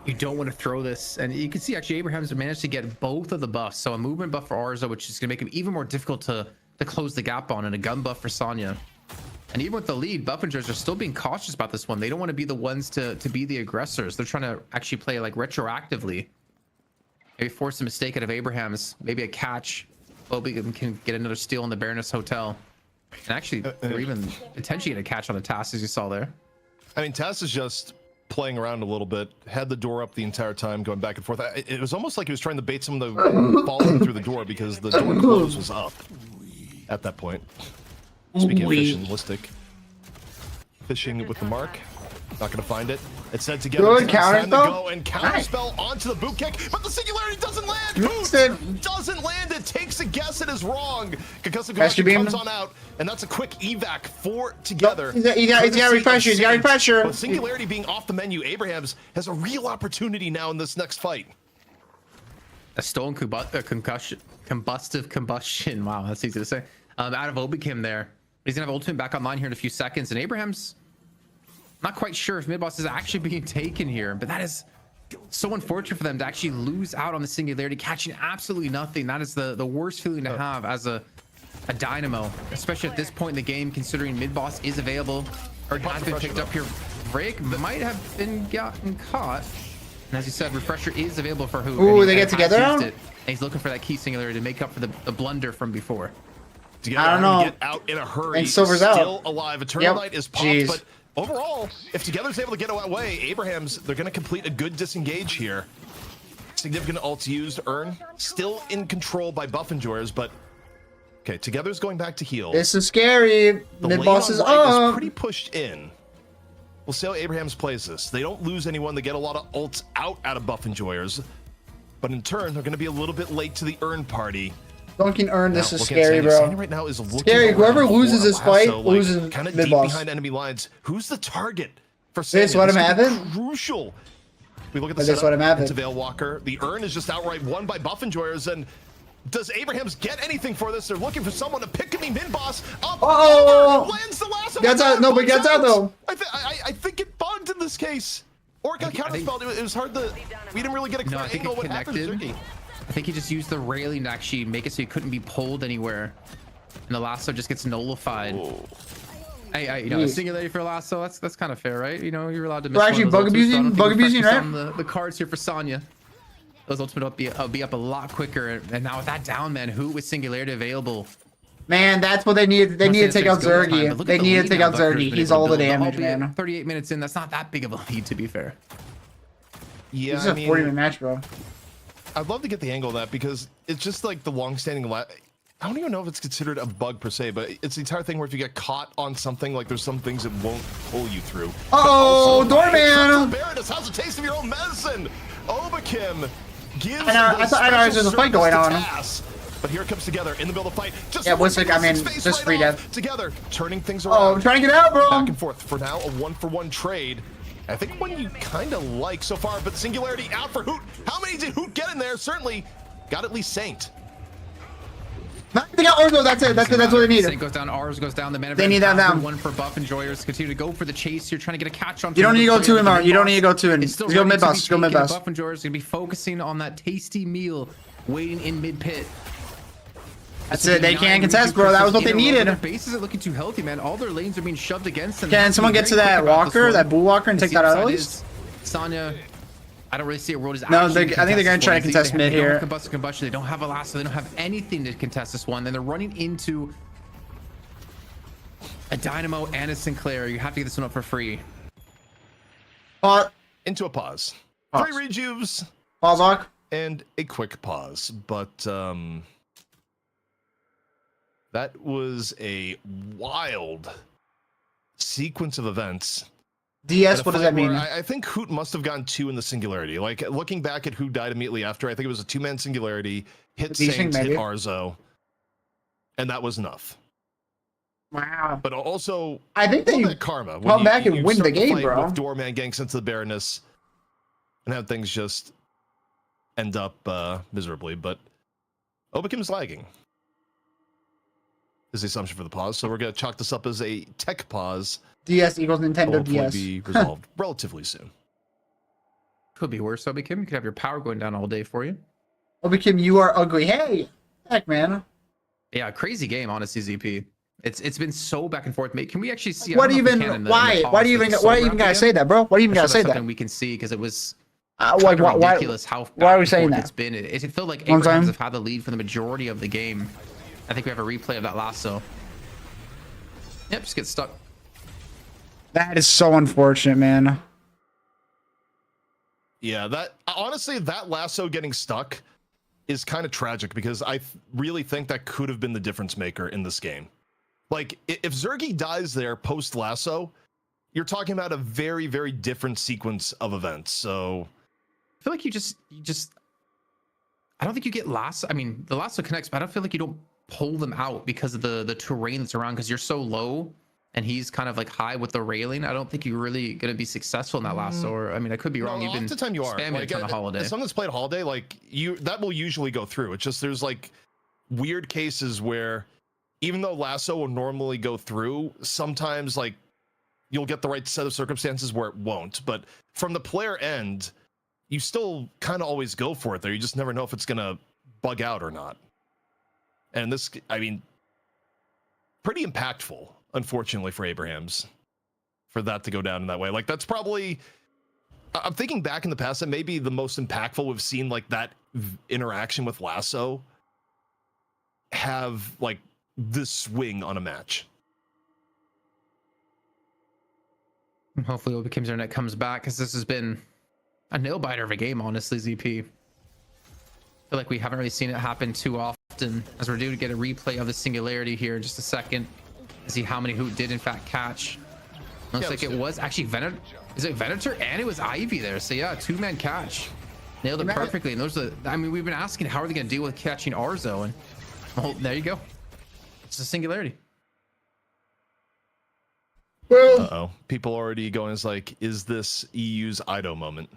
You don't want to throw this, and you can see actually Abraham's managed to get both of the buffs. So a movement buff for Arzo, which is going to make him even more difficult to close the gap on, and a gun buff for Sonya. And even with the lead, Buffingers are still being cautious about this one. They don't want to be the ones to be the aggressors. They're trying to actually play like retroactively. Maybe force a mistake out of Abraham's. Maybe a catch. Bobby can get another steal in the Baroness Hotel. And actually, they're even potentially going to catch on a task, as you saw there. I mean, Taz is just playing around a little bit, had the door up the entire time, going back and forth. It was almost like he was trying to bait someone to fall in through the door because the door close was up at that point. Speaking of fishing, Listic. Fishing with the mark. Not going to find it. It said together. Good counter spell. And counter spell onto the boot kick, but the singularity doesn't land. Hoot doesn't land. It takes a guess. It is wrong. Concussive Conversion comes on out, and that's a quick evac for together. He's got refresher. He's got refresher. But singularity being off the menu, Abrahams has a real opportunity now in this next fight. A stolen combustive combustion. Wow, that's easy to say. Out of Obikim there. He's gonna have ultimate back online here in a few seconds, and Abraham's not quite sure if mid boss is actually being taken here, but that is so unfortunate for them to actually lose out on the singularity, catching absolutely nothing. That is the worst feeling to have as a dynamo, especially at this point in the game, considering mid boss is available or has been picked up here. Drake might have been gotten caught, and as you said, refresher is available for who. Ooh, they get together now? And he's looking for that key singularity to make up for the blunder from before. I don't know. Get out in a hurry. And Silver's still out. Alive. Eternal Light is popped, but overall, if Together's able to get away, Abraham's, they're going to complete a good disengage here. Significant ults used. Earn still in control by Buffingers, but okay, Together's going back to heal. This is scary. Mid boss is up. Pretty pushed in. We'll see how Abraham's plays this. They don't lose anyone. They get a lot of ults out of Buffingers, but in turn, they're going to be a little bit late to the Earn party. Duncan Earn, this is scary, bro. Sandy right now is scary. Whoever loses this fight loses kind of mid deep boss. behind enemy lines. Who's the target for Sandy? This what I'm having. Crucial. We look at the This what I'm having. It's a Veil Walker. The Earn is just outright won by Buffingers, and does Abrahams get anything for this? They're looking for someone to pick me mid boss up. Oh, lands the last one. Gets out. No, but gets out though. I think it bugged in this case. Or it got counterspelled. It was hard to. We didn't really get a clear angle what happened. I think he just used the railing to actually make it so he couldn't be pulled anywhere, and the lasso just gets nullified. Hey, you know, a singularity for a lasso, that's kind of fair, right? You know, you're allowed to miss. We're actually bug abusing, right? The cards here for Sonya. Those ultimate will be up a lot quicker, and now with that down, man, who with singularity available? Man, that's what they need. They need to take out Zergy. They need to take out Zergy. He's all the damage, man. 38 minutes in, that's not that big of a lead, to be fair. Yeah, this is a 40-minute match, bro. I'd love to get the angle of that because it's just like the long-standing. I don't even know if it's considered a bug per se, but it's the entire thing where if you get caught on something, like there's some things it won't pull you through. Oh, Doorman! Baroness, how's a taste of your own medicine? Obakim gives. I thought there was a fight going on. But here it comes together in the middle of the fight. Just Wistic, I mean, just free death. Together, turning things around. Oh, I'm trying to get out, bro. Back and forth. For now, a 1-for-1 trade. I think one you kind of like so far, but Singularity out for Hoot. How many did Hoot get in there? Certainly got at least Saint. They got Orzo, that's it. That's what they need. Saint goes down, ours goes down. The man they need that down. One for Buff Enjoyers. Continue to go for the chase. You're trying to get a catch on. You don't need to go to him, Art. You don't need to go to him. Just go mid boss. Go mid boss. Buff Enjoyers going to be focusing on that tasty meal waiting in mid pit. That's it. They can't contest, bro. That was what they needed. Their bases are looking too healthy, man. All their lanes are being shoved against them. Can someone get to that walker, that bull walker, and take that out at least? Sonya, I don't really see a world is. No, I think they're gonna try to contest mid here. Combustion. They don't have a lasso. They don't have anything to contest this one. Then they're running into a Dynamo and a Sinclair. You have to get this one up for free. Into a pause. 3 rejuves. Pause lock. And a quick pause. But that was a wild sequence of events. DS, what does that mean? I think Hoot must have gotten 2 in the singularity. Like, looking back at who died immediately after, I think it was a 2-man singularity, hit Saints, hit Arzo, and that was enough. Wow. But also, I think they karma. come back and win the game, bro. With Doorman getting sent to the Baroness and have things just end up miserably. But Obakim's lagging is the assumption for the pause. So we're going to chalk this up as a tech pause. DS equals Nintendo DS. Be resolved relatively soon. Could be worse, Obakim. You could have your power going down all day for you. Obakim, you are ugly. Hey, heck, man. Yeah, crazy game, honestly, ZP. It's been so back and forth. Mate, can we actually see? What even? Why? Why do you even? Why even gotta say that, bro? Why do you even gotta say that? We can see because it was ridiculous how. Why are we saying that? It's been. It felt like Abrahams have had the lead for the majority of the game. I think we have a replay of that lasso. Yep, just get stuck. That is so unfortunate, man. Yeah, that honestly, that lasso getting stuck is kind of tragic because I really think that could have been the difference maker in this game. Like, if Zergy dies there post lasso, you're talking about a very, very different sequence of events. So I feel like you just I don't think you get lasso. I mean, the lasso connects, but I don't feel like you don't pull them out because of the terrain that's around, because you're so low and he's kind of like high with the railing. I don't think you're really going to be successful in that lasso. Or I mean, I could be wrong. You've been spamming like, it on a holiday. As someone that's played holiday, like that will usually go through. It's just there's like weird cases where even though lasso will normally go through, sometimes like you'll get the right set of circumstances where it won't. But from the player end, you still kind of always go for it there. You just never know if it's going to bug out or not. And this, I mean, pretty impactful, unfortunately, for Abrahams, for that to go down in that way. Like, that's probably, I'm thinking back in the past, that maybe the most impactful we've seen, like, that interaction with lasso have, like, this swing on a match. Hopefully Obakim's internet comes back, because this has been a nail-biter of a game, honestly, ZP. I feel like we haven't really seen it happen too often, as we're due to get a replay of the singularity here in just a second to see how many who did in fact catch. Looks like it was actually Venator. Is it Venator? And it was Ivy there. So yeah, 2-man catch. Nailed it perfectly. And those are, I mean, we've been asking how are they going to deal with catching Arzo, and well, there you go. It's a singularity. Uh-oh. People already going is like, is this EU's Ido moment?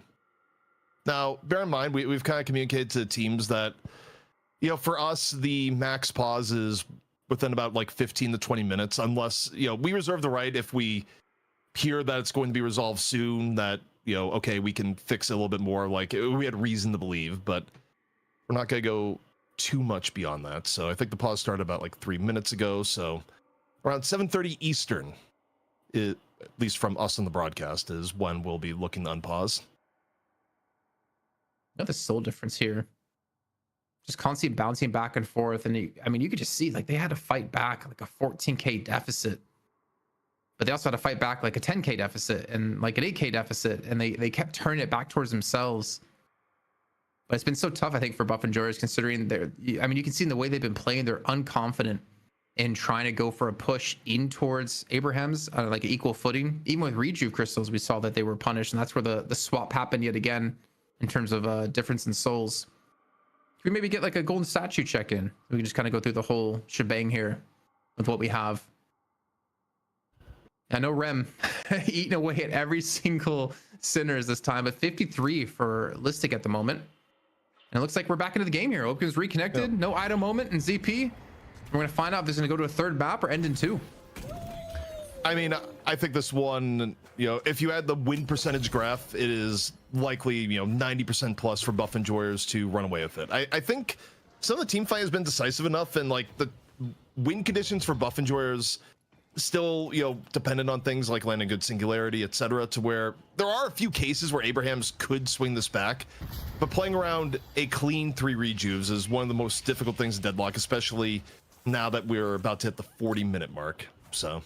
Now, bear in mind, we've kind of communicated to teams that, you know, for us, the max pause is within about like 15 to 20 minutes, unless, you know, we reserve the right if we hear that it's going to be resolved soon, that, you know, okay, we can fix it a little bit more, like we had reason to believe, but we're not going to go too much beyond that. So I think the pause started about like 3 minutes ago. So around 7:30 Eastern, at least from us on the broadcast, is when we'll be looking to unpause. The soul difference here, just constantly bouncing back and forth, and I mean, you could just see like they had to fight back like a 14k deficit, but they also had to fight back like a 10k deficit and like an 8k deficit, and they kept turning it back towards themselves. But it's been so tough, I think, for Buff and Joyers, considering they're, I mean, you can see in the way they've been playing, they're unconfident in trying to go for a push in towards Abrahams on like an equal footing. Even with Rejuve Crystals, we saw that they were punished, and that's where the swap happened yet again. In terms of difference in souls, can we maybe get like a golden statue check in? We can just kind of go through the whole shebang here with what we have. I know Rem eating away at every single Sinners this time, but 53 for Listic at the moment. And it looks like we're back into the game here. Oakham's reconnected. No Ido moment in ZP. We're going to find out if this is going to go to a third map or end in 2. I mean, I think this one, you know, if you add the win percentage graph, it is likely, you know, 90% plus for Buff and Joyers to run away with it. I think some of the team fight has been decisive enough, and like the win conditions for Buff and Joyers still, dependent on things like landing good singularity, etc., to where there are a few cases where Abrahams could swing this back, but playing around a clean 3 rejuves is one of the most difficult things in Deadlock, especially now that we're about to hit the 40-minute mark. So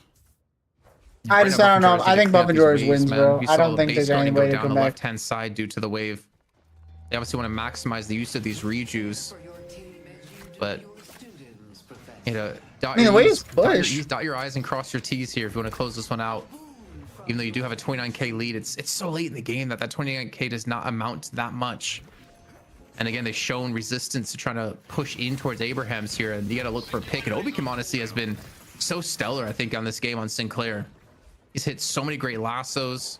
I don't know. I think Buffendorf wins, bro. I don't think there's any way to come back. Left-hand side due to the wave. They obviously want to maximize the use of these rejuves, but dot your I's and cross your T's here if you want to close this one out. Even though you do have a 29k lead, it's so late in the game that 29k does not amount to that much. And again, they've shown resistance to trying to push in towards Abrahams here, and you got to look for a pick. And Obi-Kim honestly has been so stellar, I think, on this game on Sinclair. He's hit so many great lassos.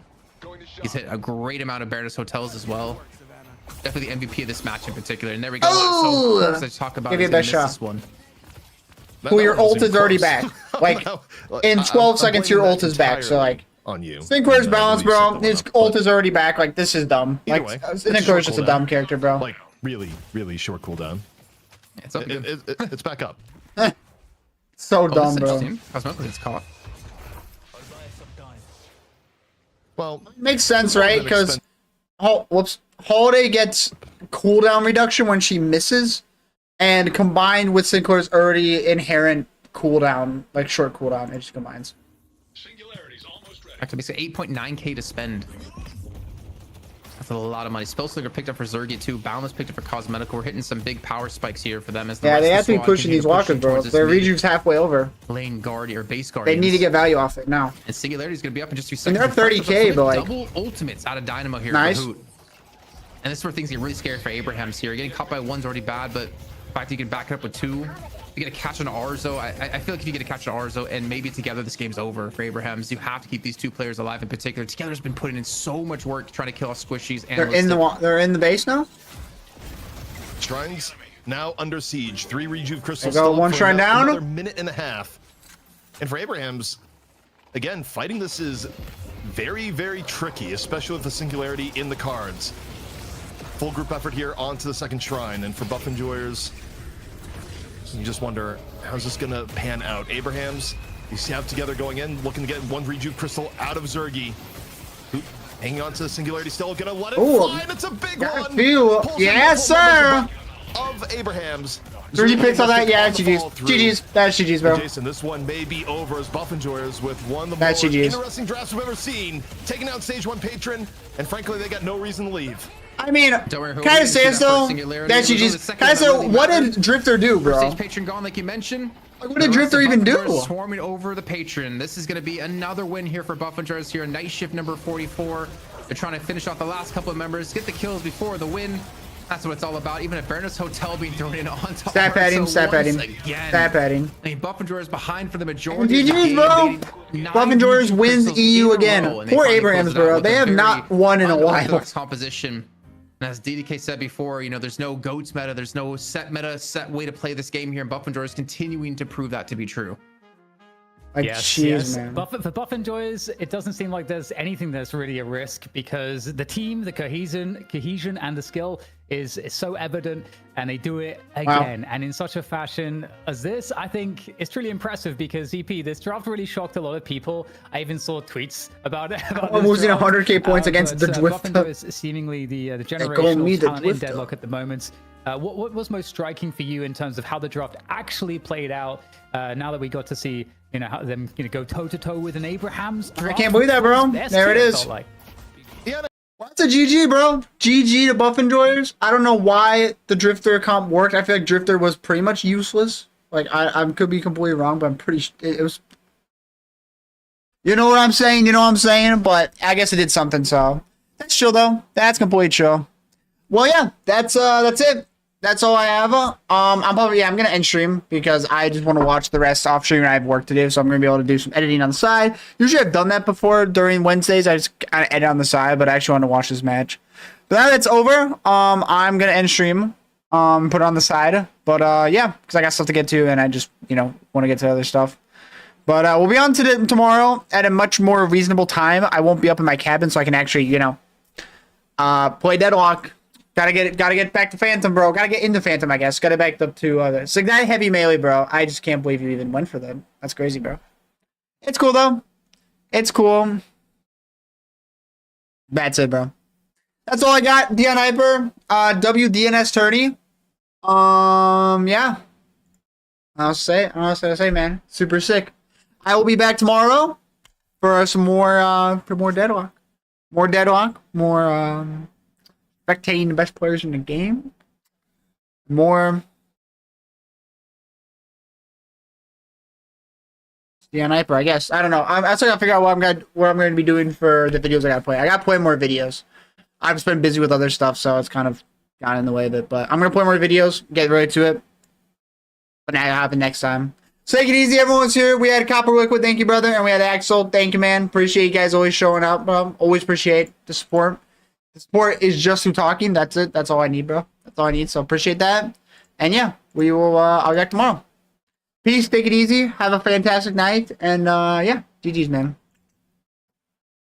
He's hit a great amount of Baroness Hotels as well. Definitely the MVP of this match in particular. And there we go. Oh! So, of course, I talk about give you a best shot. This one. Well, your ult is already back. Like, in 12 seconds, your ult is back. So, like, on you. Sinclair's balanced, bro. His ult is already back. Like, this is dumb. Like, Sinclair's just a dumb character, bro. Like, really, really short cooldown. It's up it's back up. So dumb, bro. Cosmetically, it's caught. Well, makes sense, right? Because Holiday gets cooldown reduction when she misses, and combined with Sinclair's already inherent cooldown, like short cooldown, it just combines. Actually, basically 8.9k to spend. That's a lot of money. Spellslinger picked up for Zergy too. Boundless picked up for Cosmetical. We're hitting some big power spikes here for them. As the they have to be pushing these walkers, bro. Their rejuve's halfway over. Lane guard or base guard. They need to get value off it now. And Singularity is going to be up in just 2 seconds. And they're 30k, but like double ultimates out of Dynamo here. Nice. For Hoot. And this is where things get really scary for Abrahams here. Getting caught by 1's already bad, but the fact that you can back it up with 2. You get a catch on Arzo. I feel like if you get a catch on Arzo and maybe together this game's over for Abrahams. You have to keep these 2 players alive in particular. Together's been putting in so much work trying to kill off Squishies. And they're in the base now. Shrines now under siege. 3 rejuve crystals. Go one shrine down. Another minute and a half. And for Abrahams, again, fighting this is very, very tricky, especially with the singularity in the cards. Full group effort here onto the second shrine, and for Buff Enjoyers, you just wonder, how's this gonna pan out? Abrahams, you see out together going in, looking to get 1 rejuve crystal out of Zergy. Hanging on to the singularity, still gonna let it fly, and it's a big one! Yes, sir! Of Abrahams. Zergy picks on that, yeah, GG's. GG's, that's GG's, bro. Jason, this one may be over as Buff Enjoyers with one of the more interesting drafts we've ever seen. Taking out Stage 1 Patron, and frankly, they got no reason to leave. I mean, can I say so? That's GG's. Can I say, what did Drifter do, bro? Stage Patron gone, like you mentioned. What did Drifter even do? Swarming over the Patron. This is going to be another win here for Buff Enjoyers here. Night shift number 44. They're trying to finish off the last couple of members, get the kills before the win. That's what it's all about. Even a Baroness Hotel being thrown in on top. Stap at him, stap at him. Stap at him. I mean, Buff Enjoyers behind for the majority. GG's, bro. Buff Enjoyers wins EU again. Poor Abrahams, bro. They have not won in a while. Composition. And as DDK said before, there's no GOATS meta, there's no set meta, set way to play this game here, and Buff Enjoyers continuing to prove that to be true. Like, yes. Man. For Buff Enjoyers, it doesn't seem like there's anything that's really a risk because the team, the cohesion and the skill is so evident, and they do it again and in such a fashion as this. I think it's truly impressive because EP, this draft really shocked a lot of people. I even saw tweets about it. I'm losing 100k points against the Dwifter. Buff Enjoyers is seemingly the generational talent in Deadlock at the moment. What was most striking for you in terms of how the draft actually played out? Now that we got to see, how them go toe to toe with an Abrahams draft. I can't believe that, bro. There it is. That's a GG, bro. GG to Buff Enjoyers. I don't know why the Drifter comp worked. I feel like Drifter was pretty much useless. Like, I could be completely wrong, but I'm pretty it was. You know what I'm saying? But I guess it did something. So that's chill, though. That's complete chill. Well, yeah, that's it. That's all I have. I'm gonna end stream because I just want to watch the rest off stream and I have work to do, so I'm gonna be able to do some editing on the side. Usually I've done that before during Wednesdays. I just kind of edit on the side, but I actually want to watch this match. But now that's over. I'm gonna end stream. Put it on the side. But yeah, because I got stuff to get to and I just want to get to other stuff. But we'll be on to tomorrow at a much more reasonable time. I won't be up in my cabin, so I can actually play Deadlock. Gotta get back to Phantom, bro. Gotta get into Phantom, I guess. Gotta back up to Signite Heavy Melee, bro. I just can't believe you even went for them. That's crazy, bro. It's cool though. It's cool. That's it, bro. That's all I got. DionHyper, WDNS Tourney. Yeah. I'll say, man. Super sick. I will be back tomorrow for some more, Deadlock. More Deadlock. More, spectating the best players in the game. More DionHyper, I guess. I don't know. I still gotta figure out what I'm gonna be doing for the videos I gotta play. I gotta play more videos. I've just been busy with other stuff, so it's kind of gotten in the way of it. But I'm gonna play more videos, get right to it. But that'll happen next time. So take it easy, everyone's here. We had Copper Liquid, thank you, brother, and we had Axel, thank you, man. Appreciate you guys always showing up, bro. Always appreciate the support. The support is just through talking. That's it. That's all I need, bro. That's all I need. So appreciate that. And yeah, we will. I'll be back tomorrow. Peace. Take it easy. Have a fantastic night. And yeah, GG's, man.